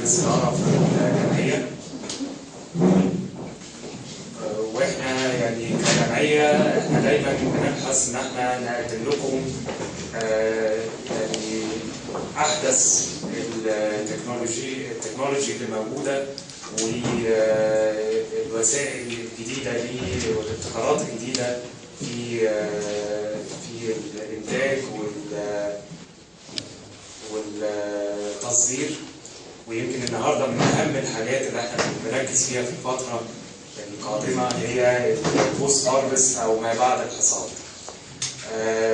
مجلس الإدارة في الجمعية. واحنا يعني كجمعية احنا دايما بنبحث ان احنا نقدم لكم يعني احدث التكنولوجي اللي موجودة والوسائل الجديدة دي والابتكارات الجديدة في الانتاج والتصدير. ويمكن النهارده من اهم الحاجات اللي احنا بنركز فيها في الفترة القادمة هي البوست هارفست او ما بعد الحصاد.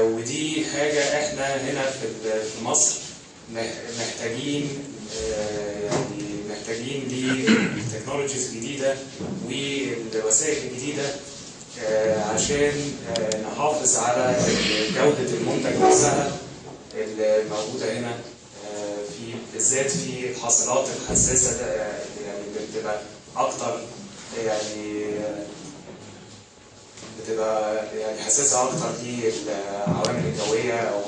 ودي حاجة احنا هنا في مصر محتاجين لتكنولوجيز جديدة والوسائل الجديدة عشان نحافظ على جودة المنتج نفسها الموجودة هنا بالذات في الحاصلات الحساسة يعني بتبقى أكتر بتبقى حساسة أكتر للعوامل الجوية أو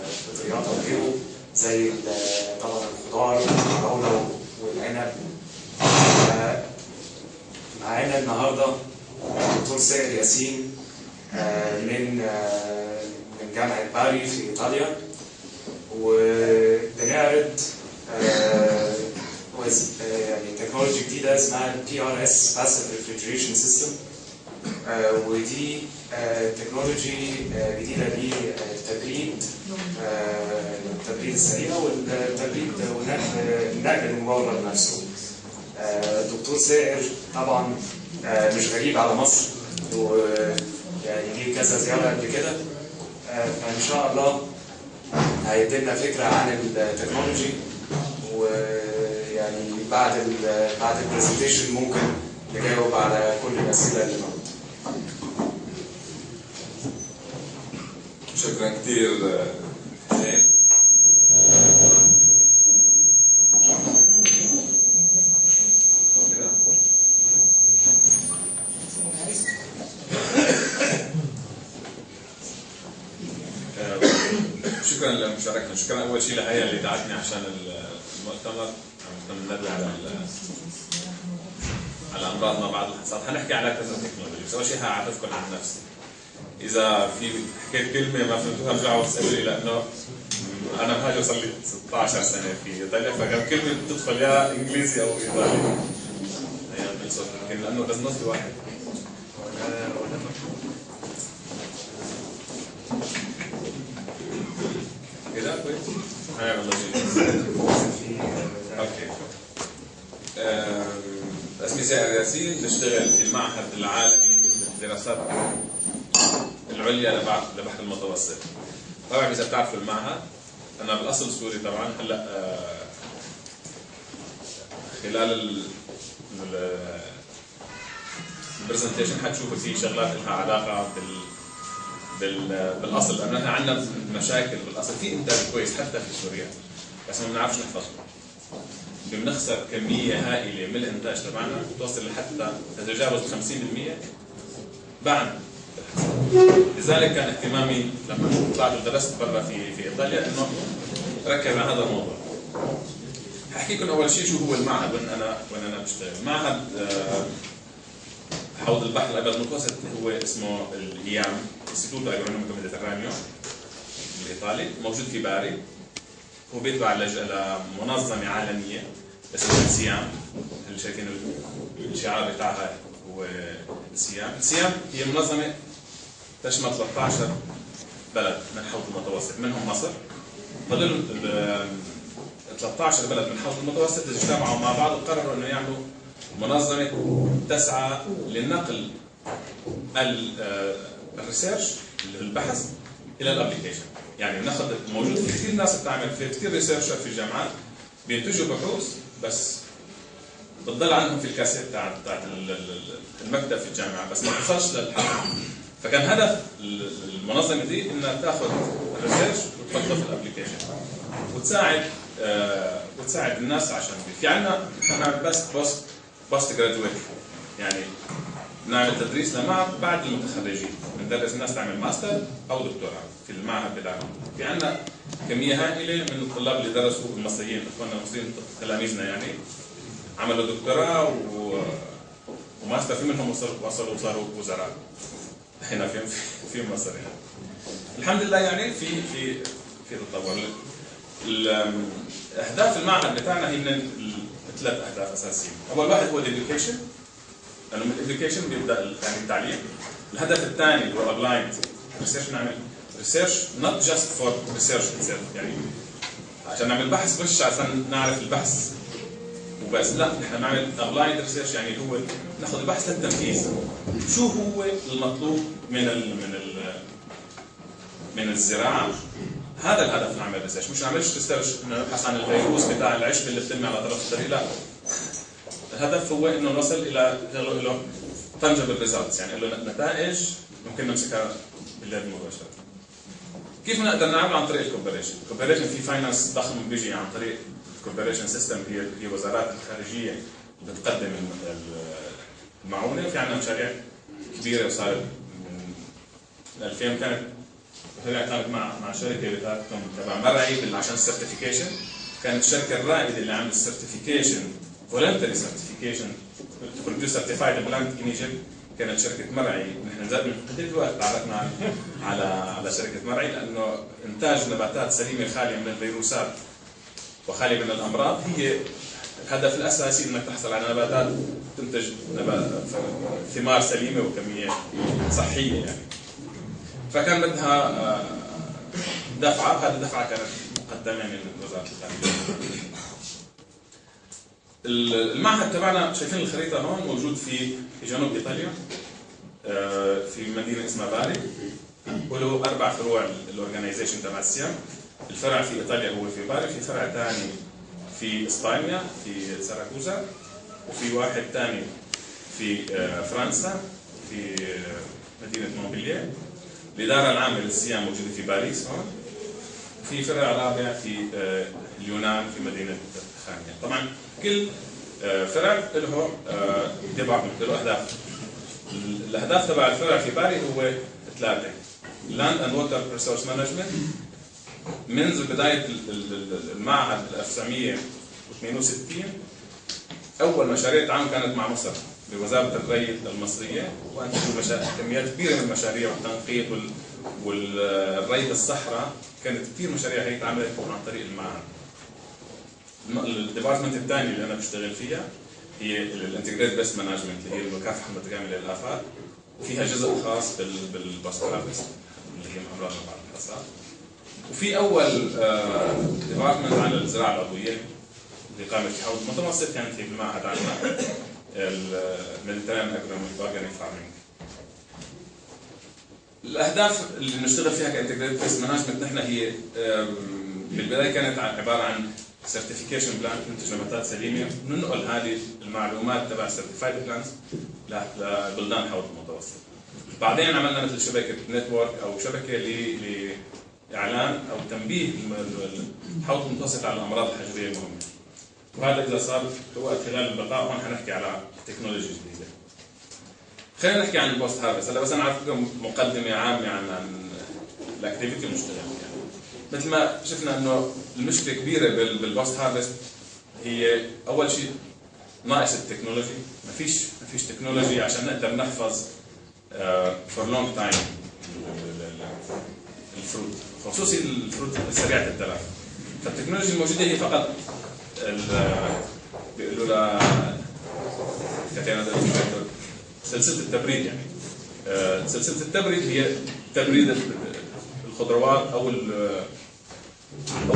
الفطريات أو غيره زي طبعا الخضار والفراولة والعنب. معانا النهارده دكتور سائر ياسين من جامعة باري في إيطاليا، وبنعرض تكنولوجي جديدة اسمها PRS Passive Refrigeration System. ودي تكنولوجي جديدة للتبريد السريع والتبريد ونقل المورد نفسه. دكتور سائر طبعا مش غريب على مصر، ويعني ليه كذا زيارة قبل كده، فإن شاء الله هيدينا فكرة عن التكنولوجي. ويعني بعد البرزنتيشن ممكن نجاوب على كل الأسئلة اللي موجودة. شكرا كثير حسين. شكرا لمشاركتنا، شكرا اول شيء لهي اللي دعتني عشان المؤتمر ندوي على امراض ما بعد الحصاد. حنحكي على كذا تكنولوجي، بس اول شيء هعرفكم عن نفسي. اذا في حكيت كلمه ما فهمتوها ارجعوا اسالوني، لانه انا بهاجر صار لي 16 سنه في ايطاليا، فكان كلمه بتدخل يا انجليزي او ايطالي يمكن لانه بس نص واحد. كده كويس؟ هنعمل اوكي. اسمي سائر ياسين، بشتغل في المعهد العالمي للدراسات العليا لبحر المتوسط. طبعا اذا بتعرفوا المعهد، انا بالاصل سوري طبعا. هلا خلال البرزنتيشن حتشوفوا في شغلات لها علاقه بالاصل، لانه احنا عندنا مشاكل بالاصل في انتاج كويس حتى في سوريا، بس ما بنعرفش نحفظه. بنخسر كميه هائله من الانتاج تبعنا توصل لحتى تتجاوز 50% بعد. لذلك كان اهتمامي لما بعد درست برا في ايطاليا انه ركز على هذا الموضوع. هحكي لكم اول شيء شو هو المعهد وين انا بشتغل. معهد حوض البحر الابيض المتوسط هو اسمه الإيام Istituto Agronomico Mediterraneo الايطالي، موجود في باري. هو بيتبع لمنظمه عالميه اسمها السيام، اللي شايفين الشعار بتاعها هو السيام. السيام هي منظمه تشمل 13 بلد من حوض المتوسط، منهم مصر. ضلوا 13 بلد من حوض المتوسط اجتمعوا مع بعض وقرروا انه يعملوا منظمه تسعى لنقل الريسيرش البحث الى الابلكيشن. يعني ناخذ موجود في كثير ناس بتعمل، في كثير ريسيرشر في الجامعات بينتجوا بحوث بس بتضل عندهم في الكاسيت تاعت المكتب في الجامعه، بس ما توصلش للحل. فكان هدف المنظمه دي انها تاخذ الريسيرش وتحطه في الابلكيشن وتساعد الناس. عشان في عندنا احنا بس بوست جرادويت يعني نعمل تدريس للمعهد بعد المتخرجين، بندرس الناس تعمل ماستر او دكتوراه في المعهد بتاعهم. في عندنا كميه هائله من الطلاب اللي درسوا المصريين، اخواننا المصريين تلاميذنا يعني عملوا دكتوراه وماستر، في منهم وصلوا وصاروا وزراء هنا في مصر يعني. الحمد لله يعني في تطور. اهداف المعهد بتاعنا هي من 3 اهداف اساسيه. اول واحد هو الاديوكيشن، لانه من الاديوكيشن بيبدا يعني التعليم. الهدف الثاني اللي هو ابلايند ريسيرش، نعمل ريسيرش نوت جاست فور ريسيرش يعني عشان نعمل بحث مش عشان نعرف البحث وبس، لا احنا نعمل ابلايند ريسيرش يعني هو ناخذ البحث للتنفيذ. شو هو المطلوب من الزراعه؟ هذا الهدف نعمل ريسيرش، مش نعملش ريسيرش انه نبحث عن الفيروس بتاع العشب اللي بترمي على طرف الطريق، لا. الهدف هو انه نوصل الى تنجبل ريزلتس، يعني له نتائج ممكن نمسكها باليد مباشره. كيف نقدر نعمل؟ عن طريق الكوبريشن. الكوبريشن في فاينانس ضخم بيجي عن طريق الكوبريشن سيستم، هي وزارات الخارجيه بتقدم المعونه. في عندنا مشاريع كبيره صارت من 2000 كانت مع شركه بتاعتكم تبع مرعي عشان السيرتيفيكيشن. كانت الشركه الرائده اللي عملت السيرتيفيكيشن فولنتري سيرتيفيكيشن to produce certified plant in Egypt كانت شركه مرعي. نحن من قليل وقت تعرفنا على شركه مرعي، لانه انتاج نباتات سليمه خاليه من الفيروسات وخاليه من الامراض هي الهدف الاساسي، انك تحصل على نباتات تنتج ثمار سليمه وكميه صحيه يعني. فكان بدها دفعه، هذه الدفعه كانت مقدمه من وزاره الخارجيه. المعهد تبعنا شايفين الخريطه هون موجود في جنوب ايطاليا، في مدينه اسمها باري، وله 4 فروع الاورجنايزيشن تبع السيام. الفرع في ايطاليا هو في باري، في فرع ثاني في اسبانيا في ساراكوزا، وفي واحد ثاني في فرنسا في مدينه مونبلييه. الاداره العامه للسيام موجوده في باريس هون. في فرع رابع في اليونان في مدينه خانيا. طبعا كل فرع له ديبارتمنت، له اهداف. الاهداف تبع الفرع في باري هو 3: لاند اند ووتر ريسورس مانجمنت. منذ بدايه المعهد 1962 اول مشاريع التعاون كانت مع مصر بوزاره الري المصريه، وانتجوا كميات كبيره من المشاريع والتنقيط والري بالصحراء. كانت كثير مشاريع هي اتعملت عن طريق المعهد. الديبارتمنت الثاني اللي انا بشتغل فيها هي الانتجريت بيست مانجمنت، اللي هي المكافحه المتكامله للافات، وفيها جزء خاص بالبوست هارفست اللي هي امراض بعد الحصاد. وفي اول ديبارتمنت على الزراعه العضويه لإقامة حوض متوسط كانت في المعهد عندنا الميديترينيان اورجانيك فارمينج. الاهداف اللي بنشتغل فيها كانتجريتد بيست مانجمنت نحن هي بالبدايه كانت عباره عن سيرتيفيكيشن بلان، تنتج نباتات سليمه، ننقل هذه المعلومات تبع سيرتيفايد بلانز لبلدان حوض المتوسط. بعدين عملنا مثل شبكه نتورك او شبكه لاعلان او تنبيه حوض المتوسط على الامراض الحجريه المهمه. وهذا اذا صار وقت خلال اللقاء هون حنحكي على تكنولوجي جديده. خلينا نحكي عن البوست هارفست. هلا بس انا اعطيكم مقدمه عامه عن الاكتيفيتي المشتغل يعني. مثل ما شفنا انه المشكله كبيره بالبوست هارفست هي اول شيء ناقص التكنولوجي. ما فيش تكنولوجي عشان نقدر نحفظ فور لونج تايم الفروت، خصوصي الفروت سريعه التلف. فالتكنولوجيا الموجوده هي فقط بيقولوا لها سلسله التبريد يعني. سلسله التبريد هي تبريد الخضروات او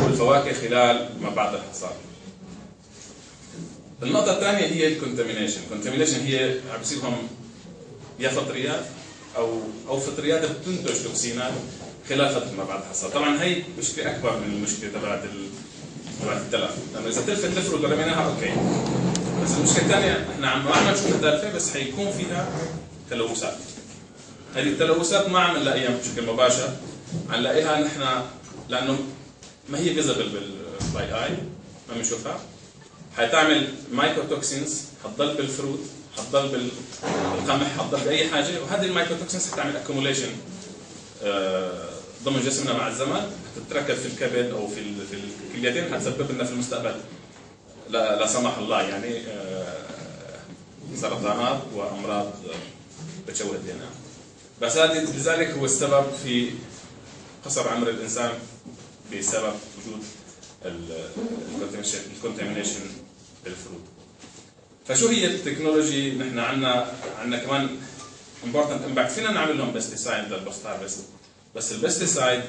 الفواكه خلال ما بعد الحصاد. النقطه الثانيه هي الكونتامينيشن. الكونتامينيشن هي عم بيصيبهم يا فطريات او فطريات بتنتج توكسينات خلال فتره ما بعد الحصاد. طبعا هي مشكله اكبر من المشكله تبعت التلف، لانه اذا تلفت الفروت ورميناها اوكي، بس المشكله الثانيه احنا ما عم نشوفها تالفه، بس حيكون فيها تلوثات. هذه التلوثات ما عم نلاقيها بشكل مباشر، عم نلاقيها نحن لانه ما هي فيزبل باي اي، ما بنشوفها. حتعمل مايكروتوكسينز، حتضل بالفروت، حتضل بالقمح، حتضل باي حاجه، وهذه المايكروتوكسينز حتعمل اكوموليشن ضمن جسمنا مع الزمن، حتتركب في الكبد او في الكليتين، حتسبب لنا في المستقبل لا سمح الله يعني سرطانات وامراض بتشوه الدنيا. بس هذا لذلك هو السبب في قصر عمر الانسان بسبب وجود الكونتامينيشن بالفروت. فشو هي التكنولوجي؟ نحن عندنا كمان امبورتنت امباكت، فينا نعمل لهم بيستيسايد للبوست هارفست، بس البيستيسايد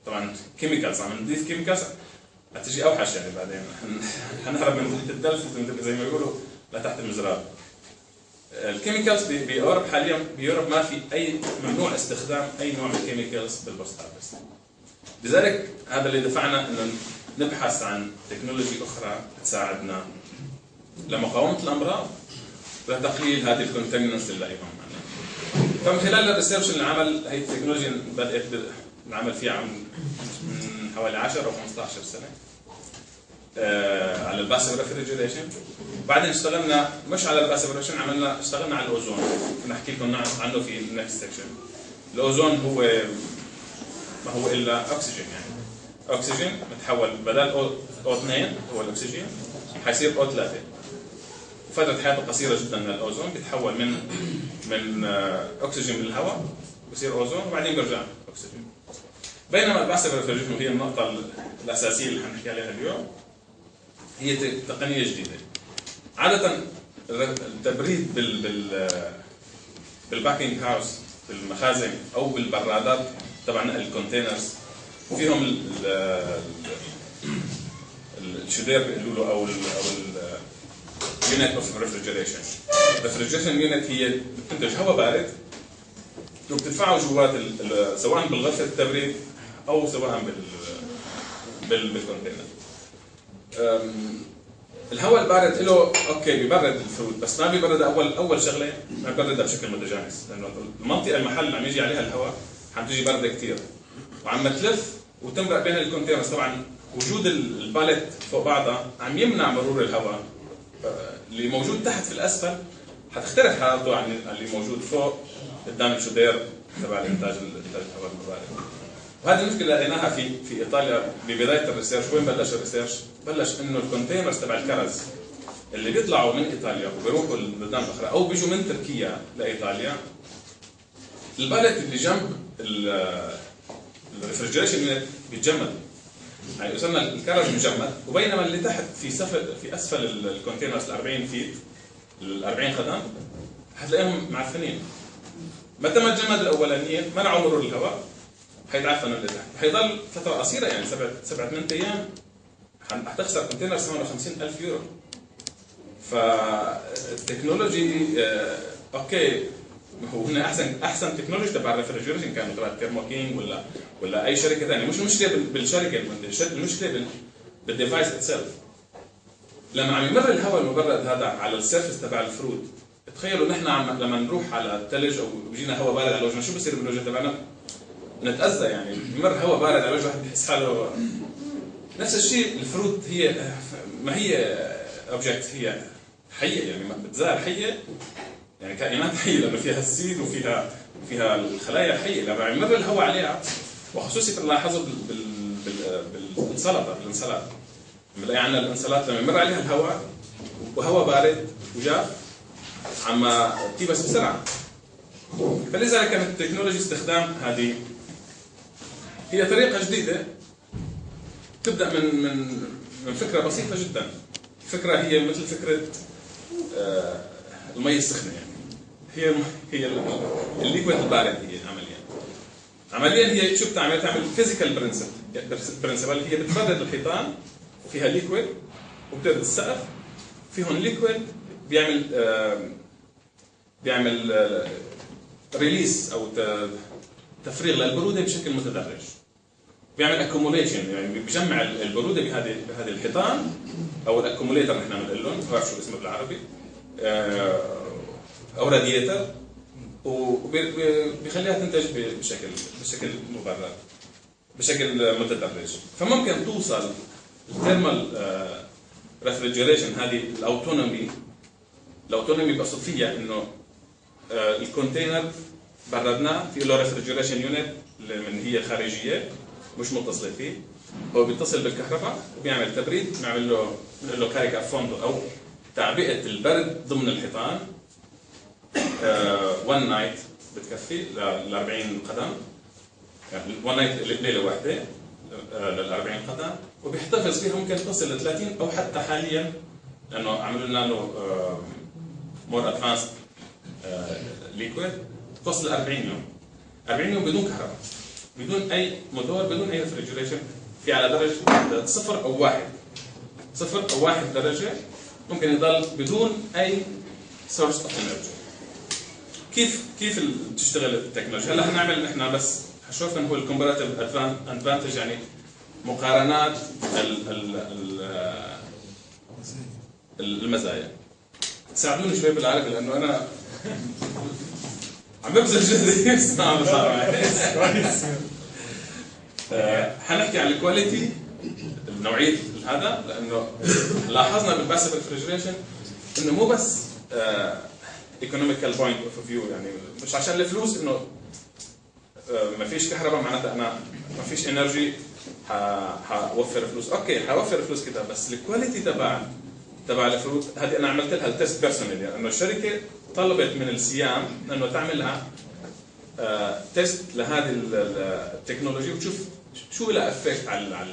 طبعا كيميكالز، عم نضيف كيميكالز هتجي اوحش يعني بعدين حنهرب من تحت الدلف زي ما بيقولوا لتحت المزراب. الكيميكالز باوروبا حاليا باوروبا ما في اي ممنوع استخدام اي نوع من الكيميكالز بالبوست هارفست. لذلك هذا اللي دفعنا انه نبحث عن تكنولوجي اخرى تساعدنا لمقاومه الامراض لتقليل هذه الكونتامينانس اللي لاقيهم معنا. فمن خلال الريسيرش اللي عمل هي التكنولوجيا بدات العمل فيها من حوالي 10 او 15 سنه على الباسيف ريفريجريشن. بعدين اشتغلنا مش على الباسيف ريفريجريشن، اشتغلنا على الاوزون، كنا نحكي لكم عنه في النكست سكشن. الاوزون هو ما هو الا اكسجين، يعني اكسجين متحول بدل O2 هو الاكسجين حيصير O3. فتره حياته قصيره جدا من الاوزون، بيتحول من اكسجين من الهواء بصير اوزون وبعدين بيرجع اكسجين. بينما الباسيف ريفريجريشن وهي النقطه الاساسيه اللي حنحكي عليها اليوم هي تقنيه جديده. عاده التبريد بالباكينج هاوس بالمخازن او بالبرادات تبعنا الكونتينرز فيهم الشدير بيقولوا له او يونت اوف ريفريجريشن. الريفريجريشن يونت هي بتنتج هواء بارد وبتدفعه جوات سواء بالغرفه التبريد او سواء بالكونتينر. الهواء البارد له اوكي بيبرد الفروت، بس ما بيبرد اول شغله ما بيبردها بشكل متجانس، لانه المنطقه المحل اللي عم يجي عليها الهواء عم تيجي برده كثير وعم تلف وتمرق بين الكونتينرز. طبعا وجود الباليت فوق بعضها عم يمنع مرور الهواء اللي موجود تحت في الاسفل، حتختلف حرارته عن اللي موجود فوق قدام الشدير تبع الانتاج الهواء المبارد. وهذه المشكله لقيناها في ايطاليا ببدايه الريسيرش. وين بلش الريسيرش؟ بلش انه الكونتينرز تبع الكرز اللي بيطلعوا من ايطاليا وبيروحوا البلدان الاخرى او بيجوا من تركيا لايطاليا، الباليت اللي جنب الريفرجريشن يونت بيتجمد، يعني وصلنا الكرز مجمد، وبينما اللي تحت في اسفل الكونتينرز ال 40 فيت ال 40 قدم حتلاقيهم معفنين. متى ما تجمد الاولانيين منعوا مرور الهواء حيتعفن اللي تحت، حيضل فتره قصيره يعني 7-8 ايام حتخسر كونتينر 58,000 يورو. فالتكنولوجي اوكي هو هنا احسن تكنولوجي تبع الريفرجريشن كانوا تبع تيرمو كينج ولا اي شركه ثانيه، مش المشكله بالشركه، المشكله بالديفايس اتسلف. لما عم يمر الهواء المبرد هذا على السيرفس تبع الفروت، تخيلوا نحن لما نروح على الثلج او بيجينا هواء بارد على وجهنا شو بصير بالوجه تبعنا؟ نتاذى يعني، بمر هواء بارد على وجهه بحس حاله. نفس الشيء الفروت هي ما هي اوبجكت، هي حيه يعني بتزال حيه يعني كائنات حيه لانه فيها السيد وفيها الخلايا الحيه. لما يمر الهواء عليها وخصوصي بنلاحظه بالسلطه بنلاقي عندنا الانسلات لما يمر عليها الهواء وهواء بارد وجاف عم تيبس بسرعه. فلذلك كانت التكنولوجيا استخدام هذه هي طريقه جديده تبدا من فكره بسيطه جدا. الفكره هي مثل فكره المي السخنه، يعني هي الليكويد البارد. هي عمليا هي شو بتعمل؟ تعمل فيزيكال برنسبل. هي بتبرد الحيطان فيها ليكويد وبتبرد السقف فيهم ليكويد بيعمل ريليس او تفريغ للبروده بشكل متدرج. بيعمل اكوموليشن يعني بيجمع البروده بهذه الحيطان او الاكوموليتر نحن بنقول لهم، ما بعرف شو اسمه بالعربي، او راديتر، وبيخليها تنتج بشكل مبرد بشكل متدرج. فممكن توصل الثيرمال ريفريجريشن هذه الاوتونومي الاوتونومي بقصد فيها انه الكونتينر بردناه في له ريفرجريشن يونت من هي الخارجيه مش متصله فيه، هو بيتصل بالكهرباء وبيعمل تبريد، بنعمل له كاريكا فوندو او تعبئه البرد ضمن الحيطان. 1 نايت بتكفي ل 40 قدم، يعني 1 نايت ليله واحده لل 40 قدم، وبيحتفظ فيها ممكن تصل ل 30 او حتى حاليا لانه عملوا لنا له مور ادفانسد ليكويد توصل ل 40 يوم. 40 يوم بدون كهرباء، بدون اي موتور، بدون اي ريفرجريشن، في على درجه 0 أو 1 0 أو 1 درجه، ممكن يضل بدون اي سورس اوف انرجي. كيف بتشتغل التكنولوجيا؟ هلا هنعمل احنا بس هشوف انه هو الكومباراتيف ادفانتج، يعني مقارنات المزايا. ساعدوني شوي بالعربي لانه انا عم ببذل جهدي بس ما بصير حنحكي عن الكواليتي، نوعيه هذا، لانه لاحظنا بالباسيف ريفرجريشن انه مو بس ايكونوميكال بوينت اوف فيو، يعني مش عشان الفلوس انه ما فيش كهرباء معناتها انا ما فيش انرجي حوفر فلوس. اوكي حوفر فلوس كده، بس الكواليتي تبع الفلوس هذه انا عملت لها التست بيرسونالي، يعني انه الشركه طلبت من السيام انه تعمل لها تيست لهذه التكنولوجيا وتشوف شو لها افكت على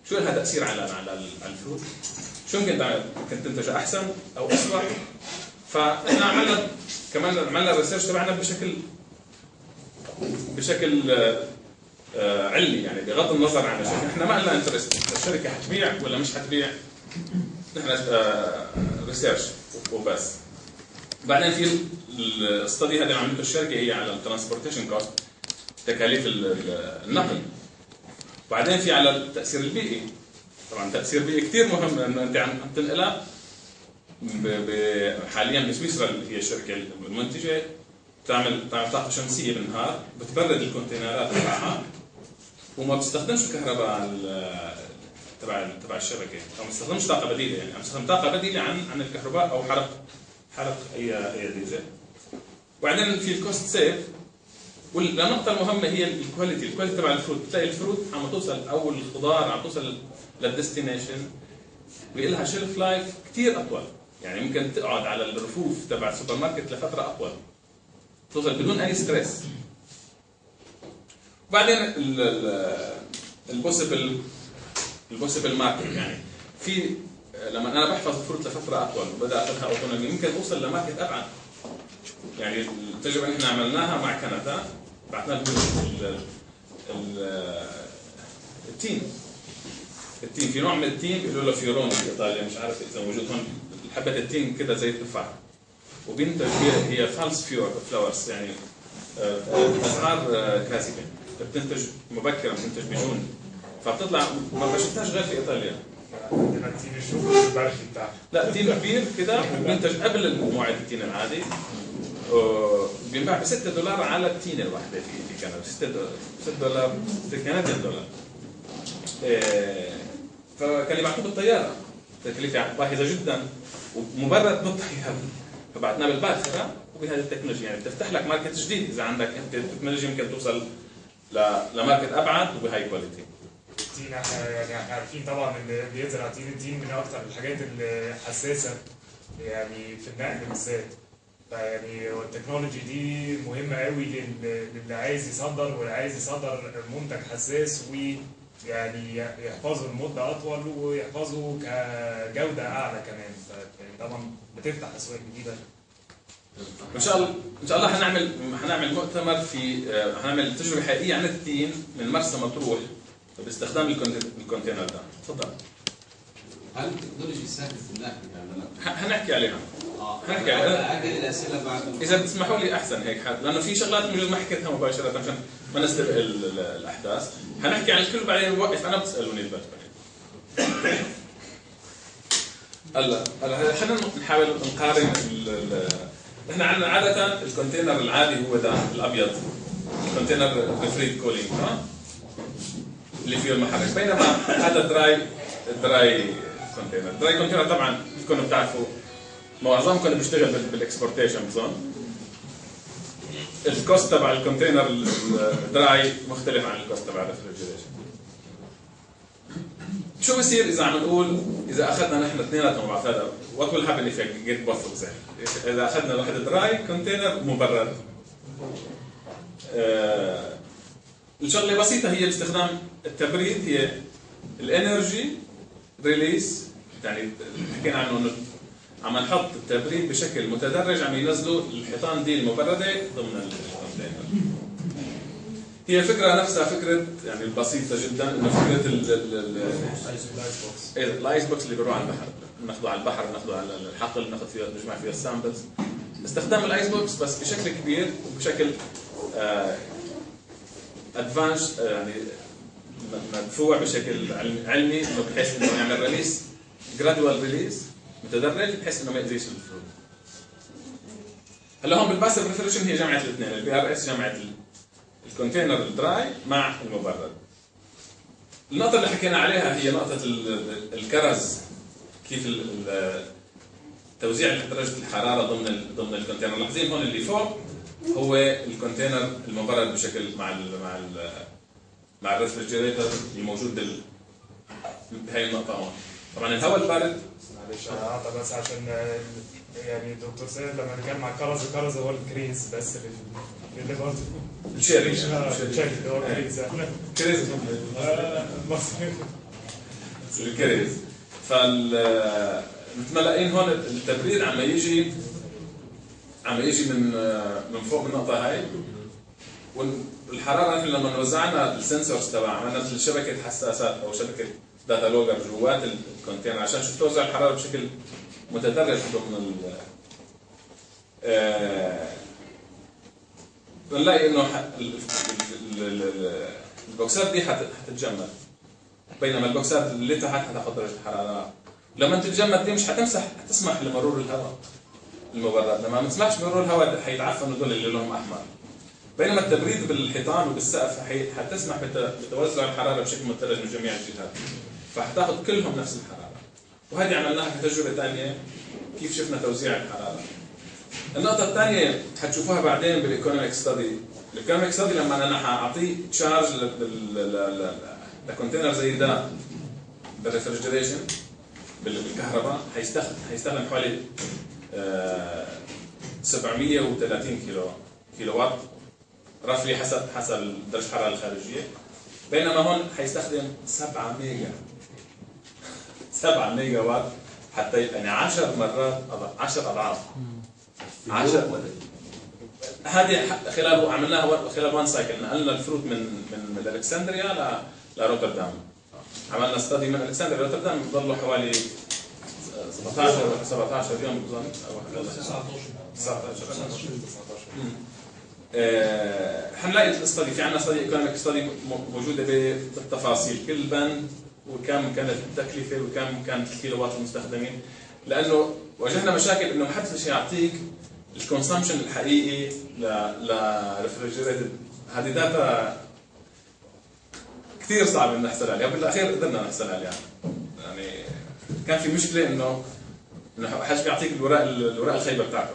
شو لها تاثير على الفلوس، شو ممكن تعمل، ممكن تنتج احسن او اسرع. فاحنا عملنا الريسيرش تبعنا بشكل علمي، يعني بغض النظر عن الشركه، احنا ما لنا انترست الشركه حتبيع ولا مش حتبيع، نحن ريسيرش وبس. بعدين في الاستدي هذه اللي عملتها الشركه هي على الترانسبورتيشن كوست، تكاليف النقل. بعدين في على التاثير البيئي، طبعا التاثير البيئي كثير مهم لانه انت عم تنقلها حاليا بسويسرا اللي هي الشركه المنتجه بتعمل طاقه شمسيه بالنهار، بتبرد الكونتينرات تبعها وما بتستخدمش الكهرباء تبع الشبكه، او ما بتستخدمش طاقه بديله، يعني عم تستخدم طاقه بديله عن الكهرباء او حرق اي ديزل. وبعدين في الكوست سيف، والنقطه المهمه هي الكواليتي تبع الفروت. بتلاقي الفروت عم توصل او الخضار عم توصل للديستنيشن ويلها شيلف لايف كثير اطول، يعني ممكن تقعد على الرفوف تبع السوبر ماركت لفتره اطول، توصل بدون اي ستريس. وبعدين البوسيبل ماركت، يعني في لما انا بحفظ الفروت لفتره اطول وبدا اخذها اوتونومي ممكن اوصل لماركت ابعد. يعني التجربه اللي احنا عملناها مع كندا، بعثنا لهم التين في نوع من التين بيقولوا له فيورون في ايطاليا، مش عارف اذا موجود هون، حبه التين كده زي التفاح، وبينتج هي فالس فلاورز، يعني ازهار كاذبه، بتنتج مبكرا، بتنتج بجون، فبتطلع ما شفتهاش غير في ايطاليا. عندنا التين الشوك البرفي بتاعها، لا تين كبير كده بينتج قبل موعد التين العادي، بينباع ب $6 على التينه الواحده في كندا، $6 كنديان دولار. فكان يبعثوه بالطياره، تكلفه باهظه جدا ومبرد بالطياره، فبعثناه بالباخره. وبهذه التكنولوجيا يعني بتفتح لك ماركت جديد، اذا عندك انت تكنولوجيا ممكن توصل لماركت ابعد وبهاي كواليتي. التين يعني احنا عارفين طبعا ان بيزرع التين من اكثر الحاجات الحساسه يعني في النقل بالذات، فيعني التكنولوجي دي مهمه قوي للي عايز يصدر واللي عايز يصدر منتج حساس، ويعني يحفظه لمده اطول ويحفظه كجوده اعلى كمان. يعني طبعا بتفتح اسواق جديده. ان شاء الله هنعمل مؤتمر هنعمل تجربه حقيقيه عن التين من مرسى مطروح باستخدام الكونتينر ده. تفضل. هل التكنولوجي سهله في النقل يعني؟ هنحكي عليها. هنحكي عليها. اجل الاسئله بعد. اذا بتسمحوا لي احسن هيك، لانه في شغلات بجوز ما حكيتها مباشره عشان ما نستبق الاحداث. هنحكي عن الكل وبعدين بوقف انا بتسالوني الباقي. هلا خلينا نحاول نقارن احنا عندنا عاده الكونتينر العادي هو ده الابيض، الكونتينر ريفريد كولينج اللي فيه المحرك، بينما هذا دراي كونتينر. دراي كونتينر طبعا بتكونوا بتعرفوا معظمكم اللي بيشتغل بالاكسبورتيشن بظن الكوست تبع الكونتينر الدراي مختلف عن الكوست تبع الريفرجريشن. شو بصير اذا عم نقول اذا اخذنا نحن اثنيناتهم مع هذا وات ويل هابن اف جيت بوث اوف اذا اخذنا واحد دراي كونتينر مبرد. الشغله بسيطه هي باستخدام التبريد هي الانرجي ريليس، يعني حكينا عنه انه عم نحط التبريد بشكل متدرج عم ينزلوا الحيطان دي المبرده ضمن الكونتينر. هي الفكره نفسها فكره يعني بسيطه جدا، انه فكره الايس بوكس اللي بيروح على البحر، بناخذه على البحر، بناخذه على الحقل، بناخذ فيها نجمع فيها السامبلز. استخدام الايس بوكس بس بشكل كبير وبشكل ادفانس، يعني مدفوع بشكل علمي، انه بحيث انه يعمل ريليس جرادوال ريليس متدرج بحيث انه ما يأذيش الفروت. هلا هون بالباسيف ريفريجريشن هي جمعت الاثنين، البي ار اس جمعت الكونتينر الدراي مع المبرد. النقطة اللي حكينا عليها هي نقطة الكرز، كيف توزيع درجة الحرارة ضمن الكونتينر. لاحظين هون اللي فوق هو الكونتينر المبرد بشكل مع الريفرجريتر الموجود بهي النقطة هون. طبعا الهواء البارد معلش اعطى بس عشان يعني الدكتور سيد لما كان مع الكرز هو الكريز بس اللي برضه الشيري الشيري اللي هو الكريز الكريز. مثل ما لاقيين هون التبريد عم يجي من فوق من النقطة هاي، والحرارة نحن لما وزعنا السنسورز تبعنا عملنا مثل شبكة حساسات أو شبكة داتا لوجر جوات الكونتينر عشان شو توزع الحرارة بشكل متدرج ضمن بنلاقي انه البوكسات دي حتتجمد، بينما البوكسات اللي تحت حتاخذ درجة الحرارة. لما تتجمد دي مش حتسمح لمرور الهواء المبرد، لما ما تسمحش بمرور الهواء حيتعفنوا دول اللي لونهم احمر. بينما التبريد بالحيطان وبالسقف حتسمح بتوزع الحرارة بشكل متدرج من جميع الجهات، فحتاخذ كلهم نفس الحرارة. وهذه عملناها في تجربة ثانية كيف شفنا توزيع الحرارة. النقطة الثانية حتشوفوها بعدين بالايكونوميك ستادي. الايكونوميك ستادي لما انا حاعطيه تشارج لكونتينر زي ده بالريفرجريشن بالكهرباء حيستخدم حوالي 730 كيلو وات رفلي حسب درجة الحرارة الخارجية، بينما هون حيستخدم 7 ميجا وات، حتى يعني 10 مرات 10 أضعاف. 10 هذه خلال عملناها خلال وان سايكل. نقلنا الفروت من الكسندريا لروتردام. عملنا استدي من الكسندريا لروتردام ضلوا حوالي 17 يوم بظن او 19 حنلاقي الاستدي في عندنا استدي ايكونوميك ستدي موجوده بالتفاصيل كل بند وكم كانت التكلفه وكم كانت الكيلووات المستخدمين، لانه واجهنا مشاكل انه ما حدش يعطيك الكونسامشن الحقيقي لريفرجريتد. هذه داتا كثير صعب نحصل عليها، وبالاخير قدرنا نحصل عليها. يعني كان في مشكله انه حدش بيعطيك الوراق الخيبه بتاعته.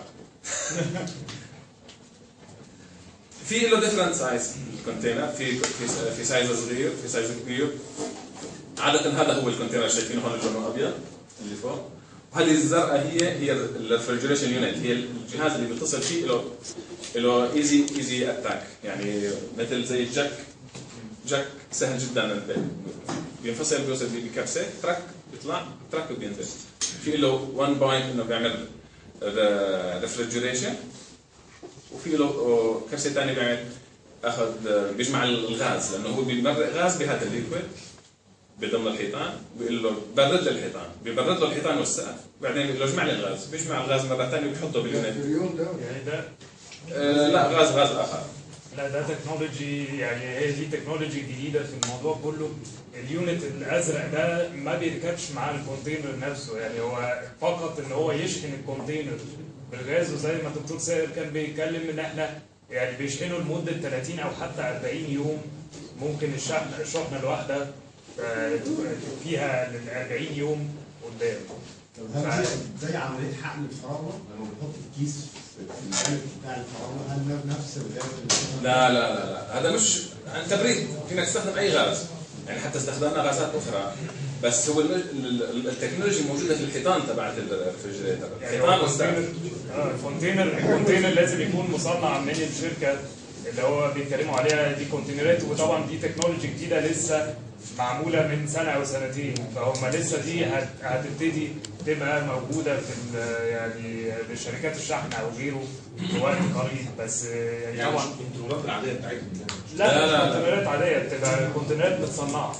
في له ديفرنت سايز الكونتينر، في سايز صغير، في سايز كبير. عاده هذا هو الكونتينر اللي شايفينه هون لونه ابيض اللي فوق، وهذه الزرقاء هي الريفرجريشن يونت، هي الجهاز اللي بيتصل فيه له ايزي اتاك، يعني مثل زي جاك سهل جدا بينفصل بيوصل بكبسه تراك بيطلع تراك وبينزل. في له 1 بوينت انه بيعمل ريفرجريشن، وفي له كبسه ثانيه بيعمل بيجمع الغاز، لانه هو بيمرق غاز بهذا الليكويد بضمن الحيطان، بيقول له برد له الحيطان، بيبرد له الحيطان والسقف، بعدين بيقول له اجمع لي الغاز، بيجمع الغاز مره ثانيه وبيحطه باليونت. يعني ده لا غاز اخر. لا ده تكنولوجي، يعني هي دي تكنولوجي جديده في الموضوع كله. اليونت الازرق ده ما بيركبش مع الكونتينر نفسه، يعني هو فقط ان هو يشحن الكونتينر بالغاز، وزي ما الدكتور سائر كان بيتكلم ان احنا يعني بيشحنه لمده 30 او حتى 40 يوم. ممكن الشحنه الواحده فيها لل 40 يوم قدام. طب هل دي زي عمليه حقن الفراوله لما بنحط الكيس في القالب بتاع الفراوله هل نفس الغاز لا لا لا لا، هذا مش عن تبريد، فينك تستخدم اي غاز، يعني حتى استخدمنا غازات اخرى، بس هو التكنولوجيا موجوده في الحيطان تبعت الريفرجريتر، الحيطان والسقف. الكونتينر لازم يكون مصنع من الشركه اللي هو بيتكلموا عليها دي كونتينرات، وطبعا دي تكنولوجي جديده لسه معموله من سنه او سنتين، فهم لسه دي هتبتدي تبقى موجوده في يعني لشركات الشحن او غيره في وقت قريب، بس يعني طبعا الكنترولات العاديه بتاعتهم لا مش كونتينرات عاديه، بتبقى كونتينرات متصنعه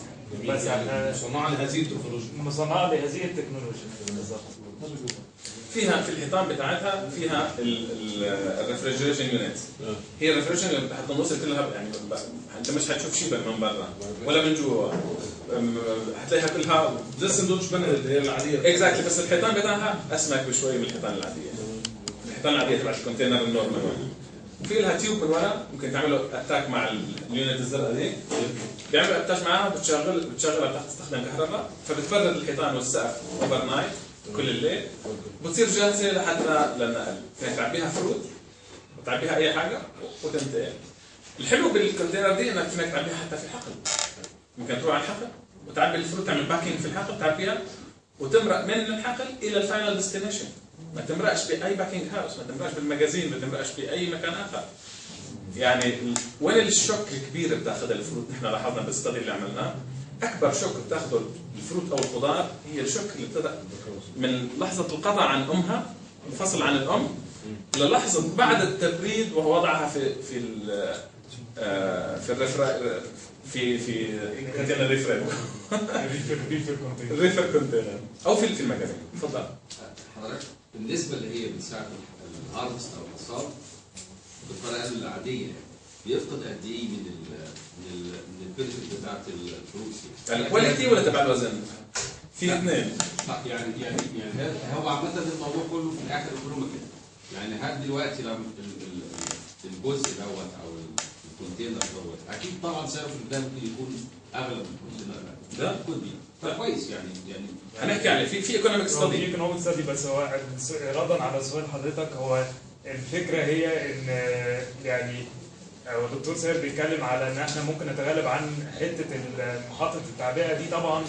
بس احنا مصنعه لهذه التكنولوجيا، مصنعه لهذه التكنولوجيا بالظبط. فيها في الحيطان بتاعتها فيها الريفرجريشن يونت، هي الريفرجريشن حتنوصل كلها، يعني انت مش حتشوف شيء من برا ولا من جوا، حتلاقيها كلها زي السندوتش بن اللي هي العاديه اكزاكتلي، بس الحيطان بتاعها اسمك بشوي من الحيطان العاديه. الحيطان العاديه تبعت الكونتينر النورمال، وفي لها تيوب من ورا ممكن تعملوا اتاك مع اليونت الزرقاء دي، بيعملوا اتاك معها، بتشغلها بتاخذ تستخدم كهرباء، فبتبرد الحيطان والسقف اوفر نايت كل الليل، بتصير جاهزه لحتى للنقل، فيك تعبيها فروت وتعبيها اي حاجه وتنتقل. الحلو بالكونتينر دي انك فيك تعبيها حتى في الحقل، ممكن تروح على الحقل وتعبي الفروت، تعمل باكينج في الحقل تعبيها وتمرق من الحقل الى الفاينل ديستنيشن، ما تمرقش باي باكينج هاوس، ما تمرقش بالمجازين، ما تمرقش باي مكان اخر. يعني وين الشوك الكبير بتاخذها الفروت؟ نحن لاحظنا بالستدي اللي عملناه اكبر شوك بتاخذه الفروت او الخضار هي الشوك اللي بتبدا من لحظه القطع عن امها، الفصل عن الام، للحظه بعد التبريد وهو وضعها في في الريفر في كونتينر ريفر كونتينر او في المجال. تفضل حضرتك. بالنسبه اللي هي بتساعد الهارفست او الحصاد بالطريقه العاديه بيفقد قد ايه من البنفيت بتاعت الفلوس؟ الكواليتي ولا تبع الوزن؟ في اثنين. يعني هو عامه الموضوع كله في الاخر ايكونوميكال. يعني هل دلوقتي لما الجزء دوت او الكونتينر دوت اكيد طبعا سعره في البدايه ممكن يكون اغلى من الكونتينر ده كود دي فكويس يعني هنحكي عليه في ايكونوميك ستادي. في ايكونوميك ستادي، بس هو ردا على سؤال حضرتك، هو الفكره هي ان يعني هو الدكتور سير بيتكلم على ان احنا ممكن نتغلب عن حته محطه التعبئه دي. طبعا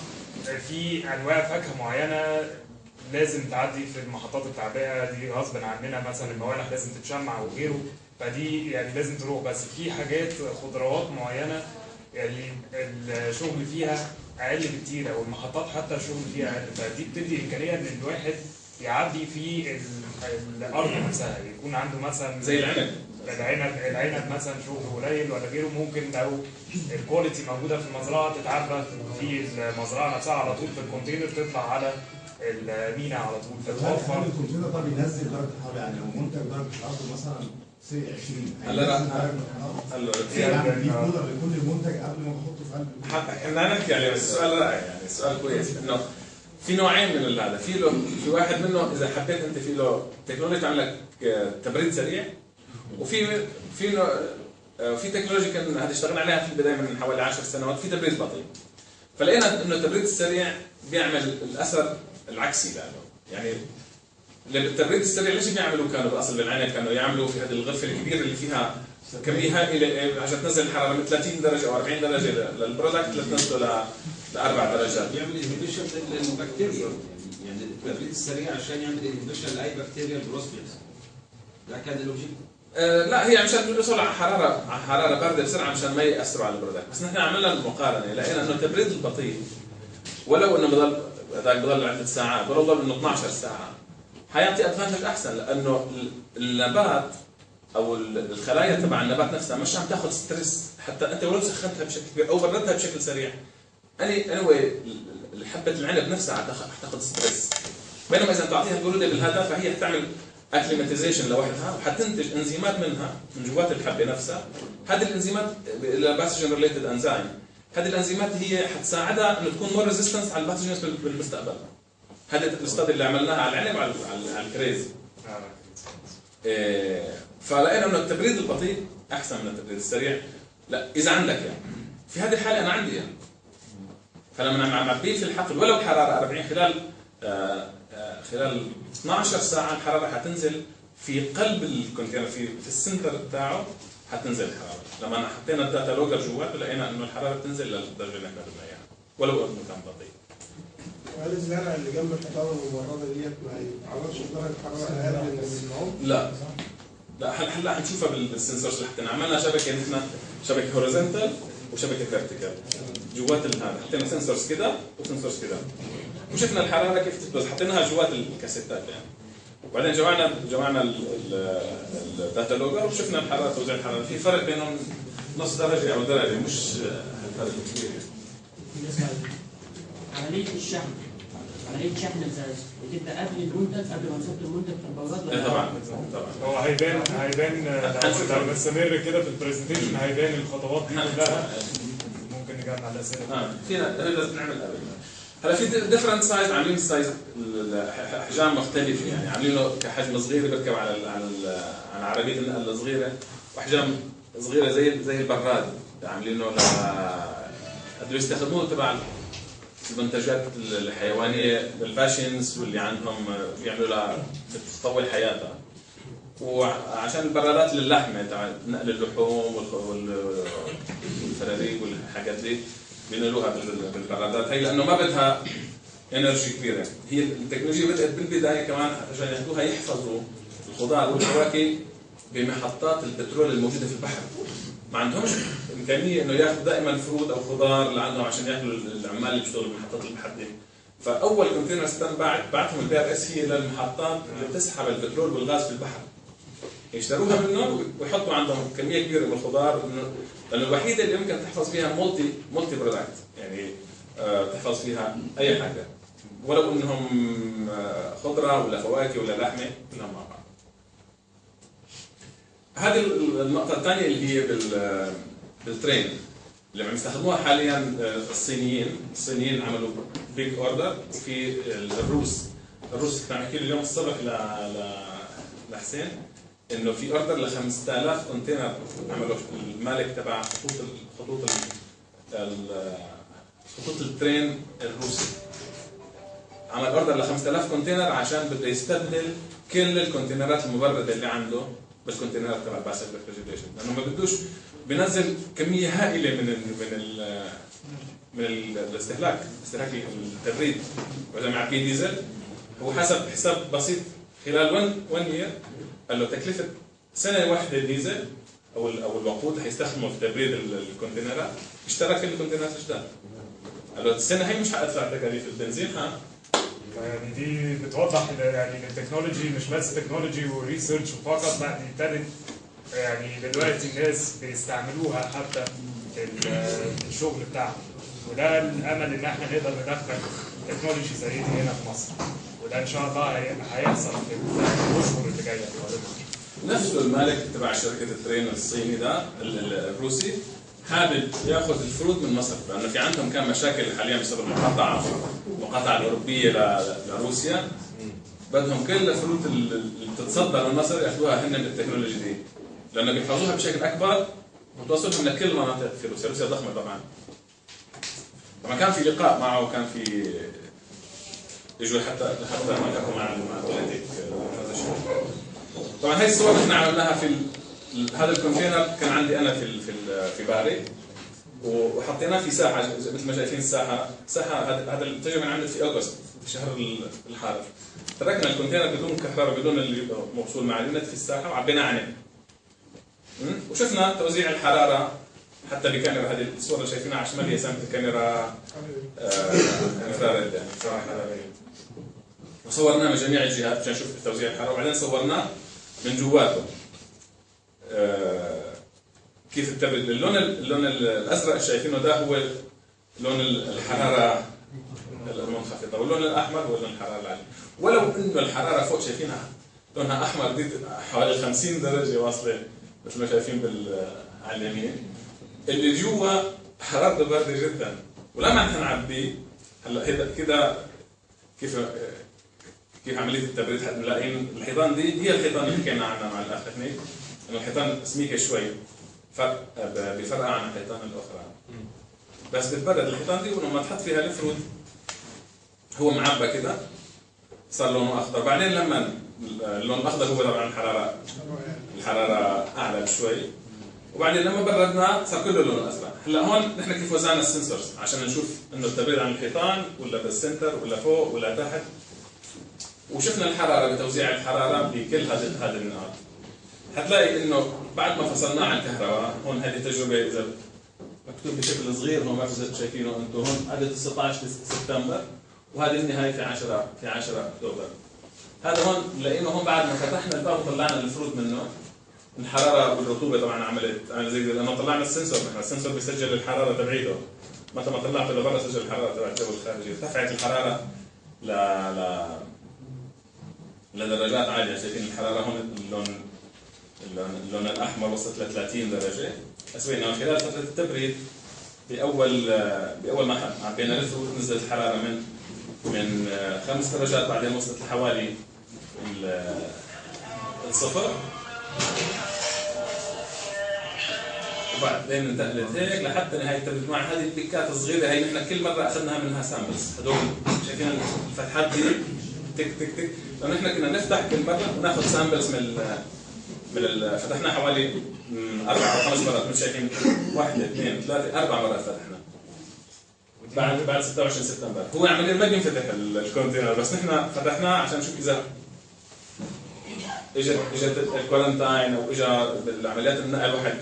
في انواع فاكهه معينه لازم تعدي في محطات التعبئه دي غصب عننا، مثلا الموالح لازم تتشمع وغيره، فدي يعني لازم تروح. بس في حاجات خضروات معينه يعني الشغل فيها اقل بكتير، او المحطات حتى الشغل فيها اقل، فدي بتدي امكانيه ان الواحد يعدي في الارض نفسها، يكون عنده مثلا زي العنب مثلا شغل قليل ولا غيره، ممكن لو الكواليتي موجوده في المزرعه تتعبى في المزرعه نفسها على طول، في الكونتينر تطلع على المينا على طول، فتوفر. الكونتينر ده بينزل درجه الحراره، يعني لو منتج درجه الحراره مثلا 20 هلا في يعني كولر لكل منتج قبل ما تحطه في قلب احنا هنحكي عليه، بس السؤال رائع، يعني السؤال كويس. انه في نوعين من هذا، في واحد منه اذا حبيت انت في له تكنولوجيا تعمل لك تبريد سريع، وفي تكنولوجيا كان هذا اشتغلنا عليها في البدايه من حوالي 10 سنوات، في تبريد بطيء. فلقينا انه التبريد السريع بيعمل الاثر العكسي له، يعني التبريد السريع ليش بيعملوا؟ كانوا بالاصل بالعنب كانوا يعملوا في هذه الغرفه الكبيره اللي فيها كميه هائله عشان تنزل الحراره من 30 درجه او 40 درجه للبرودكت لتنزله ل 4 درجات. يعمل انهبيشن للبكتيريا، يعني التبريد السريع عشان يعمل انهبيشن لاي بكتيريا بروسبيكس. ده كان اللوجيك. لا، هي مشان الوصول على حراره بارده بسرعه مشان ما ياثروا على البرودكت، بس نحن عملنا المقارنه لقينا انه التبريد البطيء ولو انه بضل عده ساعات ولو ضل انه 12 ساعه حيعطي ادفانتج احسن، لانه النبات او الخلايا تبع النبات نفسها مش عم تاخذ ستريس، حتى انت ولو سخنتها بشكل كبير او بردتها بشكل سريع حبه العنب نفسها حتاخذ ستريس، بينما اذا تعطيها البروده بالهدف فهي حتعمل اكليماتيزيشن لوحدها وحتنتج انزيمات منها من جوات الحبه نفسها. هذه الانزيمات الباثوجين ريليتد انزيم، هذه الانزيمات هي حتساعدها انه تكون مور ريزيستنس على الباثوجينز بالمستقبل. هذا الاستادي اللي عملناها على العنب على الكريز. فلقينا انه التبريد البطيء احسن من التبريد السريع. لا اذا عندك يعني في هذه الحاله انا عندي يعني، فلما انا عم اعبيه في الحقل ولو الحراره 40 خلال خلال 12 ساعه الحراره حتنزل في قلب الكونتينر، في السنتر بتاعه حتنزل الحراره. لما حطينا الداتا لوجر جواته لقينا انه الحراره بتنزل للدرجه اللي احنا بدنا اياها ولو انه كان بطيء. هل الزرع اللي جنب الحيطان الممرضه ديت ما يتعرضش لدرجه حراره اقل من العمر؟ لا هلا حنشوفها بالسنسورز اللي حطينا. عملنا شبكه نحن شبكه هوريزونتال وشبكه فيرتيكال جوات هذا، حطينا سنسورز كده وسنسورز كده وشفنا الحراره كيف بس حطيناها جوات الكاسيتات يعني. وبعدين جمعنا الداتا لوجر وشفنا الحراره، توزيع الحراره في فرق بينهم نص درجه او درجه، مش فرق كبير. بالنسبه عمليه شحن الازاز بتبدا قبل المنتج، قبل ما نحط المنتج في البوابات ولا طبعا. هو هيبان لو نستمر كده في البرزنتيشن هيبان الخطوات دي كلها. ممكن نجمع الاسئله. فينا لازم نعمل هلا في ديفرنت سايز، عاملين سايز احجام مختلفه يعني، عاملينه كحجم صغير بيركب على عربيه النقل الصغيره، واحجام صغيره زي البراد عاملينه قدروا يستخدموه تبع المنتجات الحيوانيه للفاشنز واللي عندهم بيعملوا لها بتطول حياتها، وعشان البرادات للحمه تبع نقل اللحوم والفراريق والحاجات دي بينقلوها بالبرادات هي لانه ما بدها انرجي كبيره. هي التكنولوجيا بدات بالبدايه كمان عشان ياخذوها يحفظوا الخضار والفواكه بمحطات البترول الموجوده في البحر. ما عندهمش امكانيه انه ياخذ دائما فروت او خضار اللي عندهم عشان ياكلوا العمال اللي بيشتغلوا بمحطات البحر دي. فاول كونتينر ستان بعتهم البي ار اس هي للمحطات اللي بتسحب البترول والغاز في البحر. يشتروها منهم ويحطوا عندهم كميه كبيره من الخضار، لانه الوحيده اللي يمكن تحفظ فيها مولتي برودكت يعني تحفظ فيها اي حاجه ولو انهم خضره ولا فواكه ولا لحمه كلها مع بعض. هذه النقطه الثانيه اللي هي بالترين اللي عم يستخدموها حاليا الصينيين عملوا بيج اوردر. وفي الروس كنت عم احكي له اليوم الصبح لحسين انه في اوردر ل 5000 كونتينر عملوا المالك تبع خطوط الترين الروسي، عمل اوردر ل 5000 كونتينر عشان بده يستبدل كل الكونتينرات المبرده اللي عنده بالكونتينرات تبع الباسيف ريفريجريشن، لانه ما بدوش بينزل كميه هائله من الاستهلاك التبريد. واذا معبي ديزل هو حسب حساب بسيط خلال 1 يير قال له تكلفه سنه واحده ديزل او الوقود اللي حيستخدمه في تبريد الكونتينرات اشترى كل الكونتينرات جداد. قال له السنه هي مش حادفع تكاليف البنزين. يعني دي بتوضح يعني التكنولوجي مش بس تكنولوجي وريسيرش فقط، لا دي ابتدت يعني دلوقتي الناس بيستعملوها حتى في الشغل بتاعهم، وده الامل ان احنا نقدر ندخل تكنولوجي زي دي هنا في مصر، وده ان شاء الله هيحصل في الاشهر اللي جايه. نفسه المالك تبع شركه الترين الصيني ده الروسي حابب ياخذ الفروض من مصر، لانه في عندهم كان مشاكل حاليا بسبب المقاطعه الاوروبيه لروسيا. بدهم كل الفروض اللي بتتصدر من مصر ياخذوها هن بالتكنولوجي دي، لانه بيحفظوها بشكل اكبر وتوصلهم لكل مناطق في روسيا. روسيا ضخمه طبعا. لما كان في لقاء معه وكان في يجوا حتى ما كانوا مع بوليتيك هذا الشيء. طبعا هي الصور اللي احنا عملناها في هذا الكونتينر كان عندي انا في باري، وحطيناه في ساحه مثل ما شايفين الساحه هذا التجربه عملت في اغسطس في شهر الحار. تركنا الكونتينر بدون كهرباء بدون اللي موصول مع النت في الساحه وعبيناه عنب. وشفنا توزيع الحراره حتى بكاميرا. هذه الصوره اللي شايفينها على الشمال هي سامة الكاميرا انفراريد يعني حراريه. وصورناه من جميع الجهات عشان نشوف توزيع الحراره، وبعدين صورناه من جواته كيف التبريد. اللون الازرق اللي شايفينه ده هو لون الحراره المنخفضه، واللون الاحمر هو لون الحراره العاليه. ولو انه الحراره فوق شايفينها لونها احمر دي حوالي 50 درجه واصله مثل ما شايفين على اليمين. اللي جوا حرارته بارده جدا، ولما نحن نعبيه هلا كده كيف عمليه التبريد ملاقين الحيطان دي هي الحيطان اللي حكينا عنها مع الاخ هنيك، انه الحيطان سميكه شوي بفرقها عن الحيطان الاخرى، بس بتبرد الحيطان دي ولما تحط فيها الفرود هو معبى كده صار لونه اخضر. بعدين لما اللون الاخضر هو طبعا الحراره اعلى بشوي، وبعدين لما بردناه صار كله لونه ازرق. هلا هون نحن كيف وزعنا السنسورز عشان نشوف انه التبريد عن الحيطان ولا بالسنتر ولا فوق ولا تحت، وشفنا الحراره بتوزيع الحراره بكل هذه النقاط. حتلاقي انه بعد ما فصلناه عن الكهرباء، هون هذه التجربه اذا مكتوب بشكل صغير هون ما شايفينه انتم، هون هذه 19 سبتمبر وهذه النهايه في 10 اكتوبر. هذا هون لقينا هون بعد ما فتحنا الباب وطلعنا الفروت منه، الحراره والرطوبه طبعا عملت زي لما طلعنا السنسور، نحن السنسور بيسجل الحراره تبعيته، متى ما طلعته لبرا سجل الحراره تبع الجو الخارجي، ارتفعت الحراره لدرجات عاليه. شايفين الحراره هون اللون الاحمر وصلت ل 30 درجه. اسوينا خلال فتره التبريد باول ما عبينا الفروت نزلت الحراره من 5 درجات، بعدين وصلت لحوالي الصفر، وبعدين انتقلت هيك لحتى نهايه التبريد. مع هذه البيكات الصغيره هي نحن كل مره اخذناها منها سامبلز، هذول شايفين الفتحات دي تك تك تك، لانه نحن كنا نفتح كل مره وناخذ سامبلز فتحنا حوالي 4 أو 5 مرات، مش شايفين 1 2 3 4 مرات فتحنا بعد 26 سبتمبر. هو عمليا ما بينفتح الكونتينر، بس نحن فتحناه عشان نشوف اذا اجت الكورنتاين او اجى بالعمليات النقل واحد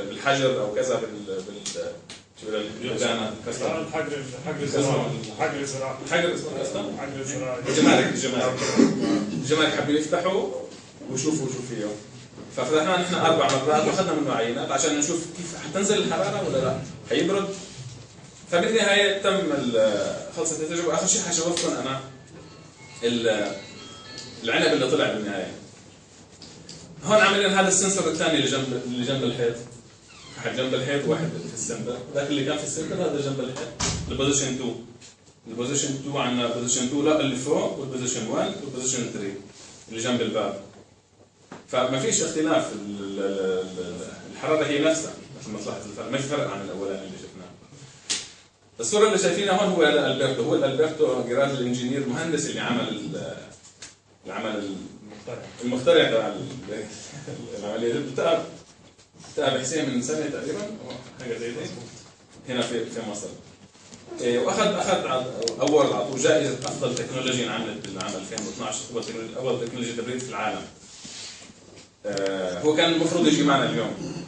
بالحجر او كذا شو بالجانا كسر حجر الجمارك حابين يفتحوا ويشوفوا شو فيه. ففتحناه نحن 4 مرات واخذنا منه عينات عشان نشوف كيف حتنزل الحراره ولا لا، حيبرد. فبالنهايه خلصت التجربه. اخر شيء حشوفكم انا العنب اللي طلع بالنهايه. هون عاملين هذا السنسور الثاني اللي جنب الحيط، واحد جنب الحيط وواحد في السنتر، ذاك اللي كان في السنتر هذا جنب الحيط. البوزيشن 2 البوزيشن 2 عندنا بوزيشن 2 لا اللي فوق، والبوزيشن 1 والبوزيشن 3 اللي جنب الباب. فما فيش اختلاف، الحراره هي نفسها مثل ما طلعت الفرق، ما في فرق عن الاولاني اللي شفناه. الصوره اللي شايفينها هون هو البرتو جيراد الانجينير المهندس اللي عمل المخترع تبع العمليه. بتاع بحسين من سنه تقريبا حاجه زي دي هنا في مصر. واخذ اول عطوه جائزه افضل تكنولوجيا انعملت بالعام 2012، اول تكنولوجيا تبريد في العالم. هو كان المفروض يجي معنا اليوم،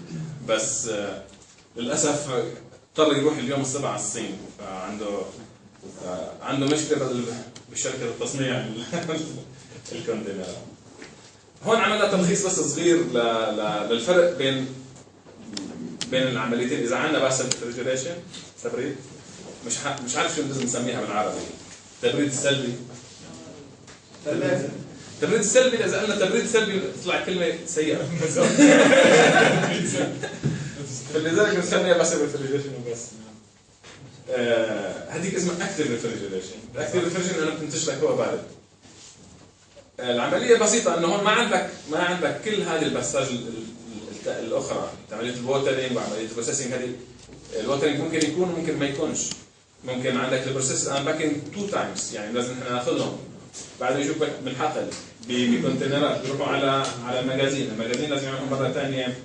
بس للاسف اضطر يروح اليوم السبعة على الصين، عنده مشكله بشركه التصنيع الكونتينرات. هون عملنا تلخيص بس صغير للفرق بين العمليتين. اذا عندنا بس ريفريجريشن تبريد، مش عارف شو لازم نسميها بالعربي، تبريد سلبي، تبريد سلبي. اذا قلنا تبريد سلبي تطلع كلمه سيئه فلذلك بنسميها بس ريفريجريشن وبس. هذيك اسمها اكتيف ريفريجريشن. الاكتيف ريفريجريشن انا بتنتج لك هواء بارد. العمليه بسيطه، انه هون ما عندك كل هذه البساج الاخرى، عمليه الووترنج وعمليه البروسيسنج. هذه الووترنج ممكن يكون وممكن ما يكونش، ممكن عندك البروسيس اند باكينج 2 تايمز، يعني لازم احنا ناخذهم بعد يجوا بالحقل بكونتينرات بيروحوا على المجازين لازم يعملوا مره ثانيه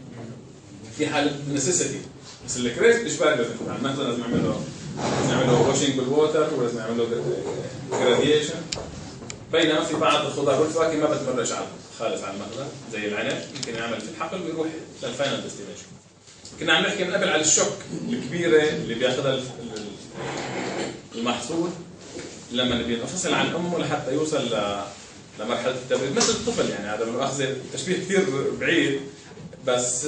في حاله نسيسيتي. بس الكريسب مش بارد، مثلا لازم يعملوا واشنج بالووتر، ولازم يعملوا جراديشن. بينما في بعض الخضار والفواكه ما بتمرش خالص على المخزن، زي العنب ممكن يعمل في الحقل ويروح للفاينل ديستنيشن. كنا عم نحكي من قبل على الشوك الكبيره اللي بياخذها المحصول لما بينفصل عن امه لحتى يوصل لمرحله التبريد، مثل الطفل. يعني هذا من اخذ تشبيه كثير بعيد، بس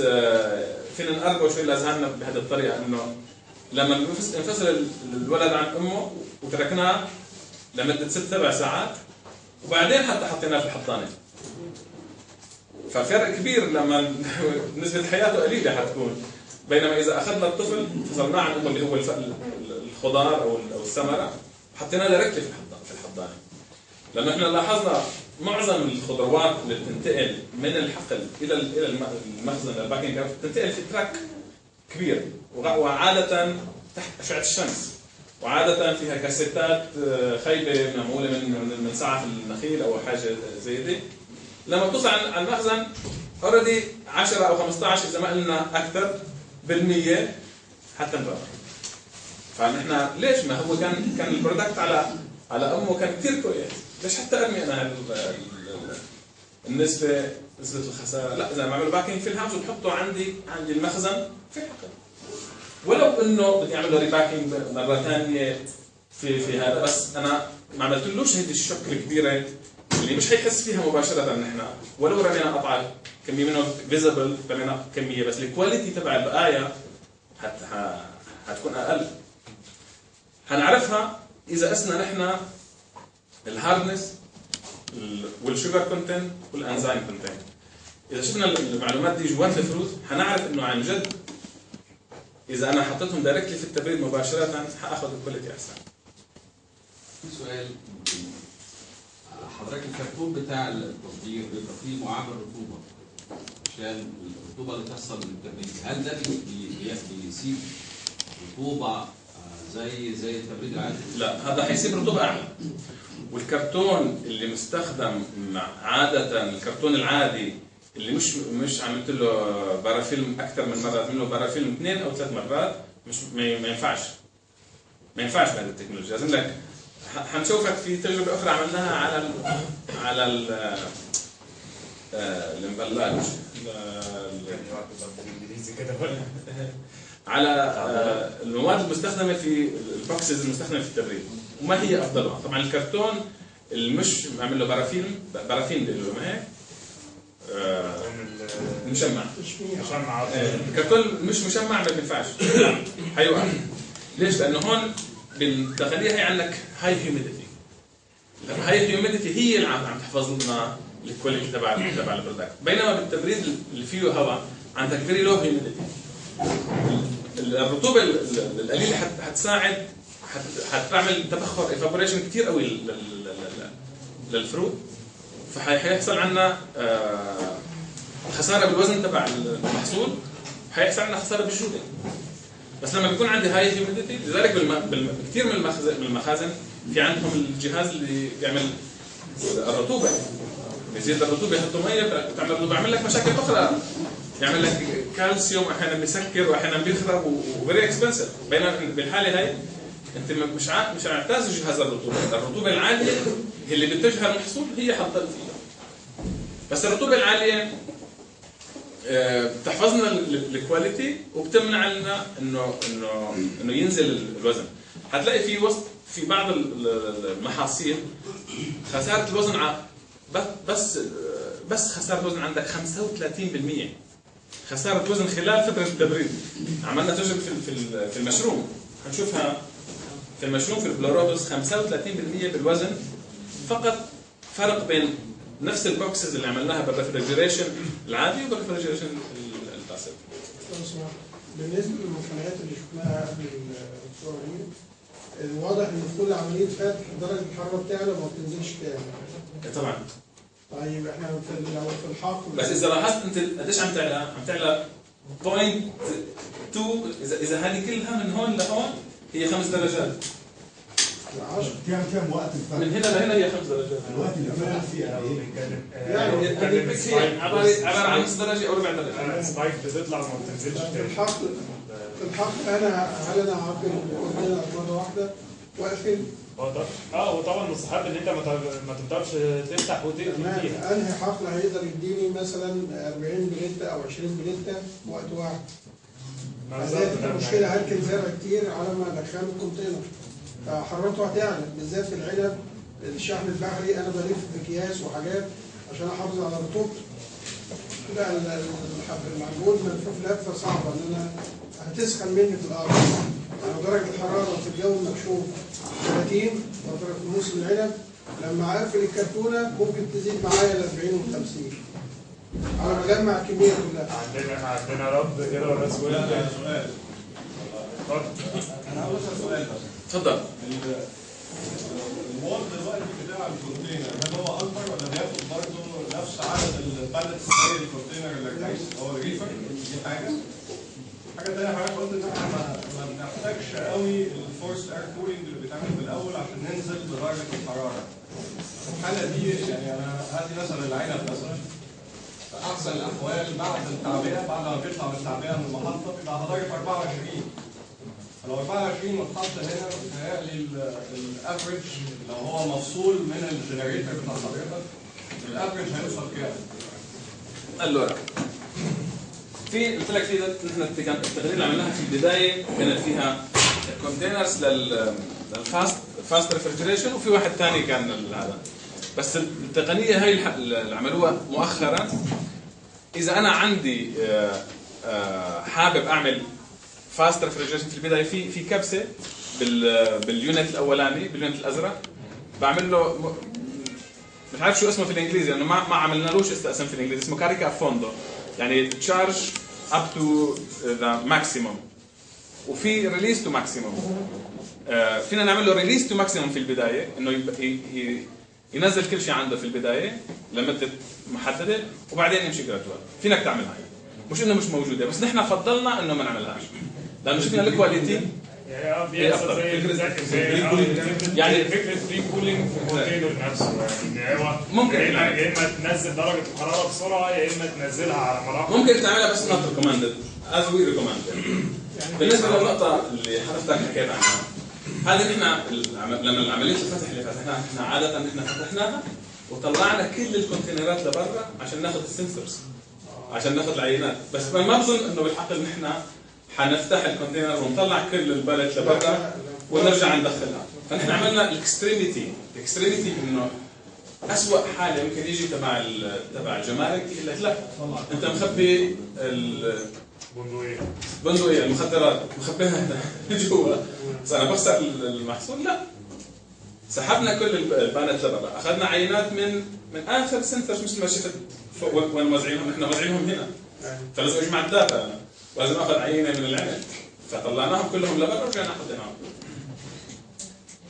فينا نقربه شوي لاذهاننا بهذه الطريقه، انه لما انفصل الولد عن امه وتركناه لمده 6-7 ساعات وبعدين حتى حطيناه في الحضانه، ففرق كبير لما نسبه حياته قليله حتكون. بينما اذا اخذنا الطفل فصلناه عن امه اللي هو الخضار او الثمره وحطيناه دايركتلي في الحضانه، لانه احنا لاحظنا معظم الخضروات اللي بتنتقل من الحقل الى المخزن الباكينج بتنتقل في تراك كبير، وعاده تحت اشعه الشمس. وعاده فيها كاسيتات خيبه معموله من ساعه في النخيل او حاجه زي دي. لما بتوصل على المخزن اوريدي 10 او 15 اذا ما قلنا اكثر بالمية حتى انبار. فنحن ليش؟ ما هو كان البرودكت على امه كان كثير كويس، ليش حتى ارمي انا نسبه الخساره؟ لا، اذا بعمل باكينج في الهاوس وبحطه عندي المخزن في حقه. ولو انه بدي اعمل له ريباكينج مره ثانيه في هذا، بس انا ما عملتلوش هيدي الشك الكبيره اللي مش حيحس فيها مباشره. نحن ولو رمينا قطعه كميه منه فيزبل، رمينا كميه، بس الكواليتي تبع البقايا حتكون اقل. حنعرفها اذا قسنا نحن الهاردنس والشوجر كونتنت والانزيم كونتنت. اذا شفنا المعلومات دي جوات الفروت حنعرف انه عن جد اذا انا حطيتهم دايركتلي في التبريد مباشره حاخذ الكواليتي احسن. في سؤال، حضرتك الكرتون بتاع التصدير بيبقى فيه معامل رطوبه عشان الرطوبه اللي تحصل من التبريد، هل ده بيسيب رطوبه زي التبريد العادي؟ لا، هذا حيسيب رطوبه اعلى. والكرتون اللي مستخدم عاده الكرتون العادي اللي مش عملت له بارافيلم اكثر من مره، عملت له بارافيلم 2 أو 3 مرات، مش ما ينفعش بهذه التكنولوجيا. لازم لك حنشوفك في تجربه اخرى عملناها على المبلاج على المواد المستخدمه في البوكسز المستخدمه في التبريد، وما هي افضلها. طبعا الكرتون اللي مش عامل له بارافين بيقولوا ما هيك مشمع. الكرتون مش مشمع ما بينفعش، حيوقع. ليش؟ لانه هون بالداخليه هي عندك هاي هيوميديتي. هاي هيوميديتي هي اللي عم تحفظ لنا الكواليتي تبع البرودكت، بينما بالتبريد اللي فيه هواء عندك فيري لو هيوميديتي. الرطوبه القليله حتساعد، حتعمل تبخر ايفابوريشن كثير قوي للفروت، فحيحصل عندنا خساره بالوزن تبع المحصول، حيحصل عندنا خساره بالجوده. بس لما بيكون عندي هاي هيوميديتي، لذلك كثير من المخازن في عندهم الجهاز اللي بيعمل الرطوبه، بيزيد الرطوبه، يحطوا ميه بتعمل رطوبه، بيعمل لك مشاكل اخرى، يعمل لك كالسيوم، احيانا بيسكر واحيانا بيخرب وفيري اكسبنسيف. بينما بالحاله هاي انت مش معتاز جهاز الرطوبه العاليه اللي بتجهر المحصول هي حتضل فيها. بس الرطوبه العاليه بتحفظنا الكواليتي وبتمنع لنا انه ينزل الوزن. حتلاقي في بعض المحاصيل خساره الوزن بس خساره الوزن عندك 35% خساره وزن خلال فتره التبريد. عملنا تجربه في المشروم، هنشوفها في المشروم في البلورودوس 35% بالوزن فقط، فرق بين نفس البوكسز اللي عملناها بالريفريجريشن العادي وبالريفريجريشن الباسيف. بالنسبه للمقنعات اللي شفناها قبل الصوره دي، الواضح ان في كل عمليه فتح درجه الحراره بتاعنا ما بتنزلش تاني. طبعا. طيب احنا في الحقل، بس اذا لاحظت انت قديش عم تعلى 0.2، اذا هذه كلها من هون لهون هي 5 درجات. كم وقت الفرق؟ من هنا لهنا هي 5 درجات. الوقت اللي فرق فيه يعني عباره عن نص درجه او ربع درجه. السبايك بتطلع وما بتنزلش في تاني. الحقل هل انا عاقل كونتينر مره واحده واقفل؟ وطبعا مستحب ان انت ما تقدرش تفتح وتقفل فيها. انهي حقل هيقدر يديني مثلا 40 بليته او 20 بليته في وقت واحد؟ هذه المشكله، هركن زرع كتير على ما ادخله الكونتينر، فحرارته هتعلى بالذات في العنب الشحن البحري. انا بلف باكياس وحاجات عشان احافظ على رطوبته. كده المعجون ملفوف لفه صعبه ان انا هتسخن مني في الارض. يعني درجه الحراره في الجو المكشوف 30 فتره في موسم العنب، لما اقفل الكرتونه ممكن تزيد معايا ل 40 و 50 على ما اجمع الكميه كلها. عندنا رد كده ولا سؤال؟ لا سؤال. انا عاوز سؤال بس. اتفضل. الوول دلوقتي بتاع الكونتينر هل هو اكبر ولا بياخد برضه نفس عدد البالتس زي الكونتينر اللي هو الريفر؟ دي حاجه. حاجه ثانيه حضرتك قلت ان احنا ما بنحتاجش قوي الفورس اير كولينج اللي بيتعمل في الاول عشان ننزل بدرجه الحراره. الحاله دي يعني انا هدي مثلا العنب مثلا في احسن الاحوال بعد التعبئه، بعد ما بيطلع من التعبئه من المحطه بيبقى على درجه 24. فلو 24 متحط هنا بيتهيألي الافرج لو هو مفصول من الجنريتور بتاع حضرتك الافرج هيوصل كام؟ اللورا في قلت لك في نحن التقارير اللي عملناها في البدايه كانت فيها كونتينرز للفاست ريفرجريشن وفي واحد ثاني كان هذا. بس التقنيه هي اللي عملوها مؤخرا اذا انا عندي حابب اعمل فاست ريفرجريشن في البدايه في كبسه باليونت الاولاني باليونت الازرق بعمل له مش عارف شو اسمه في الانجليزي لانه ما عملنالوش اسم في الانجليزي اسمه كاريكا فوندو يعني تشارج اب تو ذا ماكسيموم وفي ريليز تو ماكسيموم. فينا نعمل له ريليز تو ماكسيموم في البدايه انه ينزل كل شيء عنده في البدايه لمده محدده وبعدين يمشي جرادوال. فينك تعملها مش انه مش موجوده بس نحن فضلنا انه ما نعملهاش لانه شفنا الكواليتي بيحصل يعني فكره فري كولينج في الكونتينر نفسه يعني هو ممكن يا اما تنزل درجه الحراره بسرعه يا اما تنزلها على مراحل. ممكن تعملها بس نوت ريكومندد از وي ريكومندد. بالنسبه للنقطه اللي حضرتك حكيت عنها هذه نحن لما عمليه الفتح اللي فتحناها احنا عاده نحن فتحناها وطلعنا كل الكونتينرات لبرا عشان ناخذ السنسورز عشان ناخذ العينات بس ما بظن انه بالحقيقه نحن حنفتح الكونتينر ونطلع كل البلد لبرا ونرجع ندخلها. فنحن عملنا الاكستريميتي انه اسوء حاله يمكن يجي تبع الجمارك يقول لك لا انت مخبي البندقيه المخدرات مخبيها جوا بس انا بخسر المحصول. لا سحبنا كل البانات لبرا اخذنا عينات من اخر سنتر مثل ما شفت وين موزعينهم نحن موزعينهم هنا فلازم اجمع الداتا انا ولازم اخذ عينه من العنب فطلعناهم كلهم لبرا ورجعنا حطيناهم.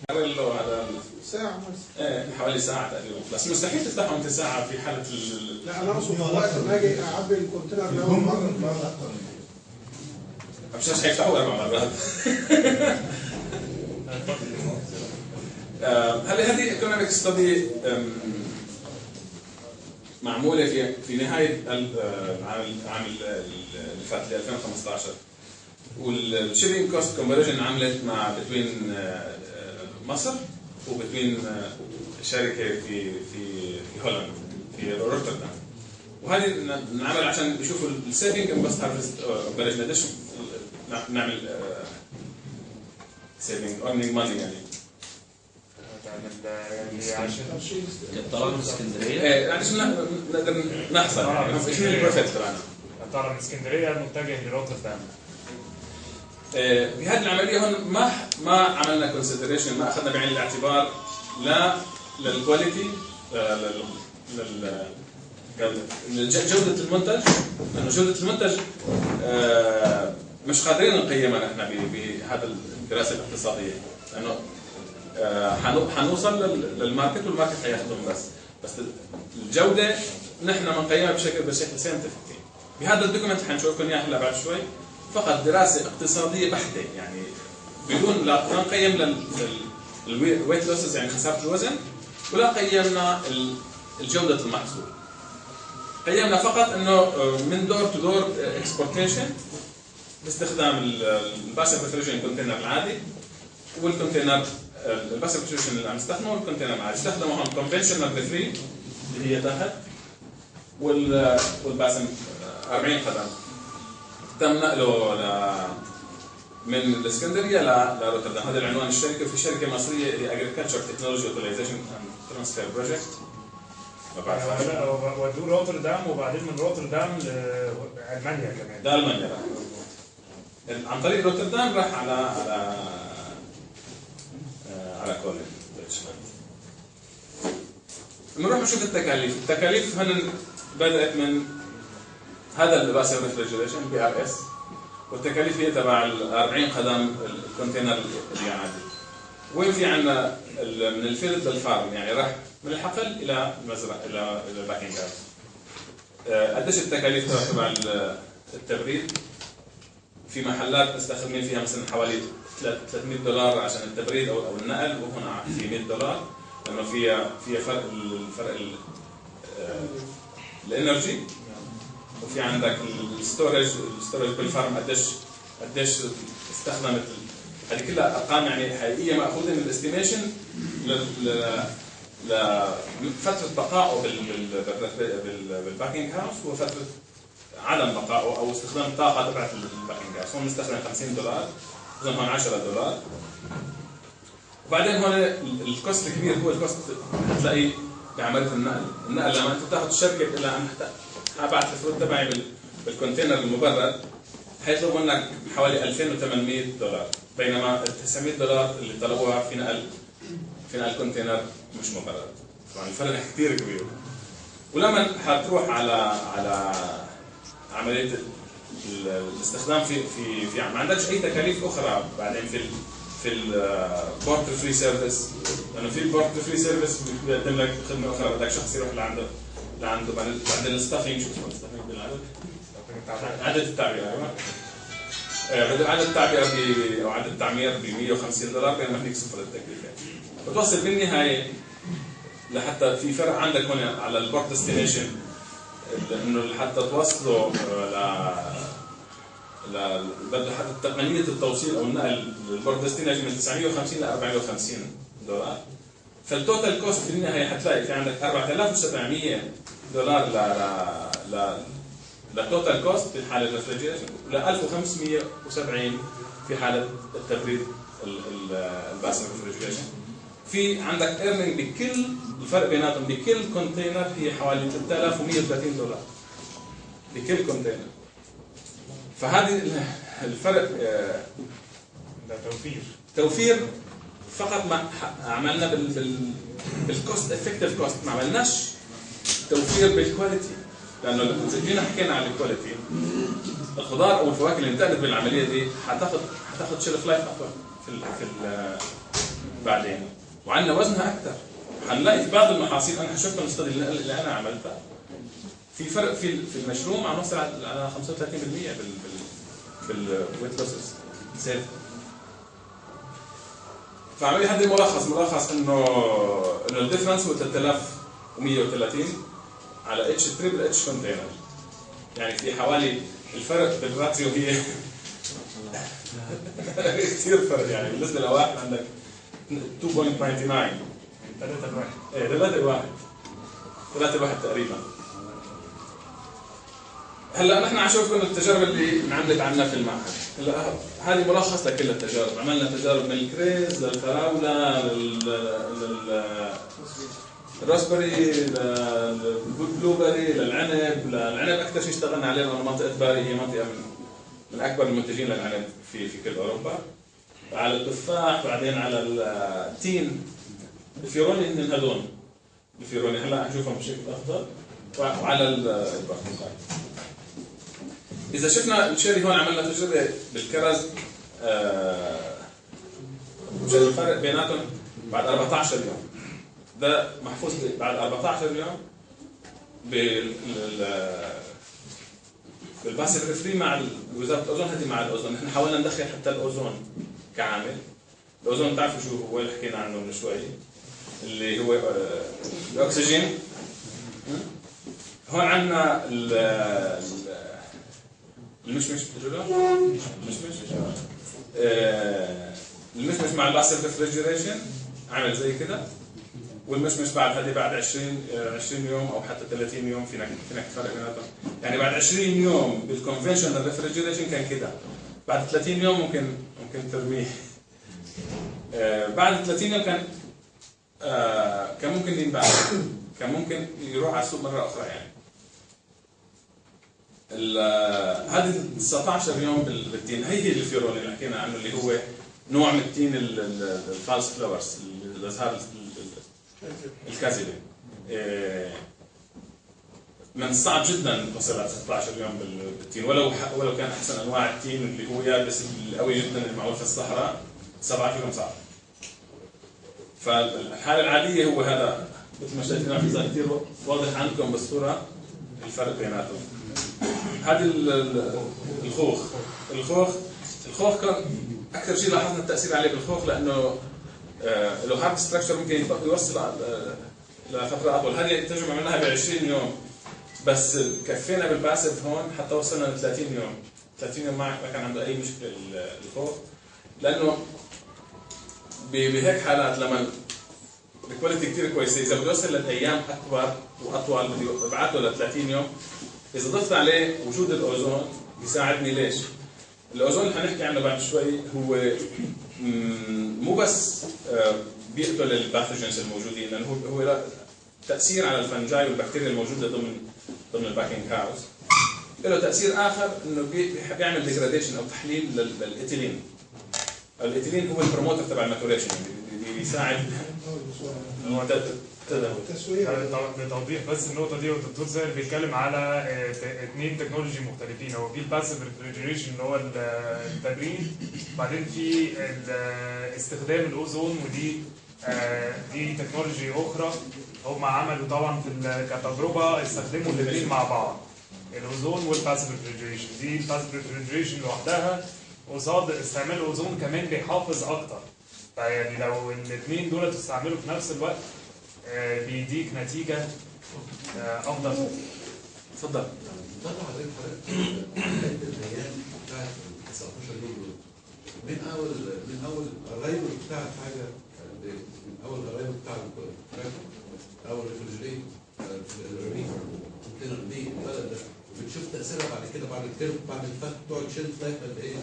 على ساعة مثلا ايه حوالي ساعة تقريبا بس مستحيل تفتحهم انت ساعة في حالة لا انا اقصد وقت ما اجي اعبي الكونتينر ده مرة مش هيفتحوا 4 مرات. هذه ايكونوميك ستدي معمولة في نهاية العام اللي فات 2015 والشيبينج كوست كونفرجن عملت مع بين مصر وبين شركة في هولندا في روتردام وهذه نعمل عشان يشوفوا السيفنج بس هارفست بلشنا قديش نعمل سيفنج اورنينج ماني يعني طلعنا من اسكندريه يعني نقدر نحصل يعني ايش البروفيت تبعنا طلع من اسكندريه متجه لروتردام. في هذه العمليه هون ما عملنا كونسيدريشن ما اخذنا بعين الاعتبار لا للكواليتي جوده المنتج لانه جوده المنتج مش قادرين نقيمها نحن بهذا الدراسه الاقتصاديه لانه حنوصل للماركت والماركت حياخذهم بس الجوده نحن بنقيمها بشكل ساينتفك. بهذا الدوكيمنت حنشوفكم اياه هلا بعد شوي فقط دراسه اقتصاديه بحته يعني بدون لا نقيم الويت لوسز يعني خساره الوزن ولا قيمنا الجوده المحصول. قيمنا فقط انه من دور تو دور اكسبورتيشن باستخدام الباسف ريفريجريشن كونتينر العادي والكونتينر الباسف ريفريجريشن اللي عم نستخدمه والكونتينر العادي استخدموا هم كونفنشنال ريفري اللي هي تحت والباسم 40 قدم تم نقله من الاسكندريه لروتردام. هذا العنوان الشركه وفي شركه مصريه هي اجريكلتشر تكنولوجي اوتلايزيشن اند ترانسفير بروجكت ودوه روتردام وبعدين من روتردام لالمانيا كمان. ده المانيا راح عن طريق روتردام راح على كولن. نروح نشوف التكاليف هن بدات من هذا الباسف ريفريجريشن بي ار اس والتكاليف هي تبع ال 40 قدم الكونتينر اللي عادي. وين في عندنا من الفيلد للفارم يعني راح من الحقل الى المزرعه الى الباكينج هاوس. قديش التكاليف تبع التبريد في محلات مستخدمين فيها مثلا حوالي $300 عشان التبريد او النقل، وهنا في $100 لانه فيها فرق الانرجي. وفي عندك الستورج بالفارم قديش استخدمت. هذه كلها ارقام يعني حقيقيه ماخوذه من الاستيميشن لفتره بقائه بالباكينج هاوس وفتره عدم بقائه او استخدام الطاقه تبعت الباكينج هاوس. هون مستخدم $50، اذا هون $10. وبعدين هون الكوست الكبير هو الكوست هتلاقيه بعمليه النقل لما انت بتاخذ الشركه الى ان ابعت الفروت تبعي بالكونتينر المبرد حيطلب منك حوالي $2800، بينما $900 اللي طلبوها في نقل كونتينر مش مبرد. طبعا الفرق كثير كبير. ولما حتروح على عمليه الاستخدام في ما عندكش اي تكاليف اخرى بعدين في البورت فري سيرفيس، لانه في البورت فري سيرفيس بيقدم لك خدمه اخرى، بدك شخص يروح لعنده بعدين الستافينج. شو اسمه الستافينج بالعدد؟ عدد التعبئه. ايوه بدل عدد التعبئه او عدد التعمير ب $150 بينما هنيك صفر التكلفه. بتوصل بالنهايه لحتى في فرق عندك هون على البورت ديستنيشن، انه حتى توصلوا بده حتى تقنيه التوصيل او النقل للبورت ديستنيشن من $950 ل $450. فالتوتال كوست في النهايه حتلاقي في عندك $4700 للتوتال كوست في حاله الريفريجريشن، ل $1570 في حاله التبريد الباسم ريفريجريشن. في عندك ايرنينج بكل الفرق بيناتهم بكل كونتينر هي حوالي $3130 بكل كونتينر. فهذه الفرق ده توفير فقط. ما عملنا بالكوست افكتيف كوست، ما عملناش توفير بالكواليتي، لانه اذا جينا حكينا عن الكواليتي الخضار او الفواكه اللي انتقلت بالعمليه دي حتاخذ شيلف لايف اطول في بعدين، وعندنا وزنها اكثر. حنلاقي في بعض المحاصيل انا شفت الاستدي اللي انا عملتها في فرق في المشروم عم نوصل على 35% بالويت لوسز زيت. فعملي هذا ملخص انه الديفرنس هو 3130 على اتش تريبل اتش كونتينر، يعني في حوالي الفرق بالراتيو هي كثير فرق. يعني بالنسبه لواحد عندك 2.99 3 تقريبا. هلا نحن عم نشوف التجارب اللي انعملت عنا في المعهد. هلا هذه ملخص لكل التجارب. عملنا تجارب من الكريز للفراوله للراسبري للبلوبري للعنب اكثر شيء اشتغلنا عليه لانه منطقه باري هي منطقه من اكبر المنتجين للعنب في كل اوروبا. على التفاح، بعدين على التين، الفيروني هن هذول الفيروني هلا نشوفهم بشكل افضل، وعلى البرتقال. اذا شفنا الشيري هون عملنا تجربه بالكرز، الفرق بيناتهم بعد 14 يوم. ده محفوظ بعد 14 يوم بالباسيف ريفري مع وزاره الاوزون. هذه مع الاوزون نحن حاولنا ندخل حتى الاوزون كعامل. الاوزون بتعرفوا شو هو اللي حكينا عنه من شوي، اللي هو الاكسجين. هون عندنا المشمش المشمش مع الباسيف ريفريجريشن عمل زي كده، والمشمش بعد 20 يوم او حتى 30 يوم فينا فرق بيناتهم. يعني بعد 20 يوم بالكونفشنال ريفريجريشن كان كده، بعد 30 يوم ممكن ترميه. بعد 30 يوم كان ممكن ينباع، كان ممكن يروح على السوق مره اخرى. يعني هذه 19 يوم بالتين هي الفيرون اللي حكينا عنه، اللي هو نوع من التين الفالس فلاورز، الازهار الكاذبه. من الصعب جدا توصل على 16 يوم بالتين، ولو كان احسن انواع التين اللي هو يابس القوي جدا المعروف في الصحراء 7 يوم صعب. فالحاله العاديه هو هذا مثل ما شايفين في كثير واضح عندكم بالصوره الفرق بيناتهم. هذه الخوخ كان اكثر شيء لاحظنا التاثير عليه بالخوخ، لانه له هارد ستراكشر ممكن يوصل لفتره اطول. هذه التجربه عملناها ب 20 يوم، بس كفينا بالباسف هون حتى وصلنا ل 30 يوم. 30 يوم ما كان عنده اي مشكله الخوخ، لانه بهيك حالات لما الكواليتي كثير كويسه، اذا بده يوصل للايام اكبر واطول بدي ابعثه ل 30 يوم. اذا ضفت عليه وجود الاوزون بيساعدني. ليش؟ الاوزون اللي حنحكي عنه بعد شوي هو مو بس بيقتل الباثوجينز الموجودين، لانه هو له تاثير على الفنجاي والبكتيريا الموجوده ضمن الباكينج هاوس. له تاثير اخر انه بيعمل ديجراديشن او تحليل للإيثيلين. الإيثيلين هو البروموتر تبع الماتوريشن، بيساعد بتوضيح بس النقطه دي. والدكتور زاهر بيتكلم على 2 تكنولوجي مختلفين. هو في الباسيف ريفريجريشن اللي هو التبريد، بعدين في استخدام الاوزون، ودي دي تكنولوجي اخرى. هم عملوا طبعا في كتجربه استخدموا الاثنين مع بعض، الاوزون والباسيف ريفريجريشن. دي الباسيف ريفريجريشن لوحدها قصاد استعمال الاوزون كمان بيحافظ اكتر. فيعني لو الاثنين دول تستعملوا في نفس الوقت بيديك نتيجه افضل. اتفضل. طلع حضرتك الايام بتاعت 19 يوم دول من اول الرايفل بتاع الحاجه، من اول الرايفل بتاع اول ريفرجريت الريفر دي البلد ده، بتشوف تاثيرها بعد كده بعد الترم بعد الفتح تقعد تشيل طيب قد ايه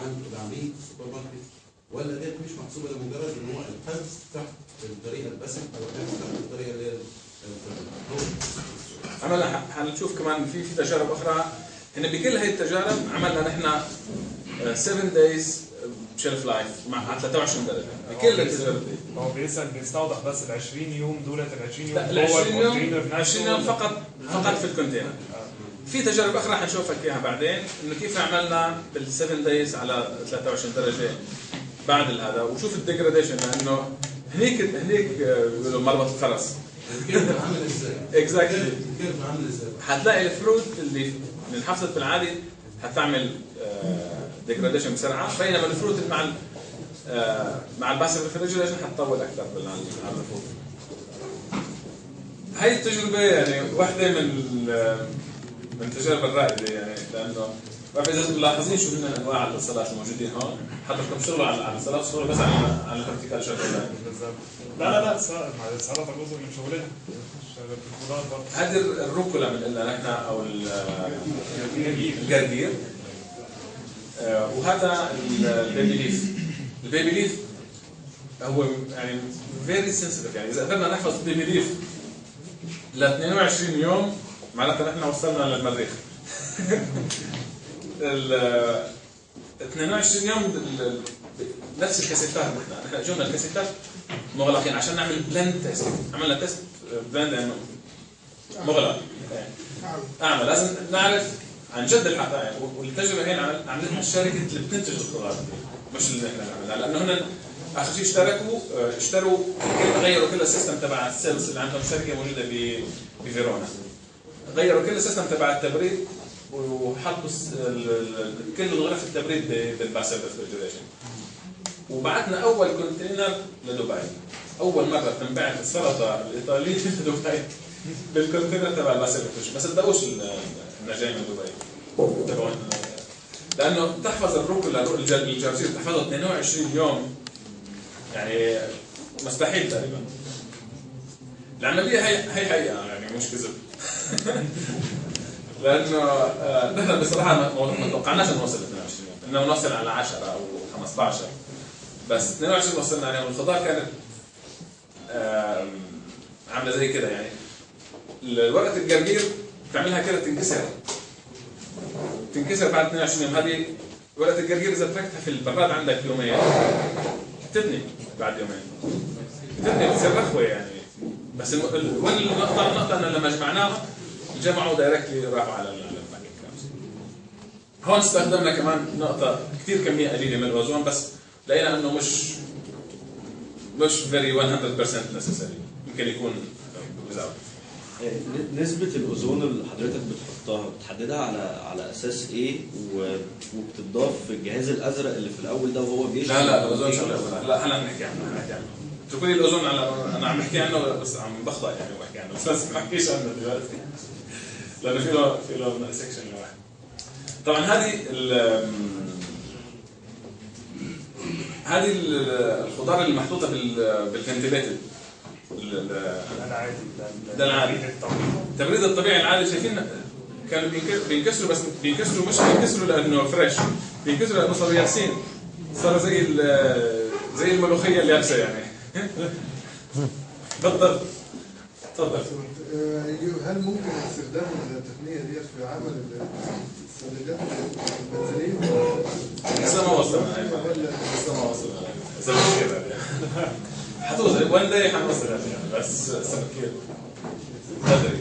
عند العميل في السوبر ماركت، ولا ديت مش محسوبه لمجرد ان هو الحفظ تحت الطريقه البسم او الحفظ تحت الطريقه اللي هي عملنا حنشوف كمان في تجارب اخرى. هنا بكل هي التجارب عملنا نحن 7 دايز شيلف لايف مع 23 درجه بكل التجارب دي. هو بيستوضح بس ال 20 يوم دولت، ال 20 يوم ال 20 يوم فقط في الكونتينر. في تجارب اخرى حنشوفك اياها بعدين، انه كيف عملنا بال 7 دايز على 23 درجه بعد هذا، وشوف الديجراديشن، لانه هنيك بيقولوا مربط الفرس. الكيرف عامل ازاي؟ اكزاكتلي. الكيرف عامل ازاي؟ حتلاقي الفروت اللي انحفظت بالعادي حتعمل ديجراديشن بسرعه، بينما الفروت اللي مع الباسيف ريفريجريشن حتطول اكثر على الفروت. هاي التجربه يعني واحده من التجارب الرائده، يعني لانه ما بعرف اذا ملاحظين شو هن انواع الاتصالات الموجودين هون. حضرتكم شغلوا على الاتصالات، شغلوا بس على الهورتيكالتشر. لا السلطه جزء من شغلنا. هذه الروكولا بنقولها نحن او الجرجير، وهذا البيبي ليف. البيبي ليف هو يعني فيري سنسيتيف، يعني اذا قدرنا نحفظ البيبي ليف ل 22 يوم معناتها نحن وصلنا للمريخ. ال 22 يوم نفس الكاسيتات. نحن جبنا الكاسيتات مغلقين عشان نعمل بلند تيست. عملنا تيست بلند انه مغلق اعمى، لازم نعرف عن جد الحقائق. والتجربه هنا عملتها الشركه اللي بتنتج الخضار، مش اللي نحن عملناها، لانه هن اخر شيء اشتروا غيروا كل السيستم تبع السيلز اللي عندهم شركه موجوده بفيرونا. غيروا كل السيستم تبع التبريد وحطوا كل غرف التبريد بالباسيف ريفريجريشن. وبعثنا اول كونتينر لدبي. اول مره تنبعت السلطه الايطاليه لدبي بالكونتينر تبع الباسيف ريفريجريشن، ما صدقوش انها جاي من دبي. لانه تحفظ الروكولا الجرجير تحفظه 22 يوم، يعني مستحيل تقريبا. العمليه هي حقيقه يعني مش كذب. لانه نحن بصراحه ما توقعناش نوصل 22 يوم، انه نوصل على 10 او 15، بس 22 وصلنا عليهم. والخضار كانت عامله زي كده، يعني ورقه الجرجير بتعملها كده تنكسر بعد 22 يوم. هذه ورقه الجرجير اذا تركتها في البراد عندك يومين تتني، بعد يومين تتني بتصير رخوه يعني. بس وين النقطه انه لما جمعناها جمعوا دايركتلي راحوا على الباكينج هاوس. هون استخدمنا كمان نقطه كثير كميه قليله من الاوزون، بس لقينا انه مش very 100% necessary، يمكن يكون without. نسبة الأوزون اللي حضرتك بتحطها بتحددها على أساس إيه وبتضاف في الجهاز الأزرق اللي في الأول ده وهو بيشتغل؟ لا الأوزون شغله، لا هلا بنحكي عنه تقولي الأوزون أنا عم بحكي عنه بس عم بخطأ يعني بحكي عنه بس ما بحكيش عنه دلوقتي لأنه في له سكشن لواحد. طبعا هذه الخضار اللي محطوطة بالفنتيليتد ده العادي. التبريد الطبيعي العادي شايفين كانوا بينكسروا، بس بينكسروا مش بينكسروا لانه فريش، بينكسروا لانه صاروا يابسين، صاروا زي الملوخيه اليابسه يعني. بالضبط. تفضل. هل ممكن استخدام التقنيه ديت في عمل السندات المنزليه؟ لسه ما وصلنا. لسه ما وصلنا. حتوصل وين داي حنوصل يعني بس كيف بدري.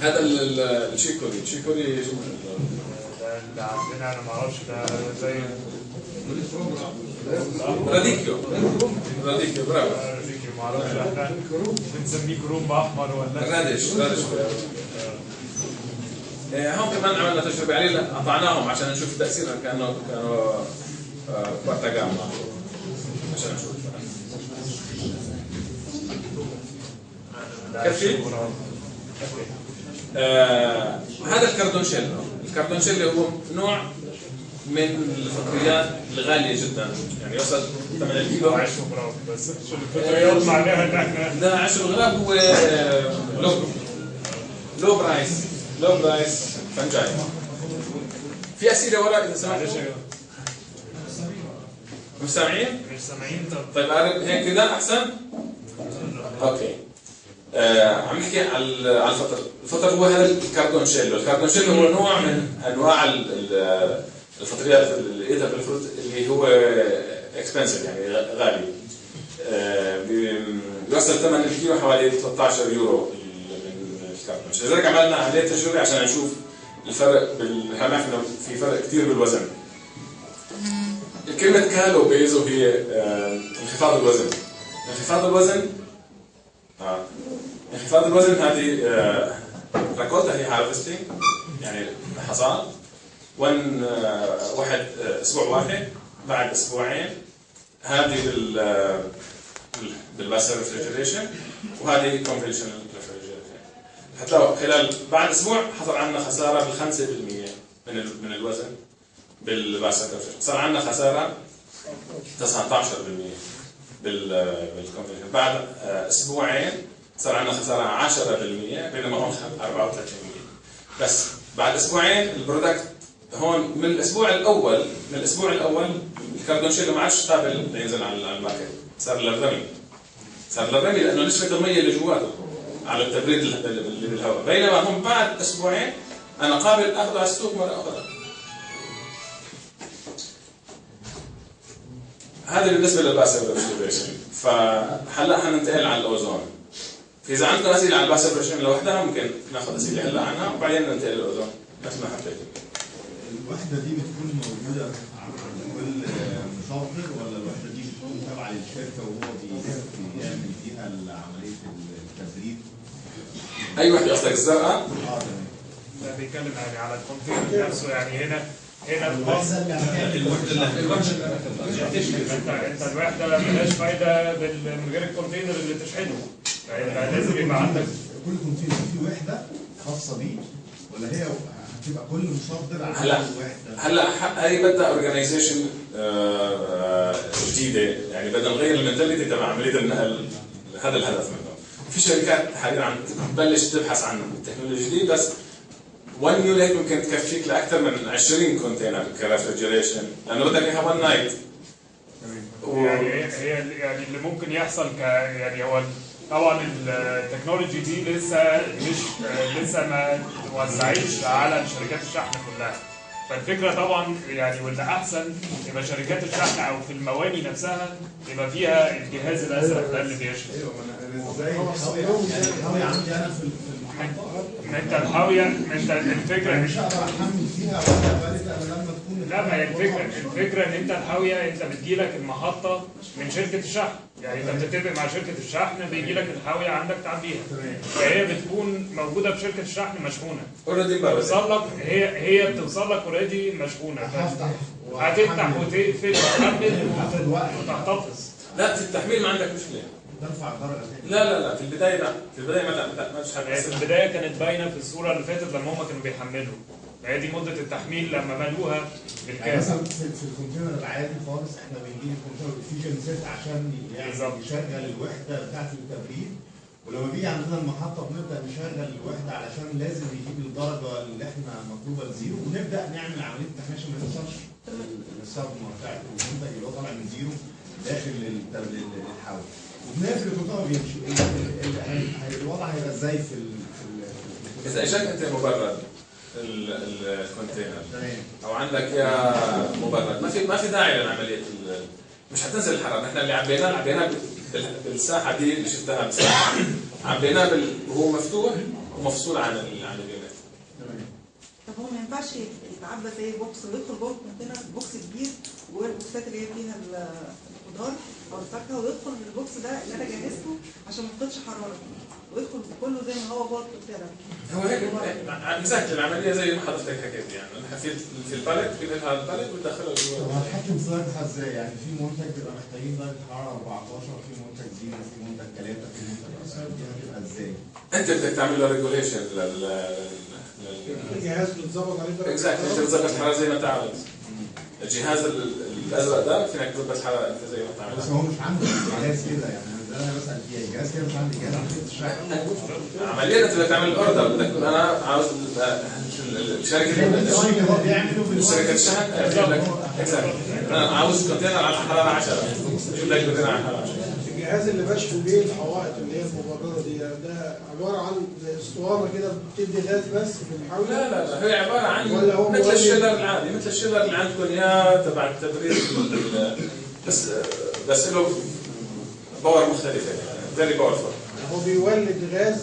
هذا الشيكوري اللي عندنا انا ما اعرفش ده زي راديكيو برافو. راديكيو ما اعرفش احنا بنسميه كروم احمر ولا رادش. هون كمان عملنا تجربه عليه، قطعناهم عشان نشوف تاثيرها، كانوا برتقال عشان نشوف كفي. هذا الكاردونشيلو هو نوع من الفطريات الغاليه جدا، يعني يوصل 8 كيلو. 10 غرام بس شو الفطريات معناها ان احنا ده 10 غرام هو لو برايس فنجاي. في اسئله ورا اذا سمحتوا؟ مش سامعين؟ طيب هيك كده احسن؟ اوكي. عم نحكي على الفطر. الفطر هو هذا الكاردونشيلو هو نوع من انواع الفطريات اللي لقيتها بالفروت اللي هو اكسبنسيف يعني غالي. بيوصل ثمن الكيلو حوالي 13 يورو من الكاردونشيلو. لذلك عملنا عليه تجربه عشان نشوف الفرق هنعرف انه في فرق كثير بالوزن. كلمة كالو بيزو هي انخفاض الوزن. انخفاض الوزن هذه راكولتا هي هارفستنج يعني حصاد. واحد اسبوع واحد، بعد اسبوعين هذه بالباسل ريفريجريشن وهذه كونفنشنال ريفريجريشن. هتلاقوا خلال بعد اسبوع حصل عندنا خسارة بال5% من الوزن بالباسل ريفريجريشن، صار عندنا خسارة 19% بالكونفنشن. بعد اسبوعين صار عندنا خسارة 10% بينما هون 34%. بس بعد اسبوعين البرودكت هون من الاسبوع الاول الكاردونشيلو ما عادش قابل لينزل على الماركت، صار للرمي لانه نسبة المية اللي جواته على التبريد اللي بالهواء، بينما هم بعد اسبوعين انا قابل اخذه على السوق مرة اخرى. هذا بالنسبة للباسل ريفريجريشن. فهلا حننتقل على الاوزون. فاذا عندكم اسئله على الباسل ريفريجريشن لوحدها ممكن ناخذ اسئله هلا عنها وبعدين ننتقل للاوزون مثل ما حبيتوا. الوحده دي بتكون موجوده عند كل مصدر ولا الوحده دي بتكون تابعه للشركه وهو بيعمل فيها عمليه التبريد؟ اي وحده قصدك الزرقاء؟ لا بيتكلم يعني على الكونتينر نفسه، يعني هنا الوحده انت الوحده مالهاش فايده من غير الكونتينر اللي تشحنه، فانت لازم يبقى عندك كل كونتينر فيه وحده خاصه بيه ولا هي هتبقى كل مصدر على وحده؟ هلا هي بدها اورجنايزيشن جديده، يعني بدنا نغير المنتاليتي تبع عمليه النقل، هذا الهدف منه. في شركات حاليا عم تبلش تبحث عن التكنولوجيا دي، بس 1 يونت ممكن تكفيك لاكثر من 20 كونتينر كريفريجريشن، لانه بدك اياها 1 نايت. يعني هي يعني اللي ممكن يحصل يعني هو طبعا التكنولوجي دي لسه ما توزعتش على شركات الشحن كلها، فالفكره طبعا يعني واللي احسن يبقى شركات الشحن او في المواني نفسها يبقى فيها الجهاز الازرق ده اللي بيشحن. ازاي الهواء عندي انا في المحطه ما انت الحاويه، ما انت الفكره مش هقدر احمل فيها ولا بالك لما تكون لا، ما هي الفكره ان انت الحاويه انت بتجيلك المحطه من شركه الشحن، يعني انت بتتفق مع شركه الشحن بيجي لك الحاويه عندك تعبيها، فهي بتكون موجوده في شركه الشحن مشحونه. توصل لك هي بتوصل لك اوريدي مشحونه، هتفتح وتقفل وتحمل وتحتفظ. لا في التحميل ما عندك مشكله. ترفع الدرجه. لا في البدايه لا، في البدايه ما مش في البدايه كانت باينه في الصوره اللي فاتت لما هم كانوا بيحملوا، هي دي مده التحميل لما ملوها بالكامل. مثلا في الكونتينر العادي خالص احنا بنجيب الكونتينر فيجن سيت عشان يشغل الوحده بتاعت التبريد، ولما بيجي عندنا المحطه بنبدا نشغل الوحده علشان لازم يجيب الدرجه اللي احنا مطلوبه لزيرو، ونبدا نعمل عمليه تحميل ما يوصلش الصدمه بتاعت المنتج اللي هو طالع من زيرو داخل للحاوي، وبنقفل الكونتينر بيمشي. الوضع هيبقى ازاي في اذا اجاك انت مبرد الكونتينر او عندك يا مبرد، ما في داعي للعمليه، مش هتنزل الحراره. احنا اللي عبيناه بالساحه دي اللي شفتها بالساحه، عبيناه وهو مفتوح ومفصول عن البيانات. طب هو ما ينفعش يتعبى زي بوكس ويدخل جوه الكونتينر بوكس كبير والبوكسات اللي هي فيها الخضار او الفاكهه، ويدخل البوكس ده اللي انا جهزته عشان ما يفقدش حراره، ويدخل كله زي ما هو جوه الكونتينر؟ هو هيك مسكت العمليه زي ما حضرتك حكيت، يعني انا في البالت بنقلها البالت وتدخلها جوه. طب هتحكم في درجتها ازاي؟ يعني في منتج بيبقى محتاجين درجه حراره 14، في منتج 0، في منتج 3، في منتج اصلا، دي هتبقى ازاي؟ انت بدك تعمل له ريجوليشن الجهاز بيتظبط عليه درجه اكزاكتلي، انت بتظبط الحراره زي ما انت عاوز. الجهاز الازرق ده فينك تظبط الحراره انت زي ما انت عاوز. بس هو مش عندي جهاز كده، يعني انا بسال فيها الجهاز كده مش عندي جهاز عمليه الشحن. عمليا انت بدك تعمل الاوردر، بدك تقول انا عاوز الشركه شركه الشحن انا عاوز كونتينر على حراره 10، جيب لك كونتينر على حراره 10. الجهاز اللي بشحن بيه الحوائط اللي هي المبرده دي، ده عباره عن اسطوانه كده بتدي غاز بس في الحاويه؟ لا هي عباره عن مثل الشيلر العادي، مثل الشيلر اللي عندكم اياه تبع التبريد، بس له باور مختلفه، فيري باورفul. هو بيولد غاز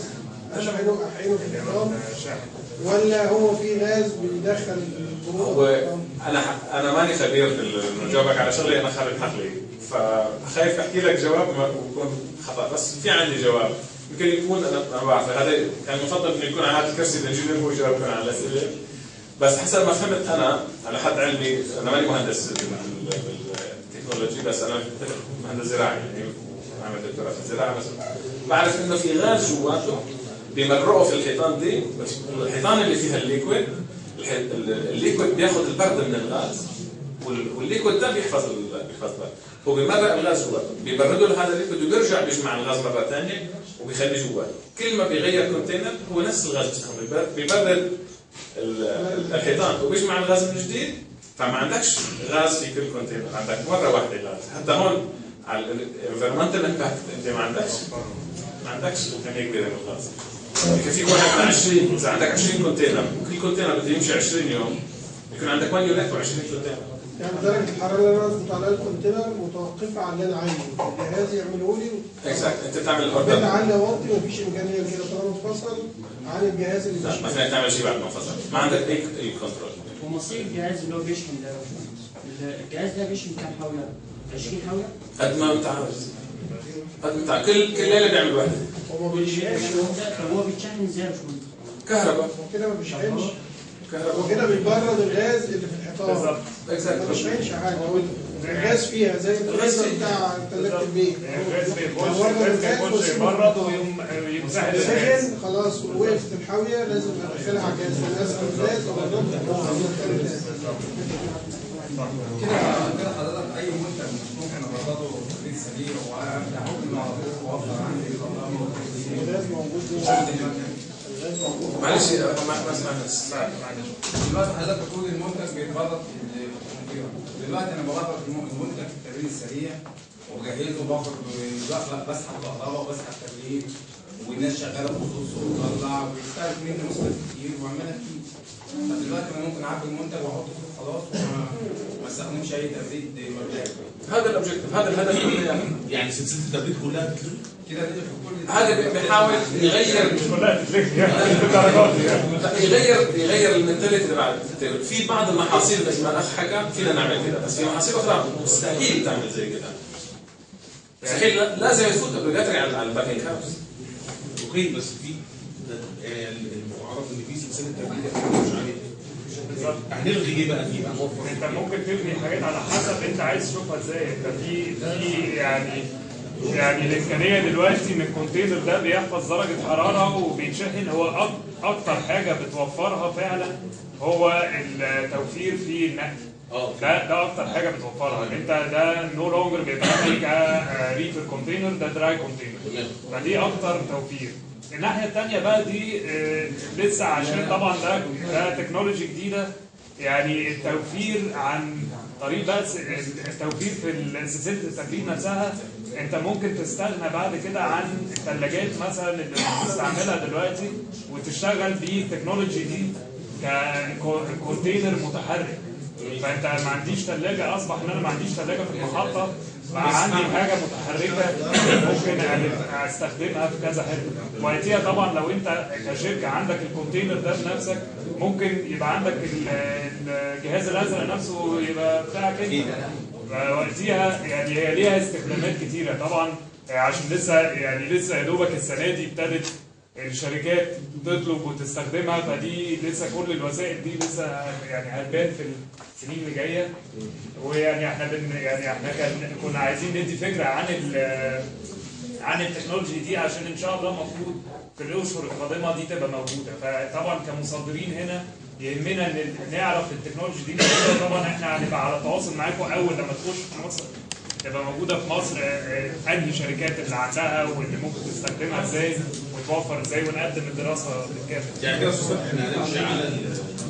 احقنه في الحيطان، ولا هو في غاز بيدخل هو انا ماني خبير في جوابك على شغله، انا خارج حقلي، فخايف احكي لك جواب ويكون خطا، بس في عندي جواب يمكن يكون انا ما بعرف. هذا كان المفضل انه يكون على هذا الكرسي الانجينير هو يجاوب على الاسئله، بس حسب ما فهمت انا على حد علمي، انا ماني مهندس بالتكنولوجي، بس انا مهندس زراعي، يعني عامل دكتوراه في الزراعه، بس بعرف انه في غاز جواته بيمرقوا في الحيطان دي، بس الحيطان اللي فيها الليكويد بياخذ البرد من الغاز، والليكويد ده بيحفظ البرد، هو بيمرق الغاز جواته، بيبردوا له هذا الليكويد وبيرجع بيجمع الغاز مره ثانيه وبيخليه جواته. كل ما بيغير كونتينر هو نفس الغاز بيستخدمه، بيبرد الحيطان وبيجمع الغاز من جديد، فما عندكش غاز في كل كونتينر، عندك مره واحده غاز. حتى هون على الانفيرمنتال امباكت انت ما عندكش كميه كبيره من الغاز. يكفيك واحد من 20، اذا عندك 20 كونتينر وكل كونتينر بده يمشي 20 يوم، يكون عندك 1 يونت و20 كونتينر. يعني درجه الحراره اللي انا اظبط عليها الكونتينر متوقفه على اللي انا عايزه، الجهاز يعمله لي. اكزاكت، انت بتعمل الاوردر. بين عالي واطي مفيش امكانيه كده طالما انفصل عن الجهاز اللي لا، ما فيك تعمل شيء بعد ما انفصل، ما عندك اي كنترول. ومصير الجهاز اللي هو بيشحن ده، الجهاز ده بيشحن كام حاويه؟ 20 حاويه؟ قد ما انت عاوز، قد ما انت كل ليله بيعمل واحده. هو ما بيشحنش. طب هو بيتشحن ازاي يا باشمهندس؟ كهرباء. هو كده ما بيشحنش. هو كده بيبرد الغاز اللي في الحيطان. بالظبط. ما بيشحنش حاجه، هو الغاز فيها زي الغاز بتاع ثلاجه البيت. الغاز بيخش يبرد ويقوم يتسحب الغاز. خلاص وقفت الحاويه لازم ادخلها على الجهاز، لازم الغاز كده حضرتك اي منتج مش ممكن ابرده تبريد سريع وممكن اوفر عندي الغاز موجود جوه. معلش ما سمعنا. دلوقتي حضرتك بتقول المنتج بيتبرد في الكمبيوتر، دلوقتي انا ببرد المنتج في التبريد السريع وبجهزه وباخد بسحب كهرباء وبسحب تبريد، والناس شغاله بخصوص وتطلع ويستهلك مني مصاريف كتير واعملها كتير. فدلوقتي انا ممكن اعبي المنتج واحطه فيه خلاص وما استخدمش اي تبريد مبدئي. هذا الاوبجيكتيف، هذا الهدف. يعني سلسله التبريد كلها بتلغي؟ هذا بيحاول يغير مش كلها تتلغي يعني بالدرجات يعني. يغير المنتاليتي تبع التيبل. في بعض المحاصيل زي ما الاخ حكى فينا نعمل كده، بس في محاصيل اخرى مستحيل تعمل زي كده. مستحيل، لازم يفوت اوبليجاتوري على الباكينج هاوس. اوكي، بس في المعرف ان في سلسله تبريد مش عليها. هنلغي ايه بقى فيه؟ هنوفر. انت ممكن تبني حاجات على حسب انت عايز تشوفها ازاي. انت في يعني الامكانيه دلوقتي ان الكونتينر ده بيحفظ درجه حراره وبيتشحن. هو اكتر حاجه بتوفرها فعلا هو التوفير في النقل. ده اكتر حاجه بتوفرها. ان انت ده نو لونجر بيتعمل كريفر كونتينر، ده دراي كونتينر، فدي اكتر توفير. الناحيه الثانيه بقى دي لسه عشان طبعا ده تكنولوجي جديده. يعني التوفير عن طريق بس التوفير في سلسله التبريد نفسها. انت ممكن تستغنى بعد كده عن الثلاجات مثلا اللي بنستعملها دلوقتي وتشتغل بالتكنولوجي دي ككونتينر متحرك. فانت ما عنديش ثلاجه، اصبح ان انا ما عنديش ثلاجه في المحطه، بقى عندي حاجه متحركه ممكن استخدمها في كذا حته. وقتها طبعا لو انت كشركه عندك الكونتينر ده بنفسك، ممكن يبقى عندك الجهاز الازرق نفسه يبقى بتاعك انت. وقتها يعني هي ليها استخدامات كتيره طبعا، عشان لسه يا دوبك السنه دي ابتدت الشركات تطلب وتستخدمها. فدي لسه كل الوسائل دي لسه يعني هتبان في السنين اللي جايه. ويعني احنا كنا عايزين ندي فكره عن التكنولوجي دي، عشان ان شاء الله المفروض في الاشهر القادمه دي تبقى موجوده. فطبعا كمصدرين هنا يهمنا ان نعرف التكنولوجي دي موجوده. طبعا احنا هنبقى على تواصل معاكم اول لما تخش في مصر، تبقى موجوده في مصر انهي شركات اللي عندها واللي ممكن تستخدمها ازاي وتوفر ازاي، ونقدم الدراسه بالكامل. يعني كده استاذ احنا هنمشي على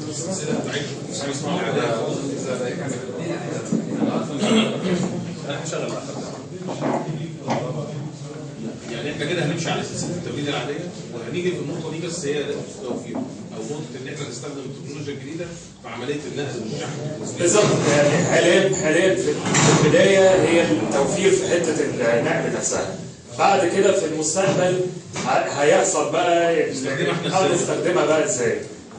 السلسله بتاعتنا. اسمها انا هشغل يعني احنا كده هنمشي على سلسله التبريد العاديه، وهنيجي في النقطه دي بس هي التوفير او نقطه ان احنا نستخدم التكنولوجيا الجديده في عمليه النقل والشحن. بالظبط. يعني حاليا في البدايه هي التوفير في حته النقل نفسها. بعد كده في المستقبل هيحصل بقى نحاول نستخدمها بقى ازاي.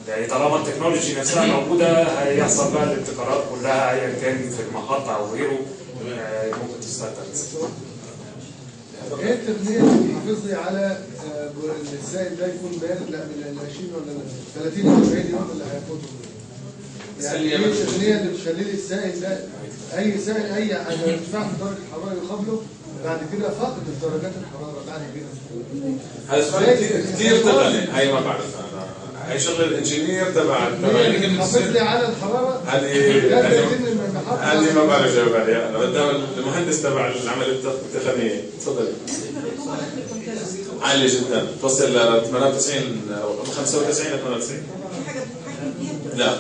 يعني طالما التكنولوجي نفسها موجوده هيحصل بقى الابتكارات كلها ايا كان في المحطه او غيره ممكن تستخدم. ايه التقنيه اللي بتحافظ لي على ان السائل ده يكون بارد لا من 20 ولا 30 او 40 يوم اللي هياخده؟ يعني ايه التقنيه اللي بتخلي لي السائل ده اي سائل اي ارتفاع في درجه الحراره يقابله بعد كده فقد في درجات الحراره بعد كده؟ هذا سؤال كثير تقني. هي ما بعرف انا، هي شغل الانجينير تبع حافظ لي على الحراره. هذه ما بعرف جاوب عليها انا، قدام المهندس تبع العمليه التقنيه. تفضل. عاليه جدا، توصل ل 98 او 95 ل 98. لا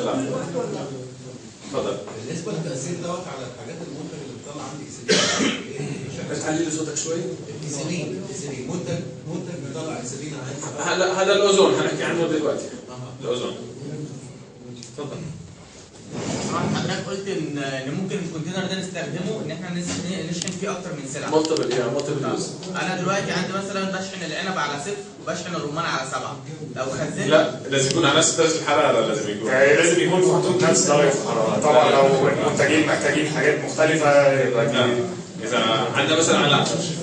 تفضل. بالنسبه للتاثير دوت على الحاجات المنتج اللي بتطلع عندي اكسجين. تعلي لي صوتك شوي. اكسجين منتج بيطلع اكسجين. هذا الاوزون هنحكي عنه دلوقتي. الاوزون. تفضل. طبعا حضرتك قلت ان ممكن الكونتينر ده نستخدمه ان احنا نشحن فيه اكتر من سلعه. مالتيبل يوز. انا دلوقتي عندي مثلا بشحن العنب على 0 وبشحن الرمان على 7. لو خزنت لا لازم يكون على نفس درجه الحراره. لازم يكون في حدود نفس درجه الحراره. طبعا لو المنتجين محتاجين حاجات مختلفه يبقى اذا عندنا مثلا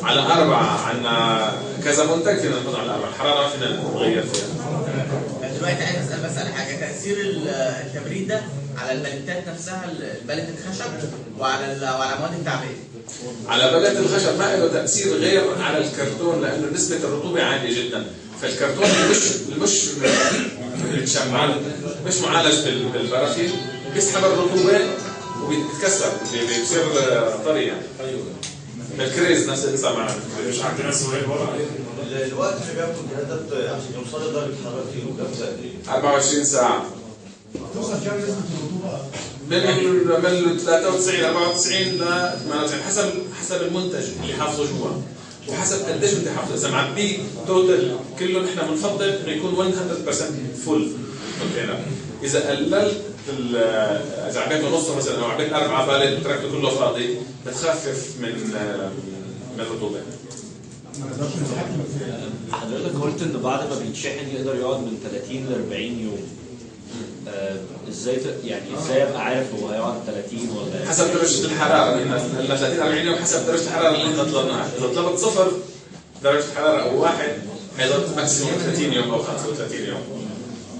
على 4 عندنا كذا منتج فينا نحط على 4 الحراره فينا نغير فيها. دلوقتي عايز اسال بس على حاجه، تاثير التبريد ده على البلتات نفسها، البلت الخشب وعلى مواد التعبئه. على بلت الخشب ما له تاثير غير على الكرتون، لانه نسبه الرطوبه عاليه جدا. فالكرتون مش معالج بالبرافين، بيسحب الرطوبه وبيتكسر بيصير طري يعني. الكريز نفس اللي صار معنا. مش عندنا سؤال ورا الوقت اللي بياخد الجهازات عشان يوصل لدرجه حراره كيلو كام ساعه؟ 24 ساعه. توصل كام نسبه الرطوبه؟ من 93 94 ل 98 حسب المنتج اللي حافظه جوا، وحسب قديش بدي حافظه. اذا معبيه توتال كله نحن بنفضل انه يكون 100% فول كونتينر. اذا قللت اذا عبيته نصه مثلا او عبيت 4 بالت تركته كله فاضي بتخفف من الرطوبه. ما نقدرش نتحكم في حضرتك قلت ان بعد ما بيتشحن يقدر يقعد من 30 ل 40 يوم. ازاي يعني ازاي ابقى عارف هو هيقعد 30 ولا حسب درجه الحراره. احنا 30 40 يوم حسب درجه الحراره اللي انت طلبناها. اذا طلبت صفر درجه الحراره او واحد هيضل ماكسيموم 30 يوم او 35 يوم.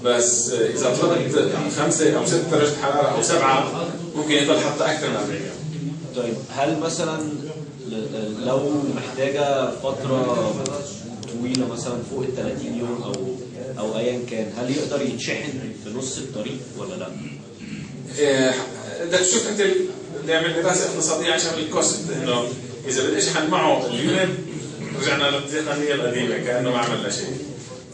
بس اذا طلبت 5 او 6 درجه حراره او 7 ممكن يضل حتى اكثر من 40 يوم. طيب هل مثلا لو محتاجه فتره طويله مثلا فوق ال 30 يوم او ايا كان، هل يقدر يتشحن في نص الطريق ولا لا؟ بدك تشوف انت نعمل دراسه اقتصاديه عشان الكوست، انه اذا بدي اشحن معه اليونت رجعنا للتقنيه القديمه كانه ما عملنا شيء.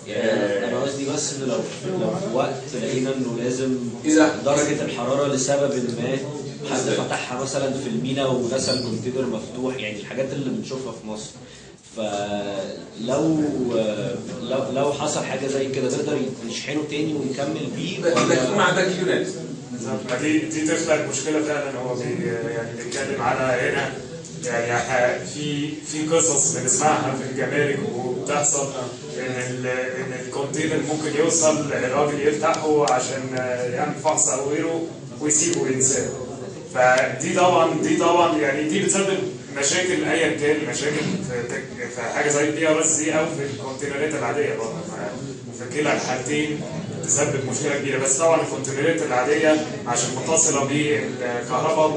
يعني انا قصدي بس ان لو في وقت لقينا انه لازم اذا درجه الحراره لسبب ما حد فتحها مثلا في المينا ونسى الكونتينر مفتوح، يعني الحاجات اللي بنشوفها في مصر، فلو حصل حاجه زي كده نقدر نشحنه تاني ونكمل بيه ولا ما عندك يونت؟ دي تخلق مشكله فعلا. هو يعني بيتكلم على هنا يعني في قصص بنسمعها في الجمارك وبتحصل ان الكونتينر ممكن يوصل الراجل يفتحه عشان يعمل فحص او غيره ويسيبه وينساه. فدي طبعا يعني دي بتسبب مشاكل ايا كان، مشاكل في حاجه زي البي ار اس دي او في الكونتينرات العاديه برضه. في كلا الحالتين تسبب مشكله كبيره. بس طبعا الكونتينرات العاديه عشان متصله بالكهرباء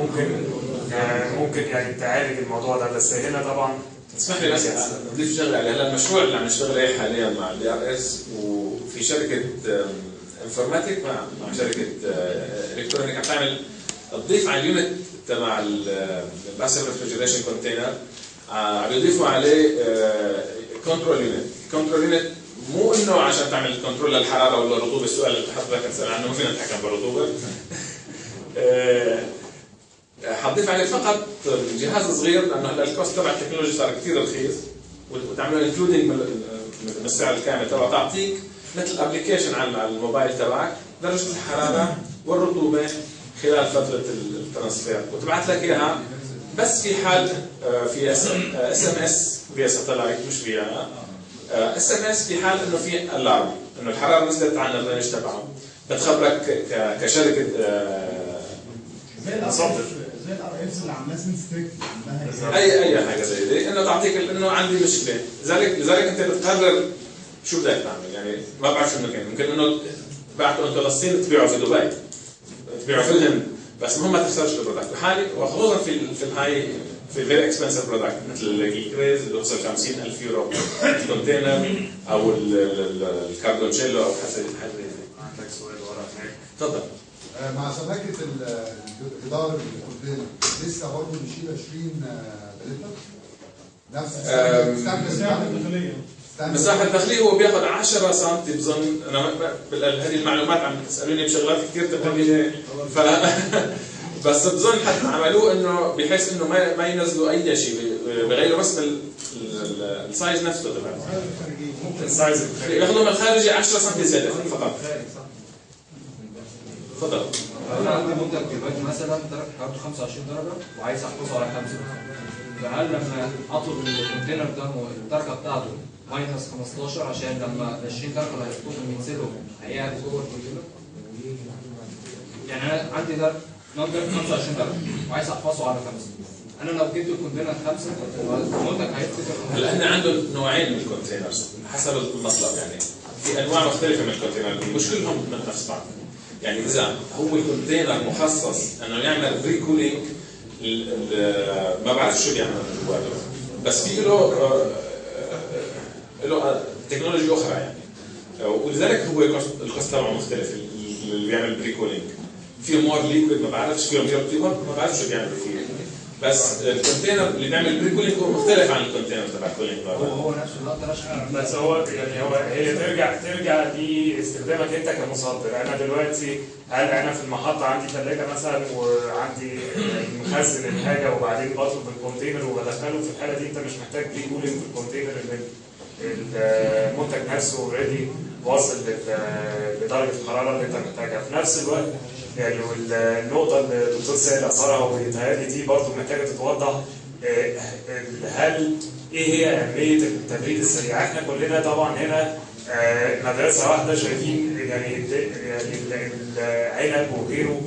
ممكن يعني تعالج الموضوع ده. بس هنا طبعا اسمح لي بس اضيف شغله عليه. هلا المشروع اللي عم نشتغل عليه حاليا مع البي ار اس وفي شركه انفورماتيك مع شركه الكترونيك عم تعمل تضيف على اليونت تبع الباسيف ريفريجريشن كونتينر، عم يضيفوا عليه كنترول يونت. كنترول يونت مو انه عشان تعمل كنترول للحراره ولا الرطوبه، السؤال اللي حضرتك تسال عنه، ما فينا نتحكم بالرطوبه. حتضيف عليه فقط جهاز صغير، لانه هلا الكوست تبع التكنولوجيا صار كثير رخيص، وتعملوا انكلودنج من السعر الكامل تبعه، تعطيك مثل ابلكيشن على الموبايل تبعك درجه الحراره والرطوبه خلال فتره الترانسفير، وتبعث لك اياها بس في حال في اس ام اس فيها ساتلايت، مش فيها اس ام اس في حال انه في الارم انه الحراره نزلت عن الرينج تبعه، بتخبرك كشركه مصدر زي الار اف اللي عاملاه سنستريك اي حاجه زي دي، انه تعطيك انه عندي مشكله. لذلك انت بتقرر شو بدك تعمل. يعني ما بعرف شو ممكن انه بعتوا انتم للصين تبيعوا في دبي، تبيعوا في الهند، بس المهم ما تخسرش البرودكت بحالي، وخصوصا في الهاي في فيري اكسبنسيف برودكت مثل الكريز اللي وصل 50,000 يورو الكونتينر او الكاردونشيلو او حاجه زي دي. عندك سؤال ورا هناك؟ تفضل. مع سماكه الجدار الكونتينر لسه برضه بيشيل 20 بلتر نفس المساحه الداخليه. المساحه الداخليه هو بياخذ 10 سم بظن. انا هذه المعلومات عم تسالوني بشغلات كثير تقنيه بس بظن حتى عملوه انه بحيث انه ما ينزلوا اي شيء، بغيروا بس السايز نفسه تبعه. السايز بياخذوا من الخارجي 10 سم زياده فقط. تفضل. انا عندي منتج دلوقتي مثلا درجه حرارته 25 درجه وعايز احفظه على 5، فهل لما اطلب من الكونتينر ده الدرجه بتاعته ماينس 15 عشان لما ال 20 درجه اللي هيحطوهم ينزلوا هيقعد جوه الكونتينر؟ يعني انا عندي درجه 25 درجه وعايز احفظه على 5، انا لو جبت الكونتينر 5 المنتج هيفتكر. لان عنده نوعين من الكونتينرز حسب المطلب، يعني في انواع مختلفه من الكونتينر مش كلهم من نفس بعض. يعني اذا هو الكونتينر مخصص انه يعمل بري كولينج ما بعرف شو بيعمل جواته، بس في له تكنولوجيا اخرى يعني، ولذلك هو الكوست تبعه مختلف. اللي بيعمل بري كولينج فيه مور ليكويد ما بعرفش، فيه بيور ما بعرفش شو بيعمل فيه، بس الكونتينر اللي بيعمل بري كولينج هو مختلف عن الكونتينر تبع كولينج. هو نفسه اللي اقدر اشحن، بس هو يعني هي ترجع لاستخدامك انت كمصدر. انا دلوقتي هل انا في المحطه عندي ثلاجه مثلا وعندي مخزن الحاجه وبعدين بطلب الكونتينر وبدخله، في الحاله دي انت مش محتاج بري كولينج في الكونتينر، ان المنتج نفسه اوريدي واصل لدرجه الحراره اللي انت محتاجها. في نفس الوقت يعني والنقطه اللي الدكتور سائل اثرها وبيتهيألي دي برضه محتاجه تتوضح، هل ايه هي اهميه التبريد السريع؟ احنا كلنا طبعا هنا مدرسه واحده شايفين يعني العنب وغيره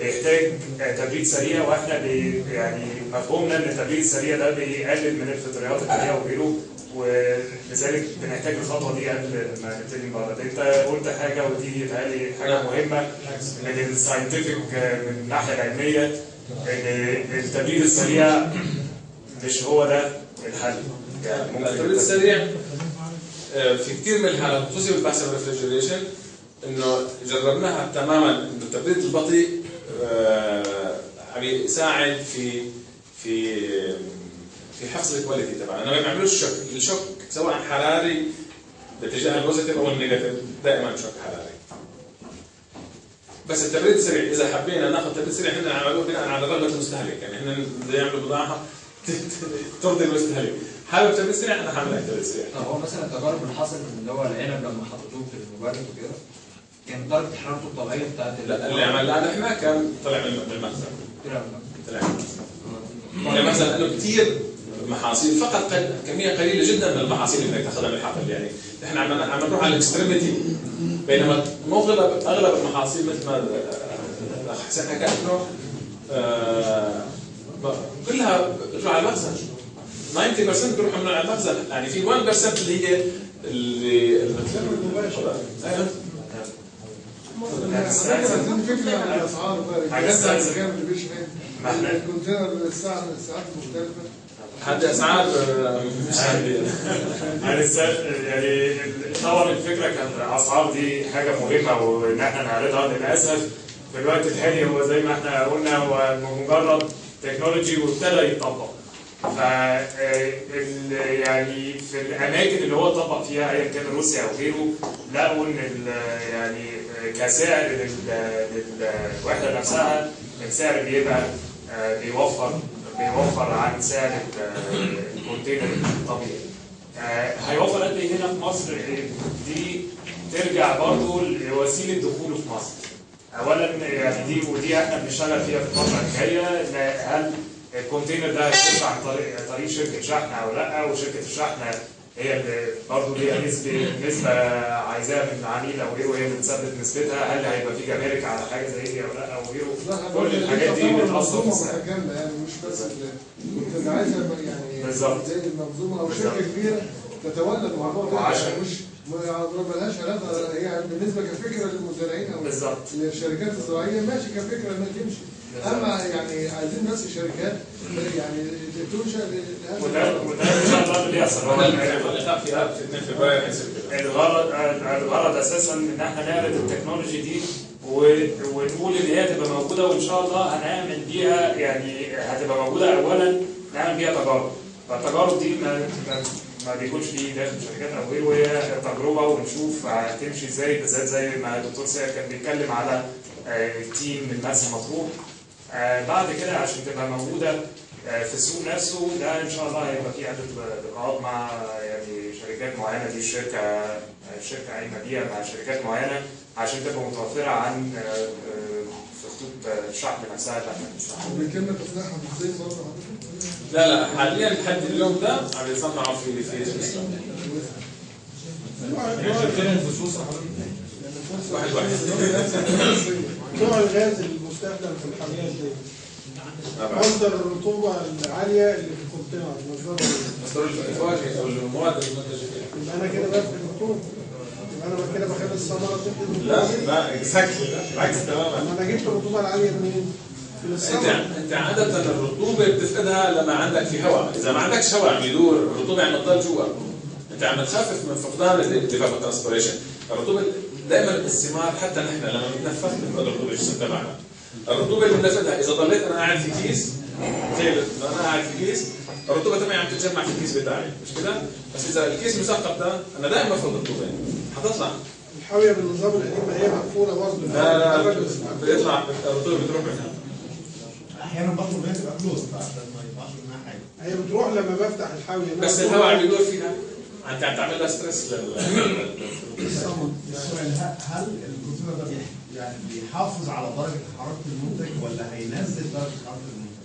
بيحتاج تبريد سريع، واحنا يعني مفهومنا ان التبريد السريع ده بيقلل من الفطريات التانيه وغيره، ولذلك بنحتاج الخطوه دي قبل ما نبتدي نبرد. انت قلت حاجه ودي بتهيألي حاجه مهمه من الساينتفك من الناحيه العلميه، ان التبريد السريع مش هو ده الحل. يعني ممكن التبريد السريع في كثير من الحالات خصوصي بالباسيف ريفريجريشن انه جربناها تماما، انه التبريد البطيء عم يساعد في حفظ الكواليتي تبعنا، انه ما بيعملوش شوك، الشوك سواء حراري باتجاه البوزيتيف او النيجاتيف دائما شوك حراري. بس التبريد السريع اذا حبينا ناخذ تبريد سريع احنا عملوه بناء على رغبه المستهلك، يعني احنا بدنا نعمل بضاعه ترضي المستهلك، حابب تبريد سريع انا حامل لك تبريد سريع. هو مثلا التجارب اللي حصلت اللي هو العنب لما حطيتوه في المبرد وكده كان درجه حرارته الطبيعيه بتاعت اللي عملناه احنا كان طلع من المخزن. طلع من المخزن. يعني مثلا انه كثير محاصيل فقط كميه قليله جدا من المحاصيل اللي بدك تاخذها من الحقل، يعني احنا عم نروح على الاكستريميتي، بينما اغلب المحاصيل مثل ما الاخ حسين حكى انه كلها بتروح على المخزن، 90% بتروح على المخزن، يعني في 1% اللي هي اللي عايزين فكره عن الاسعار بقى، الكام اللي بيشحن الكونتينر الساعه من الساعات المختلفه، هذه اسعار مش عاديه. يعني طبعا الفكره كانت الاسعار دي حاجه مهمه وان احنا نعرضها، للاسف في الوقت الحالي هو زي ما احنا قلنا هو مجرد تكنولوجي وابتدى يتطبق. ف يعني في الاماكن اللي هو طبق فيها ايا كان روسيا او غيره لقوا ان يعني كسعر للوحده نفسها السعر بيبقى بيوفر عن سعر الكونتينر الطبيعي. هيوفر قد ايه هنا في مصر؟ دي ترجع برضه لوسيله دخوله في مصر. اولا يعني ودي احنا بنشتغل فيها في الفتره الجايه، هل الكونتينر ده هيخش عن طريق شركه شحن او لا، وشركه الشحن هي اللي برضه ليها نسبه عايزاها من العميل او غيره، هي اللي بتثبت نسبتها، هل هيبقى في جمارك على حاجه زي دي او لا او غيره. كل الحاجات دي بتاثر في السعر. يعني مش بس انت عايز يعني بالظبط زي المنظومه او شركه كبيره تتولى الموضوع ده، يعني مش ما لهاش علاقه، هي بالنسبه كفكره للمزارعين او للشركات الزراعيه ماشي كفكره انها تمشي، اما يعني عايزين بس شركات يعني تنشا وده ان شاء الله اللي بيحصل. هو الغرض اساسا ان احنا نعرض التكنولوجي دي ونقول ان هي تبقى موجوده، وان شاء الله هنعمل بيها، يعني هتبقى موجوده اولا نعمل بيها تجارب، فالتجارب دي ما بيكونش فيه داخل شركات او غيره، وهي تجربه ونشوف هتمشي ازاي، بالذات زي ما الدكتور سيد كان بيتكلم على التيم من مرسى مطروح. بعد كده عشان تبقى موجوده في السوق نفسه ده ان شاء الله هيبقى في عده لقاءات مع يعني شركات معينه، دي الشركه قايمه بيها مع شركات معينه عشان تبقى متوفره عن في خطوط الشحن نفسها اللي احنا بنشتغل. بيتم تصنيعها في الصين برضه؟ لا حاليا لحد اليوم ده عم يصنعوا في سويسرا. واحد نوع الغاز المستخدم في الحاميات دي مصدر الرطوبه العاليه اللي في الكونتينر، مصدر الفواكه او المواد المنتجه فيها. يبقى انا كده بقى في الرطوبه، يبقى انا كده بخلي الثمره تدي لا اكزاكتلي بالعكس تماما. انا جبت الرطوبه العاليه منين؟ انت عاده الرطوبه بتفقدها لما عندك في هواء، اذا ما عندكش هواء عم يدور الرطوبه عم تضل جوا، انت عم تخفف من فقدان الديفاكو ترانسبيريشن. الرطوبه دائما الثمار حتى نحن لما بنتنفخ بنفقد الرطوبه الجسم تبعنا. الرطوبه اللي بنفقدها اذا ضليت انا قاعد في كيس، تخيل انا قاعد في كيس الرطوبه تبعي عم تتجمع في الكيس بتاعي، مش كده؟ بس اذا الكيس مثقب ده انا دائما بفقد الرطوبه حتطلع. الحاويه بالنظام القديم هي مقفوله برضه. لا بيطلع الرطوبه بتروح منها. احيانا برضه هي تبقى كلوز عشان ما يطلعش منها حاجه. هي بتروح لما بفتح الحاويه بس الهواء عم يدور فيها، انت عم تعمل لها ستريس السؤال هل الكونتينر ده يعني بيحافظ على درجه حراره المنتج ولا هينزل درجه حراره المنتج؟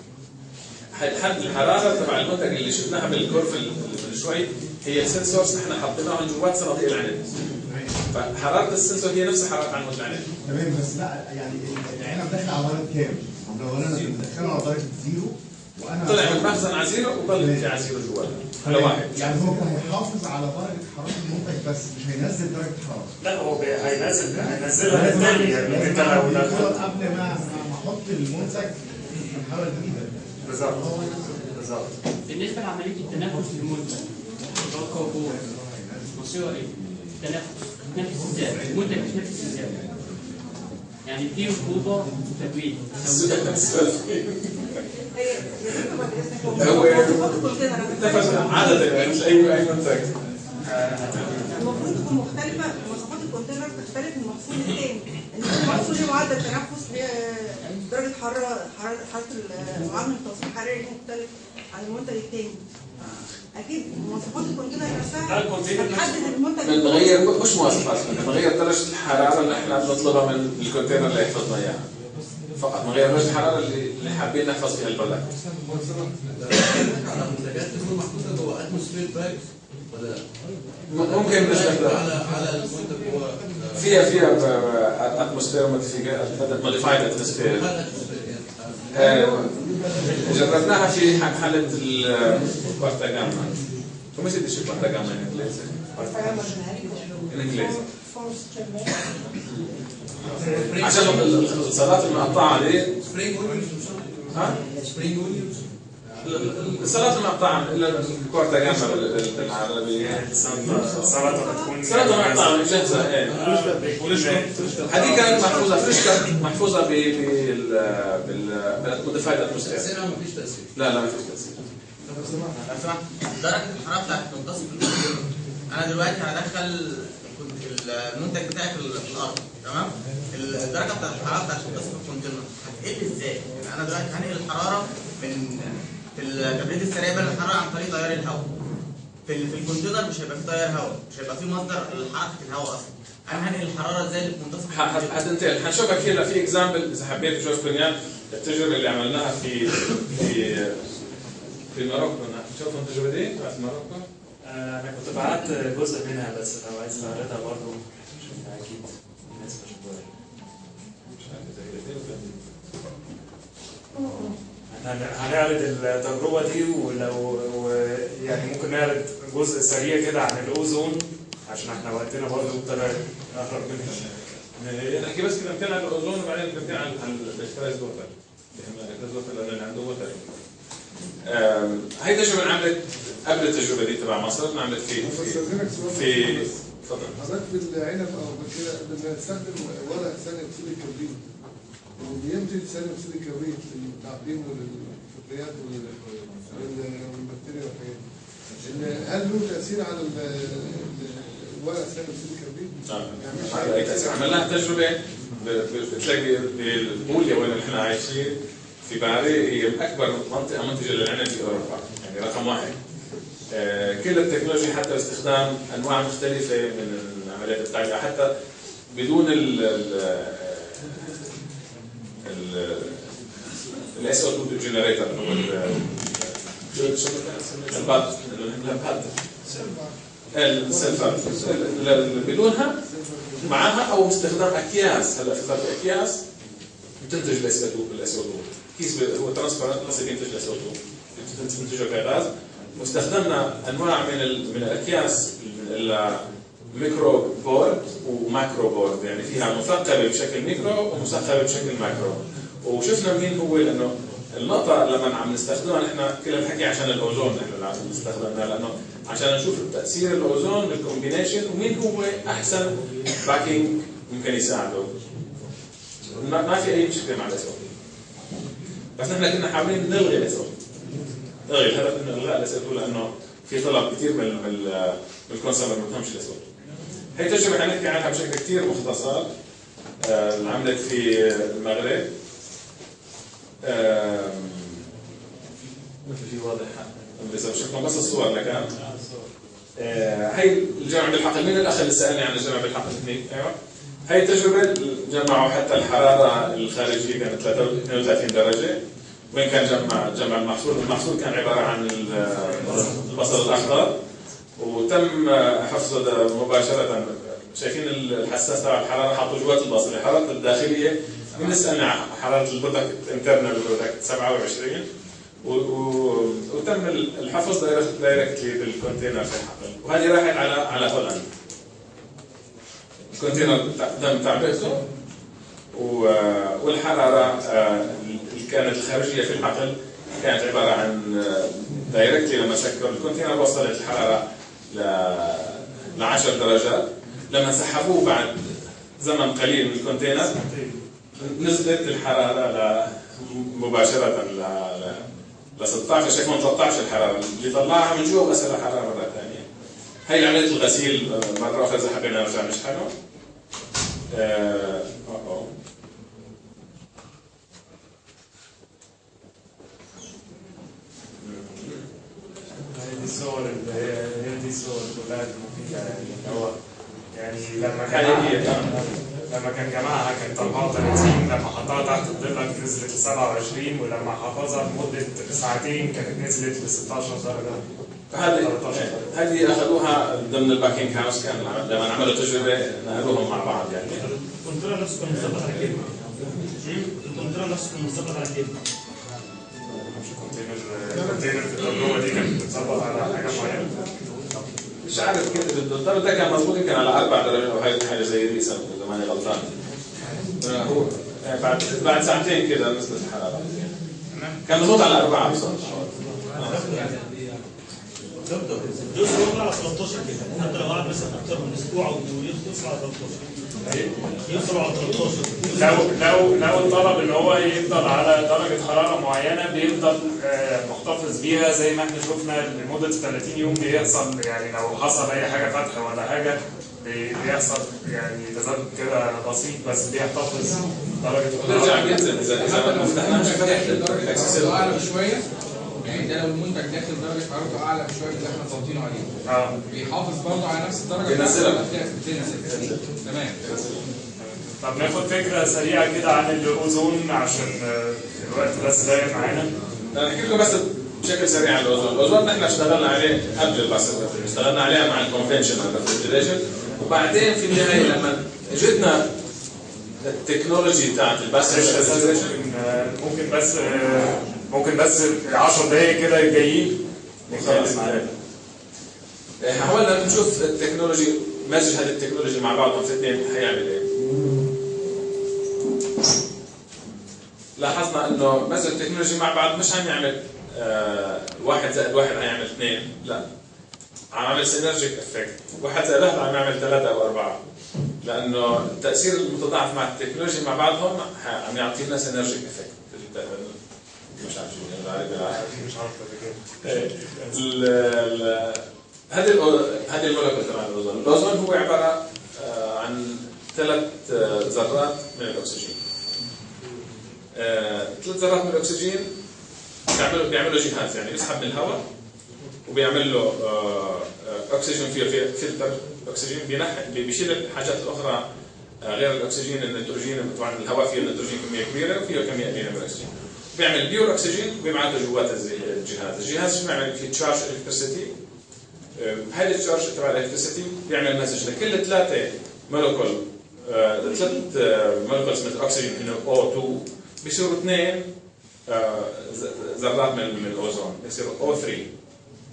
حد الحراره تبع المنتج اللي شفناها بالكورف من شوي هي سنسورز احنا حاطيناهم جوات صناديق العنب. فحراره السنسور هي نفس حراره عنبه العنب. تمام، بس لا يعني العنب داخل على درجه كام؟ لو انا مدخله على درجه زيرو وانا طلع من المخزن على زيرو وضل في على زيرو جواتها على واحد. يعني هو هيحافظ على درجه حراره المنتج بس مش هينزل درجه حراره. لا هو هينزلها تاني يعني انت لو قبل ما احط المنتج في الحراره الجديده. بالظبط. بالنسبه لعمليه التنفس للمنتج اللي هو الكوبور مصيره ايه؟ التنفس بتنفس ازاي؟ المنتج بيتنفس ازاي؟ يعني في رطوبه وتبريد. هو عدد مش اي منتج. المفروض تكون مختلفه، مواصفات الكونتينر تختلف من محصول للتاني. المحصول له معدل تنفس، درجه حراره معامل التصريف الحراري مختلف عن المنتج التاني. اكيد مواصفات الكونتينر نفسها هتحدد المنتج. بنغير مش مواصفات، بنغير درجه الحراره اللي احنا بنطلبها من الكونتينر اللي يحفظنا اياها. فقط بنغير درجه الحراره اللي حابين نحفظ فيها البرودكت. على منتجات تكون محطوطه جوه اتموسفير باك ولا ممكن نستخدم على المنتج هو فيها اتموسفير موديفايد اتموسفير. جربناها في حالة الكوارتا جاما. كم يصير شيء كوارتا جاما إنجليزي؟ إنجليزي. عشان السلطات المقطعة دي. سبرينج اونيونز. ها؟ سبرينج اونيونز. السلطة المقطعة إلا الكوارتا جاما بالعربية. السلطة بتكون سلطة مقطعة جاهزة. هذه كانت محفوظة بالموديفايد اتموسفير. تأثيرها مفيش تأثير. لا مفيش تأثير. درجة الحرارة بتاعت منتصف الكونتينر. أنا دلوقتي هدخل المنتج بتاعي في الأرض، تمام؟ الدرجة بتاعت الحرارة بتاعت منتصف الكونتينر هتقل إزاي؟ يعني أنا دلوقتي هنقل الحرارة من في التبريد السريع بين الحرارة عن طريق تيار الهواء. في الكونتينر مش هيبقى فيه تيار هواء، مش هيبقى فيه مصدر لحركة الهواء أصلا. أنا هنقل الحرارة إزاي لمنتصف الكونتينر؟ هتنتقل، هنشوفها كده في اكزامبل إذا حبيت تشوف بنيان التجربة اللي عملناها في ماروكو. شوفوا التجربة دي بتاعت ماروكو؟ انا كنت بعت جزء منها بس لو عايز نعرضها برضه اكيد الناس مش هنعرض التجربه دي يعني ممكن نعرض جزء سريع كده عن الاوزون عشان احنا وقتنا برضه ابتدى اخرج منها. نحكي بس كده امثله عن الاوزون وبعدين نمثل عن الكرايز ووتر. لان عنده ووتر. هاي تجربه انعملت قبل التجربه دي تبع مصر، انعملت في تفضل. حضرتك بالعنب او كده بنستخدم ورق ثاني اكسيد الكبريت وبينتج ثاني اكسيد الكبريت للتعقيم والفطريات والبكتيريا والحاجات دي. هل له تاثير على الورق ثاني اكسيد الكبريت؟ عملناها تجربه بتلاقي بالبوليا وين احنا عايشين في باري، هي اكبر منطقه منتجه للعنب في اوروبا، يعني رقم واحد. كل التكنولوجيا حتى باستخدام انواع مختلفه من عمليات التعبئه، حتى بدون الاس او 2 جنريتور السلفر بدونها معها او باستخدام اكياس. هلا في اكياس بتنتج الاس او 2 كيس هو ترانسبيرنت بس بينتج الاس او 2 بتنتجه كغاز. واستخدمنا انواع من الاكياس ميكرو بورد وماكرو بورد، يعني فيها مثقبه بشكل ميكرو ومثقبه بشكل ماكرو. وشفنا مين هو، لانه النقطه لما عم نستخدمها نحن كلنا بنحكي عشان الاوزون، نحن اللي عم نستخدمها لانه عشان نشوف تاثير الاوزون بالكومبينيشن ومين هو احسن باكينج ممكن يساعده. ما في اي مشكله مع الاسود، بس نحن كنا حابين نلغي الاسود. الهدف انه الغاء الاسود لانه في طلب كثير من الكونسيومر ما بفهمش الاسود. هي تجربه حنحكي عنها بشكل كثير مختصر. عملت في المغرب. ما في واضح بس بشكل بس الصور لكان. هي الجامعه بالحقل. مين الاخ اللي سالني عن الجامعه بالحقل؟ ايوه. هي التجربه جمعوا حتى الحراره الخارجيه كانت 32 درجه وين كان جمع المحصول كان عباره عن البصل الاخضر، وتم حفظه مباشره. شايفين الحساس تبع الحراره حاطه جوات البصل، الحراره الداخليه بنسالنا على حراره البرودكت انترنال برودكت 27 وتم الحفظ دايركتلي بالكونتينر في الحقل، وهذه راحت على هولندا. الكونتينر تم تعبئته والحراره اللي كانت الخارجيه في الحقل كانت عباره عن دايركتلي لما سكروا الكونتينر وصلت الحراره ل 10 درجات. لما سحبوه بعد زمن قليل من الكونتينر نزلت الحراره مباشره ل 16 شايفون 13 الحراره اللي طلعها من جوا وغسل الحراره مره ثانيه. هي عمليه الغسيل مره اخرى اذا حبينا نرجع نشحنه. دي الصور اللي هي دي الصور كلها المفيده، يعني هو يعني لما كان جمعها كان طلعها 30، لما حطها تحت الضلة نزلت ل 27، ولما حفظها لمدة ساعتين كانت نزلت ل 16 درجة. هذه اخذوها ضمن الباكينج هاوس، كان لما عملوا تجربه نقلوهم مع بعض يعني. الكنترول نفسه كان مظبط على كده. الكنترول نفسه كان مظبط على كده. الكونتينر في التجربة دي كانت بتظبط على حاجة معينة. مش عارف كده بالضبط، ده كان مظبوط يمكن على 4 درجات او حاجه زي دي اذا ماني غلطان. هو بعد ساعتين كده نزلت الحراره. كان مظبوط على 4 بصراحه. دكتور الجزء يوصل على 13 كده، حتى لو قعد مثلا اكثر من اسبوع ويوصل على 13. يوصل على 13. لو الطلب ان هو يفضل على درجه حراره معينه بيفضل محتفظ بيها زي ما احنا شفنا لمده 30 يوم بيحصل، يعني لو حصل اي حاجه فتح ولا حاجه بيحصل يعني تذبذب كده بسيط بس بيحتفظ درجه الحراره. بينزل اذا ما فتحناش فتح درجه اعلى بشويه، يعني ده لو المنتج داخل درجه حرارته اعلى بشويه اللي احنا ظابطينه عليه. بيحافظ برضه على نفس الدرجه بينزلها. تمام. طب ناخد فكره سريعه كده عن الاوزون عشان الوقت بس ضايق معانا. نحكي لكم بس بشكل سريع عن الاوزون. الاوزون احنا اشتغلنا عليه قبل الباسل، اشتغلنا عليه مع الكونفنشنال ريفريجريشن، وبعدين في النهايه لما اجتنا التكنولوجي بتاعت الباسل ريفريجريشن ممكن بس 10 دقايق كده جايين نتكلم عليها. حاولنا نشوف التكنولوجي مزج هذه التكنولوجي مع بعضهم في اثنين هيعمل ايه. لاحظنا انه مزج التكنولوجي مع بعض مش عم يعمل 1 زائد 1 هيعمل 2، لا عم يعمل سينرجيك افكت. 1 زائد 1 عم يعمل 3 او 4، لانه التاثير المتضاعف مع التكنولوجي مع بعضهم عم يعطينا سينرجيك افكت. مش عارف شو مش عارف هذه المولكيول تبع الاوزون. الاوزون هو عباره عن 3 ذرات من الاكسجين. 3 ذرات من الاكسجين بيعملوا جهاز، يعني يسحب من الهواء وبيعمل له اكسجين فيه فلتر اكسجين، بيشيل الحاجات الاخرى غير الاكسجين. النيتروجين طبعا الهواء فيه النيتروجين كميه كبيره وفيه كميه قليله من الاكسجين، بيعمل بيور اكسجين وبيبعثه جوات الجهاز شو بيعمل فيه؟ تشارج الكتريسيتي. هذا التشارج تبع الالكتريسيتي بيعمل مسج لكل 3 مولكيول، 3 مولكيولز من الاكسجين انه O2 بيصيروا 2 ذرات من الاوزون، بيصيروا O3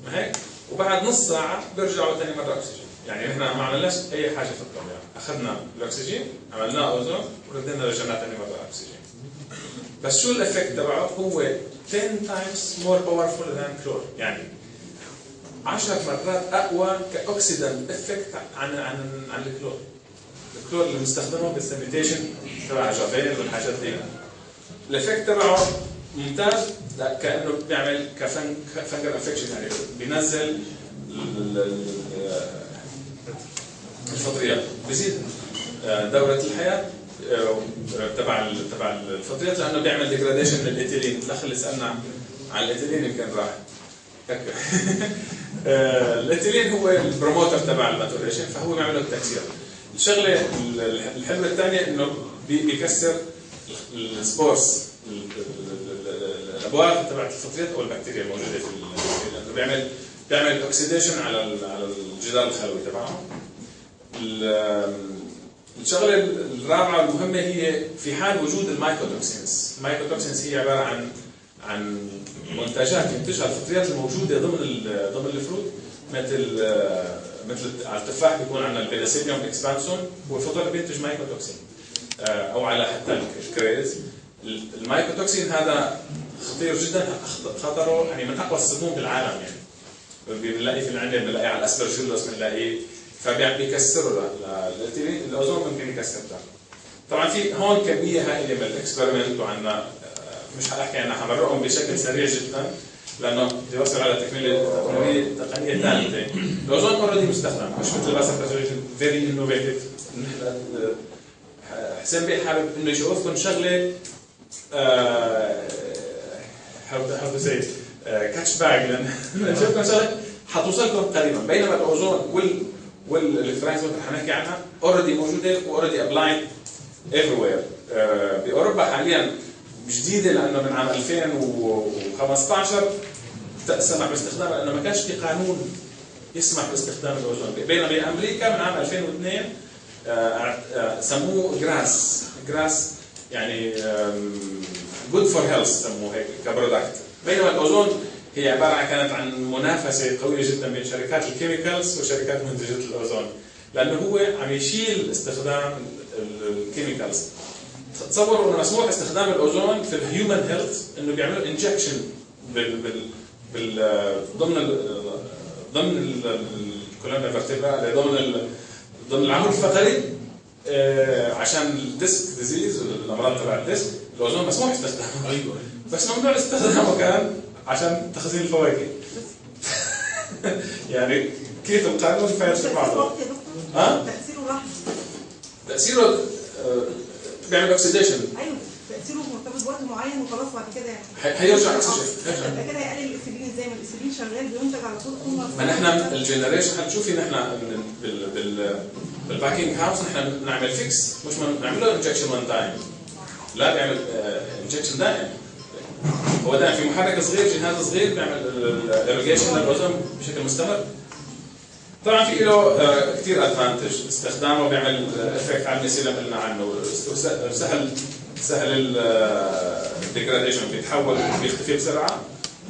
ما هيك؟ وبعد نص ساعه بيرجعوا ثاني مره اكسجين. يعني احنا ما عملناش اي حاجه في الطبيعه، اخذنا الاكسجين عملناه اوزون وردينا رجعناه ثاني مره اكسجين. بس شو الافكت تبعه؟ هو 10 times more powerful than chlor، يعني 10 مرات اقوى كاوكسيدنت افكت عن الكلور. الكلور اللي بنستخدمه بالسيميتيشن تبع جافيل والحاجات دي، الافكت تبعه ممتاز، كانه بيعمل كفنجر افكشن، يعني بينزل الفطريات، بيزيد دوره الحياه تبع الفطريات، لانه بيعمل ديجراديشن للايثيلين. الاخ اللي سالنا عن الايثيلين يمكن راح الايثيلين هو البروموتر تبع الماتوريشن، فهو بيعمل له التكسير. الشغله الحلوه الثانيه انه بيكسر السبورز الابواب تبعت الفطريات او البكتيريا الموجوده لانه بيعمل اوكسيديشن على الجدار الخلوي تبعهم. الشغله الرابعه والمهمه هي في حال وجود المايكوتوكسينز. المايكوتوكسينز هي عباره عن منتجات ينتجها الفطريات الموجوده ضمن الفروت، مثل على التفاح بيكون عندنا البينيسيليوم اكسبانسون، والفطر بينتج مايكوتوكسين، او على حتى الكريز. المايكوتوكسين هذا خطير جدا، خطره يعني من اقوى السموم بالعالم يعني. بنلاقيه في العنب، بنلاقيه على الاسبرجيلوس، بنلاقيه فبيكسروا الاوزون ممكن يكسرها. طبعا في هون كميه هائله من الاكسبيرمنت، وعندنا مش حاحكي عنها، حمرقهم بشكل سريع جدا لانه بيوصل على تقنيه ثالثه. الاوزون اوريدي مستخدم، مش مثل بس فيري انوفيتيف. حسين بيه حابب انه يشوفكم شغله how to say كاتش باج، لان نشوفكم شغله حتوصلكم قريبا. بينما الاوزون والفرانكس اللي حنحكي عنها اوريدي موجوده واوريدي ابلايد everywhere. باوروبا حاليا جديده لانه من عام 2015 سمح باستخدامها، لانه ما كانش في قانون يسمح باستخدام الاوزون. بينما بامريكا من عام 2002 سموه جراس يعني good for health سموه هيك كبرودكت. بينما الاوزون هي عباره كانت عن منافسه قويه جدا بين شركات الكيميكالز وشركات منتجات الاوزون، لانه هو عم يشيل استخدام الكيميكالز. تصوروا انه مسموح استخدام الاوزون في الهيومن هيلث، انه بيعملوا انجكشن ضمن الكولونا فيرتيبرا، ضمن العمود الفقري، عشان الديسك ديزيز والامراض تبع الديسك. الاوزون مسموح استخدامه، ايوه، بس ممنوع استخدامه كان عشان تخزين الفواكه. يعني كيف القانون فايت في بعضه. تاثيره لحظي. تاثيره بيعمل اوكسيديشن. ايوه تاثيره مرتبط بوقت معين وخلاص بعد كده يعني هيرجع اكسجين. يبقى كده هيقلل الاكسجين. زي ما الاكسجين شغال بينتج على طول. ما نحن الجنريشن حتشوفي نحن بالباكينج هاوس نحن بنعمل فيكس، مش بنعمله انجكشن وان تايم، لا بيعمل انجكشن دائم. هو دائما في محرك صغير، جهاز صغير بيعمل الايريجيشن للاوزون بشكل مستمر. طبعا في له كثير ادفانتج استخدامه، بيعمل افكت على الميسيلم قلنا عنه، سهل الديجراديشن، بيتحول بيختفي بسرعه،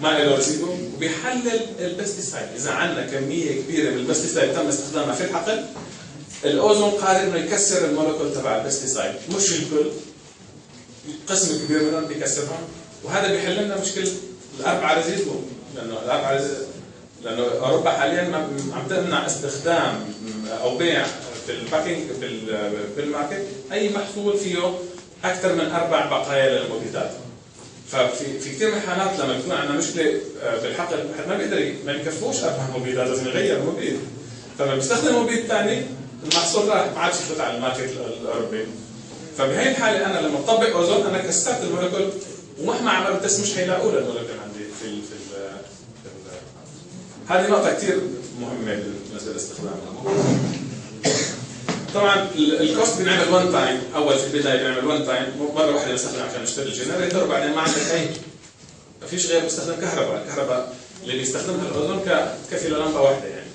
ما له ريزيدو، وبيحلل البستيسايد. اذا عندنا كميه كبيره من البستيسايد تم استخدامها في الحقل، الاوزون قادر انه يكسر المولكول تبع البستيسايد، مش الكل، قسم كبير منهم بيكسرهم، وهذا بيحل لنا مشكله الاربعه ريزيدو. لانه اوروبا حاليا عم تمنع استخدام او بيع في الباكينج بالماركت اي محصول فيه اكثر من 4 بقايا للمبيدات. ففي كثير من الحالات لما بتكون عندنا مشكله بالحقل، الواحد ما بيقدر، ما بيكفوش 4 مبيدات، لازم يغير مبيد. فلما بيستخدم مبيد ثاني المحصول راح ما عادش يفوت على الماركت الاوروبي. فبهي الحاله انا لما بطبق اوزون انا كسرت المولكول، ومهما عملت تست مش هيلاقوا له المولكول عندي في هذه نقطة كثير مهمة بالنسبة للاستخدام. طبعا الكوست بنعمل وان تايم، أول في البداية بنعمل وان تايم، مرة واحدة بستخدم عشان نشتري الجنريتور، وبعدين ما عندك ما فيش غير بستخدم كهرباء. الكهرباء اللي بيستخدمها الأوزون تكفي للمبة واحدة يعني.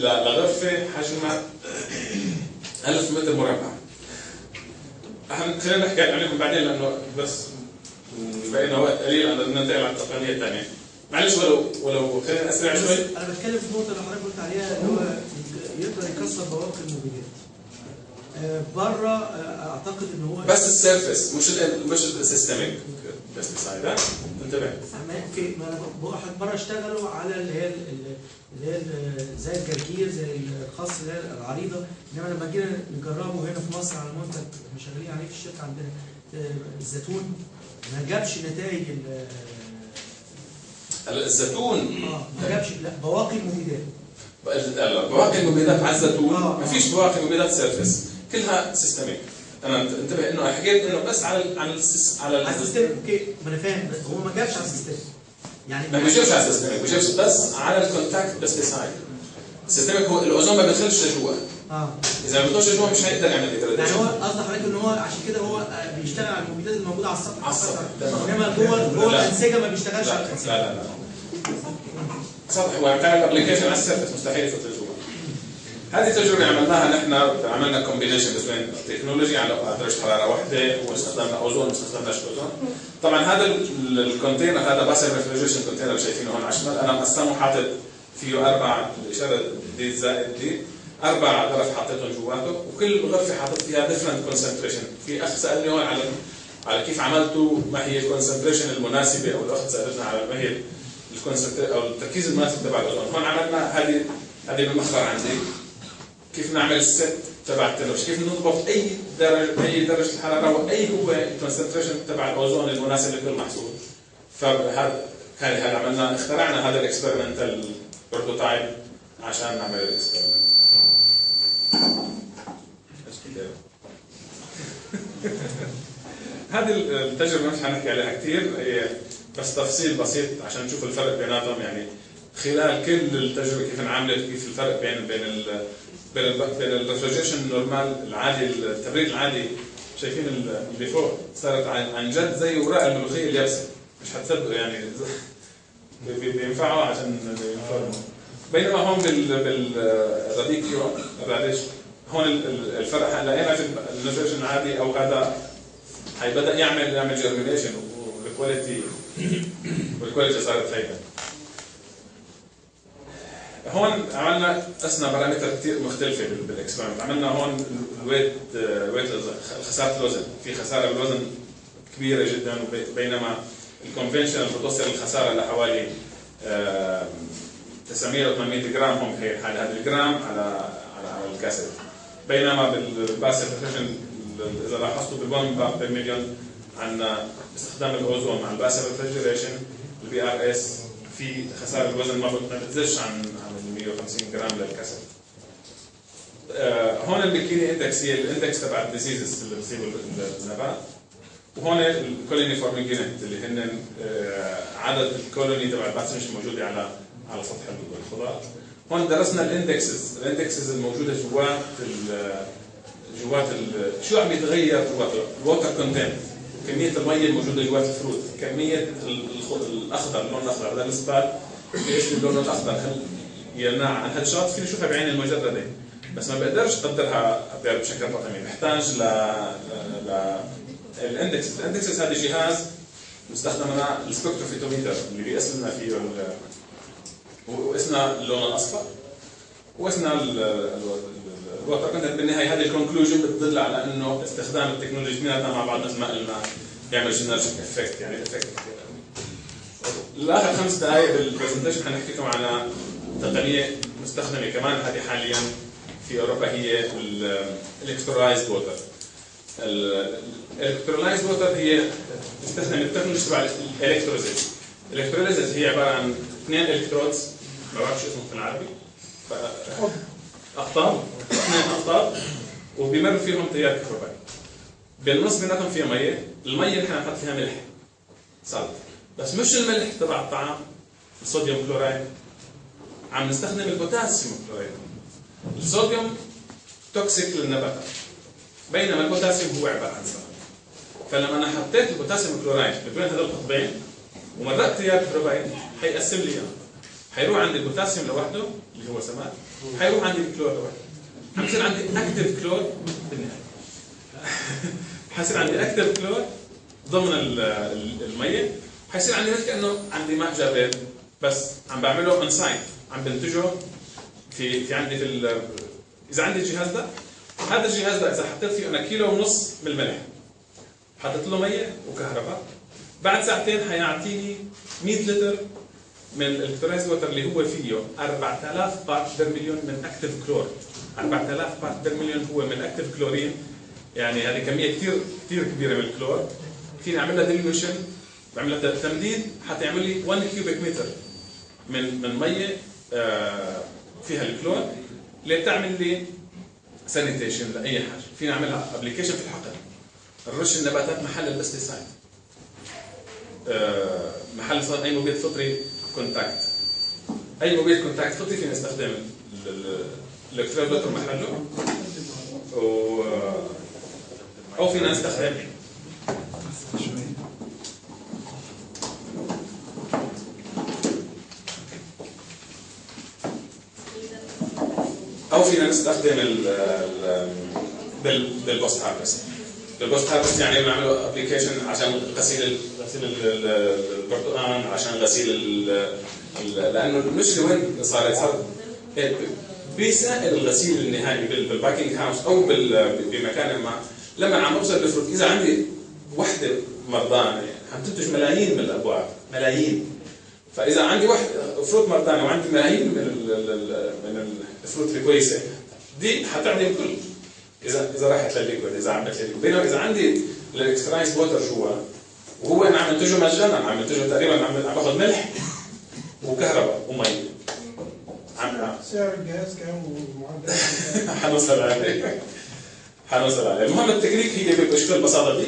لغرفة حجمها 1000 متر مربع. خلينا نحكي عليكم بعدين لأنه بس بقينا وقت قليل عشان ننتقل على التقنية الثانية. معلش ولو خلينا اسرع شوي. انا بتكلم في النقطه اللي حضرتك قلت عليها، اللي هو يقدر يكسر بواقي المبيدات. بره اعتقد ان هو بس السيرفيس مش السيستميك بيستيسايد. انتبه. اوكي، ما انا بره اشتغلوا على اللي هي زي الجرجير، زي الخاص اللي هي العريضه، انما لما جينا نجربه هنا في مصر على منتج احنا شغالين عليه في الشركه عندنا، الزيتون، ما جابش نتائج الزيتون. ما جابش، لا بواقي المبيدات. بواقي المبيدات على الزيتون ما فيش بواقي مبيدات سيرفيس، كلها سيستميك. انا انتبه انه حكيت انه بس على السيستم. اوكي، ما انا فاهم، بس هو ما جابش على السيستم. يعني ما بيجيبش على السيستم، بيجيبش بس على الكونتاكت بيستيسايد. السيستميك هو الاوزون ما بيدخلش لجوا. اذا ما بيدخلش لجوا مش هيقدر يعمل ديجراديشن. يعني هو قصد حضرتك ان هو هو عشان كده هو بيشتغل على المبيدات الموجوده على السطح السطح. انما جوه لا. الانسجه ما بيشتغلش على الانسجه. لا سطح وبتعمل ابلكيشن على السيرفس مستحيل يفوت جوا. هذه تجربه عملناها نحن، عملنا كومبينيشن بين تكنولوجي على درجه حراره واحده واستخدمنا اوزون واستخدمناش اوزون. طبعا هذا الكونتينر هذا باسيف ريفريجريشن كونتينر شايفينه هون على الشمال، انا مقسمه حاطط فيه 4 الاشاره دي زائد دي 4 غرف حاططهم جواته، وكل غرفه حاطط فيها ديفرنت كونسنتريشن. في اخ سالني هون على كيف عملتوا، ما هي الكونسنتريشن المناسبه، او الاخت سالتنا على ما هي او التركيز المناسب تبع الاوزون. هون عملنا هذه بالمخبر عندي كيف نعمل الست تبع التكنولوجيا، كيف نضبط اي درجه الحراره واي هو الكونسنتريشن تبع الاوزون المناسب لكل محصول. فهذا كان عملنا اخترعنا هذا الاكسبيرمنتال بروتوتايب عشان نعمل الاكسبيرمنت. هذه التجربه مش حنحكي عليها كثير، بس تفصيل بسيط عشان نشوف الفرق بيناتهم. يعني خلال كل التجربه كيف انعملت وكيف الفرق بين الريفريجريشن النورمال العادي، التبريد العادي. شايفين اللي فوق صارت عن جد زي وراء الملوخيه اليابسه، مش حتصدقوا يعني بينفعوا عشان ينفرموا. بينما هون بالراديكيو الراديش هون الفرق لقينا في الريفريجريشن العادي او هذا بدا يعمل جيرمينيشن والكواليتي صارت هيدا. هون عملنا قسنا بارامتر كثير مختلفه بالاكسبيرمنت. عملنا هون الويت خساره الوزن، في خساره بالوزن كبيره جدا، بينما الكونفنشنال بتوصل الخساره لحوالي 900 و 800 جرام هم بهي الحاله، هذا الجرام على الكاسيت. بينما بالباسيف ريفريجريشن اذا لاحظتوا بالون بارت بير مليون عندنا باستخدام الاوزون مع الباسيف ريفريجريشن البي ار اس في خساره الوزن ما بتزيدش عن 150 جرام للكاسيت. هون البكتيريا اندكس هي الاندكس تبع الديزيزز اللي بتصيبوا النبات، وهون الكولوني فورمينج يونت اللي هن عدد الكولوني تبع الباتسنج الموجوده على سطح الخضار. هون درسنا الاندكسز الموجوده جوات شو عم يتغير جوات الووتر كونتنت، كميه المي الموجوده جوات الفروت، كميه الاخضر، اللون الاخضر هذا الاسبال باسم اللون الاخضر. هل يمنع عن هيد شوت فيني اشوفها بعيني المجرده، بس ما بقدرش اقدرها بشكل رقمي، بحتاج الاندكسز هذا جهاز مستخدمنا السبكتروفيتوميتر اللي بيقيس لنا فيه وقسنا اللون الاصفر وقسنا الووتر كونتنت. بالنهايه هذه الكونكلوجن بتدل على انه استخدام التكنولوجيا اثنيناتها مع بعض مثل ما قلنا يعمل جينيرجيك افكت، يعني افكت. الاخر 5 دقائق بالبرزنتيشن حنحكي لكم على تقنيه مستخدمه كمان هذه حاليا في اوروبا، هي الالكترولايزد ووتر. الالكترولايزد ووتر هي تستخدم التكنولوجيا تبع الالكتروليزيس. الالكتروليزيس هي عباره عن 2 الكترودز، ما بعرف شو اسمه بالعربي، اقطاب، 2 اقطاب وبيمر فيهم تيار كهربائي. بالنص بيناتهم فيها ميه، الميه نحن نحط فيها ملح سالت، بس مش الملح تبع الطعام الصوديوم كلورايد، عم نستخدم البوتاسيوم كلورايد. الصوديوم توكسيك للنباتات بينما البوتاسيوم هو عباره عن سائل. فلما انا حطيت البوتاسيوم كلورايد بين هذول القطبين ومرقت تيار كهربائي حيقسم لي اياه، حيروح عندي البوتاسيوم لوحده اللي هو سماد، حيروح عندي الكلور لوحده، عم يصير عندي اكتف كلور بالنهايه. حيصير عندي اكتف كلور ضمن الميه، حيصير عندي مثل كانه عندي ماء جارد بس عم بعمله اون سايت، عم بنتجه في عندي اذا عندي الجهاز ده، هذا الجهاز ده اذا حطيت فيه انا 1.5 كيلو من الملح، حطيت له ميه وكهرباء، بعد ساعتين حيعطيني 100 لتر من الالكترولايزد ووتر اللي هو فيه 4000 بارت بير مليون من اكتف كلور. 4000 بارت بير مليون هو من اكتف كلورين، يعني هذه كميه كثير كبيره من الكلور. فيني اعمل لها ديليوشن، بعمل لها تمديد حتى يعمل لي 1 كيوبيك متر من ميه فيها الكلور اللي بتعمل لي سانيتيشن لاي حاجه. فيني اعملها ابلكيشن في الحقل، الرش النباتات محل البستيسايد، محل صار اي مبيد فطري كونتاكت، اي مبيد كونتاكت فطري فينا نستخدم الالكترولايزد ووتر محله. او فينا نستخدم بالبوست هارفست. البوست هارفست يعني بنعمله ابلكيشن عشان غسيل البرتقال، عشان غسيل لانه المشكله وين صارت بسائل الغسيل النهائي بالباكينج هاوس او بمكان ما. لما عم اوصل للفروت، اذا عندي وحده مرضانه عم تنتج ملايين من الابواب، ملايين. فاذا عندي فروت مرضانه وعندي ملايين من الفروت الكويسه دي حتعدي الكل اذا راحت للليكويد، اذا عملت للليكويد. بينما اذا عندي الاكسترايز ووتر جوا وهو انا عم منتجه مجانا، عم منتجه تقريبا عم باخذ ملح وكهرباء ومي. سعر الجهاز كام ومعدل؟ حنوصل عليه. المهم التكنيك هي بشكل البساطه دي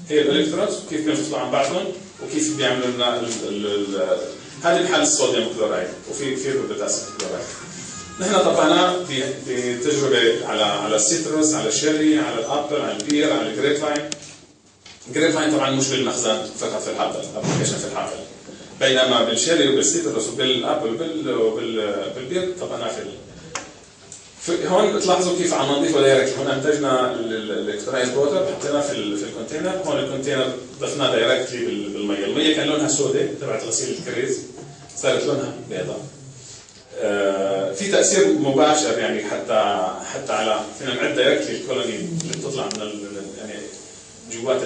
هي الالكترودز وكيف بينفصلوا عن بعضهم وكيف بيعملوا لنا هذه بحال الصوديوم كلورايد وفي بوتاسيوم كلورايد. نحن طبقناه بتجربه على السيتروس، على الشيري، على الابل، على البير، على الجريب فاين. الجريب فاين طبعا مش بالمخزن فقط في الحقل، ابلكيشن في الحقل. بينما بالشيري وبالسيتروس وبالابل وبالبير طبقناه في هون بتلاحظوا كيف عم نضيفه دايركت. هون انتجنا الاكسترايز ووتر حطيناه في الكونتينر. هون الكونتينر ضفناه دايركتلي بالميه. الميه كان لونها سوداء تبعت غسيل الكريز، صارت لونها بيضاء. في تاثير مباشر يعني حتى على فينا نعد دايركتلي الكولوني اللي بتطلع من يعني جوات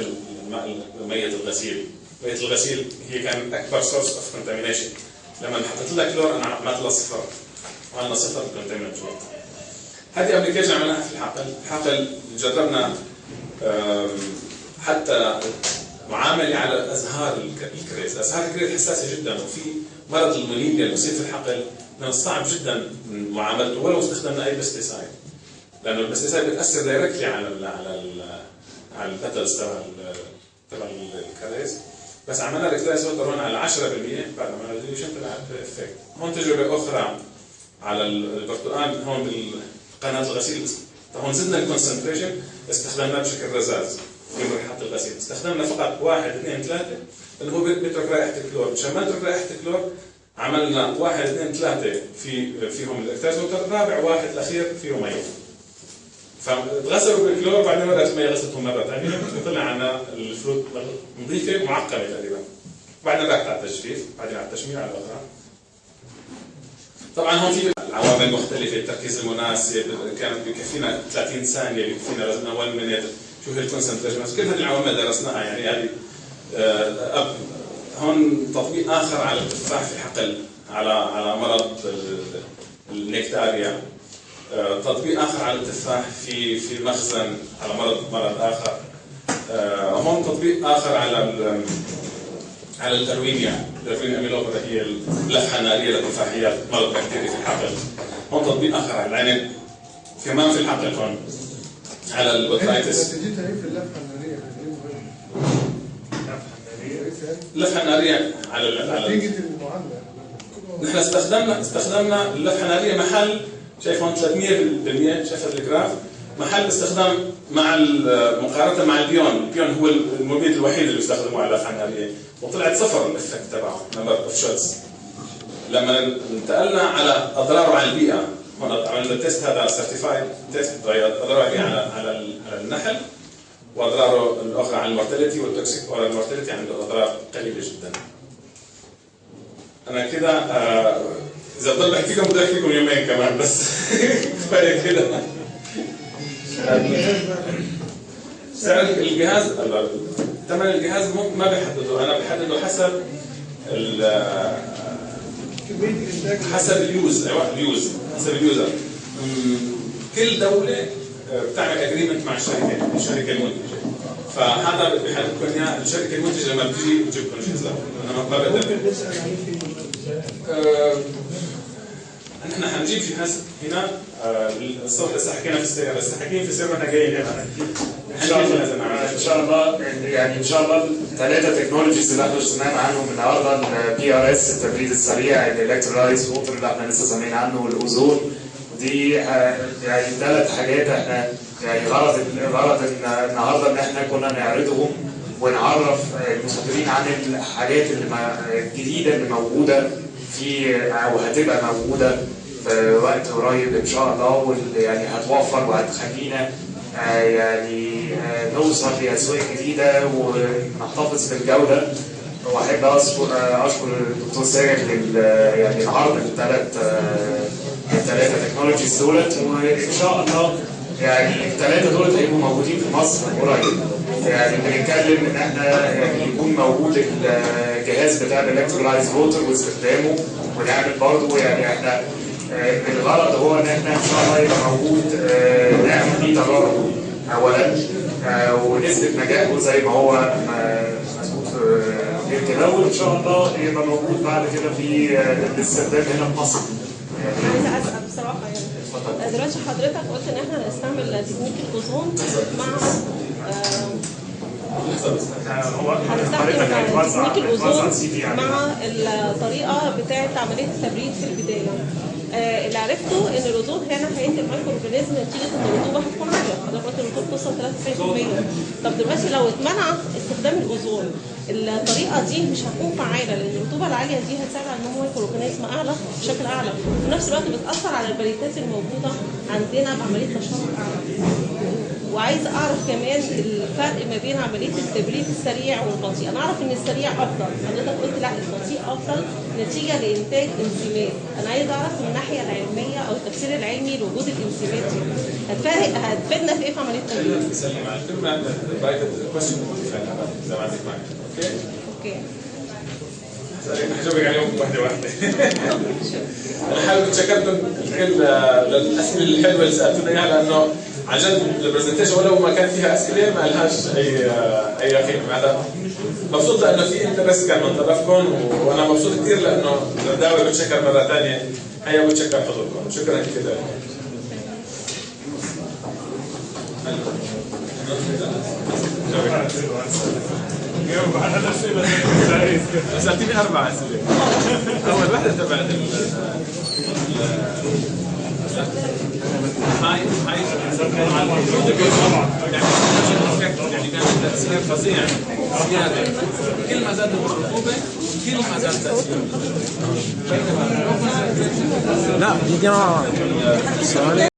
ميه الغسيل. ميه الغسيل هي كان اكبر سورس اوف كونتامينيشن. لما حطيت لها كلور انا عملت لها صفر، وعملنا صفر كونتامينيشن. هذه ابلكيشن عملناها في الحقل جربنا حتى معامله على ازهار الكريز. ازهار الكريز حساسه جدا، وفي مرض المونيميا اللي بصير في الحقل من الصعب جدا معاملته ولو استخدمنا اي بستيسايد، لانه البستيسايد بتاثر دايركتلي على البتلز تبع الكريز. بس عملنا الاكسترايز ووتر هون على 10% بعد ما عملنا ديليوشن طلع افكت. هون تجربه اخرى على البرتقال، هون قناه الغسيل. هون زدنا الكونسنتريشن، استخدمناه بشكل رذاذ في مرحله الغسيل. استخدمنا فقط 1 2 3 اللي هو بيترك رائحه الكلور. مشان ما نترك رائحه الكلور عملنا 1 2 3 فيهم الاكتاز ووتر، رابع واحد الاخير فيه مي. فغسلوا بالكلور، بعدين مرات المي غسلتهم مره ثانيه وطلع عنا الفروت نظيفه ومعقمه تقريبا. بعدين راحت على التجفيف، بعدين على التشمير على الاخرى. طبعا هون في عوامل مختلفه، التركيز المناسب كانت بكفينا 30 ثانيه، بكفينا لازمنا 1 مينيت، شو هي الكونسنتريشن، كل هذه العوامل درسناها. يعني هذه هون تطبيق اخر على التفاح في الحقل على مرض النكتاريا، تطبيق اخر على التفاح في المخزن على مرض اخر. هون تطبيق اخر على التروينيا اميلوبرا، هي اللفحه الناريه للتفاحيات، مرض بكتيري في الحقل. هون تطبيق اخر على العنب، كمان في الحقل هون على البوترايتس. نتيجتها ايه في اللفحه الناريه؟ اللفحه الناريه على نتيجه المعامله. نحن استخدمنا اللفحه الناريه محل، شايف هون 300%، شايف الجراف، محل استخدام مقارنه مع البيون هو المبيد الوحيد اللي بيستخدموه على اللفحه الناريه، وطلعت صفر الافكت تبعه، نمبر اوف شوتس. لما انتقلنا على اضراره على البيئه، هون عملنا التيست هذا سيرتيفايد تيست، اضراره على النحل، واضراره الاخرى على المورتاليتي والتوكسيك اورال المورتاليتي عنده اضرار قليله جدا. انا كده اذا بضل بحكي لكم بدي احكي لكم يومين كمان، بس كفايه كده. سعر الجهاز، ثمن الجهاز ما بحدده، انا بحدده حسب اليوز. حسب اليوزر. كل دوله بتعمل اجريمنت مع الشركه المنتجه، فهذا بحددكم اياه الشركه المنتجه لما بتجي بتجيبكم جهاز. انا ما بقدر. نحن حنجيب جهاز هنا. الصبح لسه حكينا في السياره، لسه حكينا في السياره واحنا جايين هنا. ان شاء الله يعني ان شاء الله الثلاثه تكنولوجيز اللي احنا سمعنا عنهم النهارده، البي ار اس التبريد السريع، الالكترولايز ووتر اللي احنا لسه سامعين عنه، والاوزون. دي يعني 3 حاجات احنا يعني غرض النهارده ان احنا كنا نعرضهم ونعرف المخاطرين عن الحاجات الجديده اللي موجوده في او هتبقى موجوده في وقت قريب ان شاء الله، واللي يعني هتوفر وهتخلينا يعني نوصل لاسواق جديده ونحتفظ بالجوده. واحب اشكر الدكتور ساجد يعني العرض الثلاثه تكنولوجيز دولت، وان شاء الله يعني الثلاثه دولت هيبقوا موجودين في مصر قريب. يعني بنتكلم ان احنا يعني يكون موجود الجهاز بتاع الالكترولايز ووتر واستخدامه، ونعمل برضه يعني احنا الغرض هو ان احنا ان شاء الله يبقى موجود نعمل فيه تجارب اولا ونثبت نجاحه زي ما هو مظبوط غير كده، وان شاء الله يبقى موجود بعد كده في الاستخدام هنا في مصر. عايزه اسال بصراحه يعني دلوقتي حضرتك قلت ان احنا هنستعمل تكنيك الاوزون مع هنستخدم تكنيك الاوزون مع الطريقه بتاعه عمليه التبريد في البدايه. اللي عرفته ان الاوزون هنا هينتج مايكرو اورجانيزم نتيجه ان الرطوبه هتكون عاليه، حضرتك قلت الرطوبه توصل 93%. طب دلوقتي لو اتمنع استخدام الاوزون الطريقه دي مش هتكون فعاله، لان الرطوبه العاليه دي هتساعد على نمو مايكرو اورجانيزم اعلى بشكل اعلى، وفي نفس الوقت بتاثر على البريتات الموجوده عندنا بعمليه تشرب اعلى. وعايز اعرف كمان الفرق ما بين عمليه التبريد السريع والبطيء. انا اعرف ان السريع افضل، حضرتك قلت لا البطيء افضل نتيجه لانتاج انزيمات. انا عايز اعرف من الناحيه العلميه او التفسير العلمي لوجود الانزيمات دي هتفيدنا في ايه في عمليه التبريد؟ سلم على الكلمه برايفت كويشن زي ما عندك معايا. اوكي هجاوبك عليهم واحده واحده. انا حابب اتشكركم الكل للاسئله الحلوه اللي سالتونا اياها، لانه عن جد البرزنتيشن ولو ما كان فيها اسئله ما لهاش اي قيمه. هذا مبسوط لانه في انترست كان من طرفكم، وانا مبسوط كثير لانه الرداوي بتشكر مره ثانيه، هيا بتشكر حضوركم، شكرا كثير لكم. سألتني 4 أسئلة. أول واحدة تبعت هاي يعني كان تأثير فظيع زيادة، كل ما زادت الرطوبة كل ما زاد تأثير. لا دي جماعة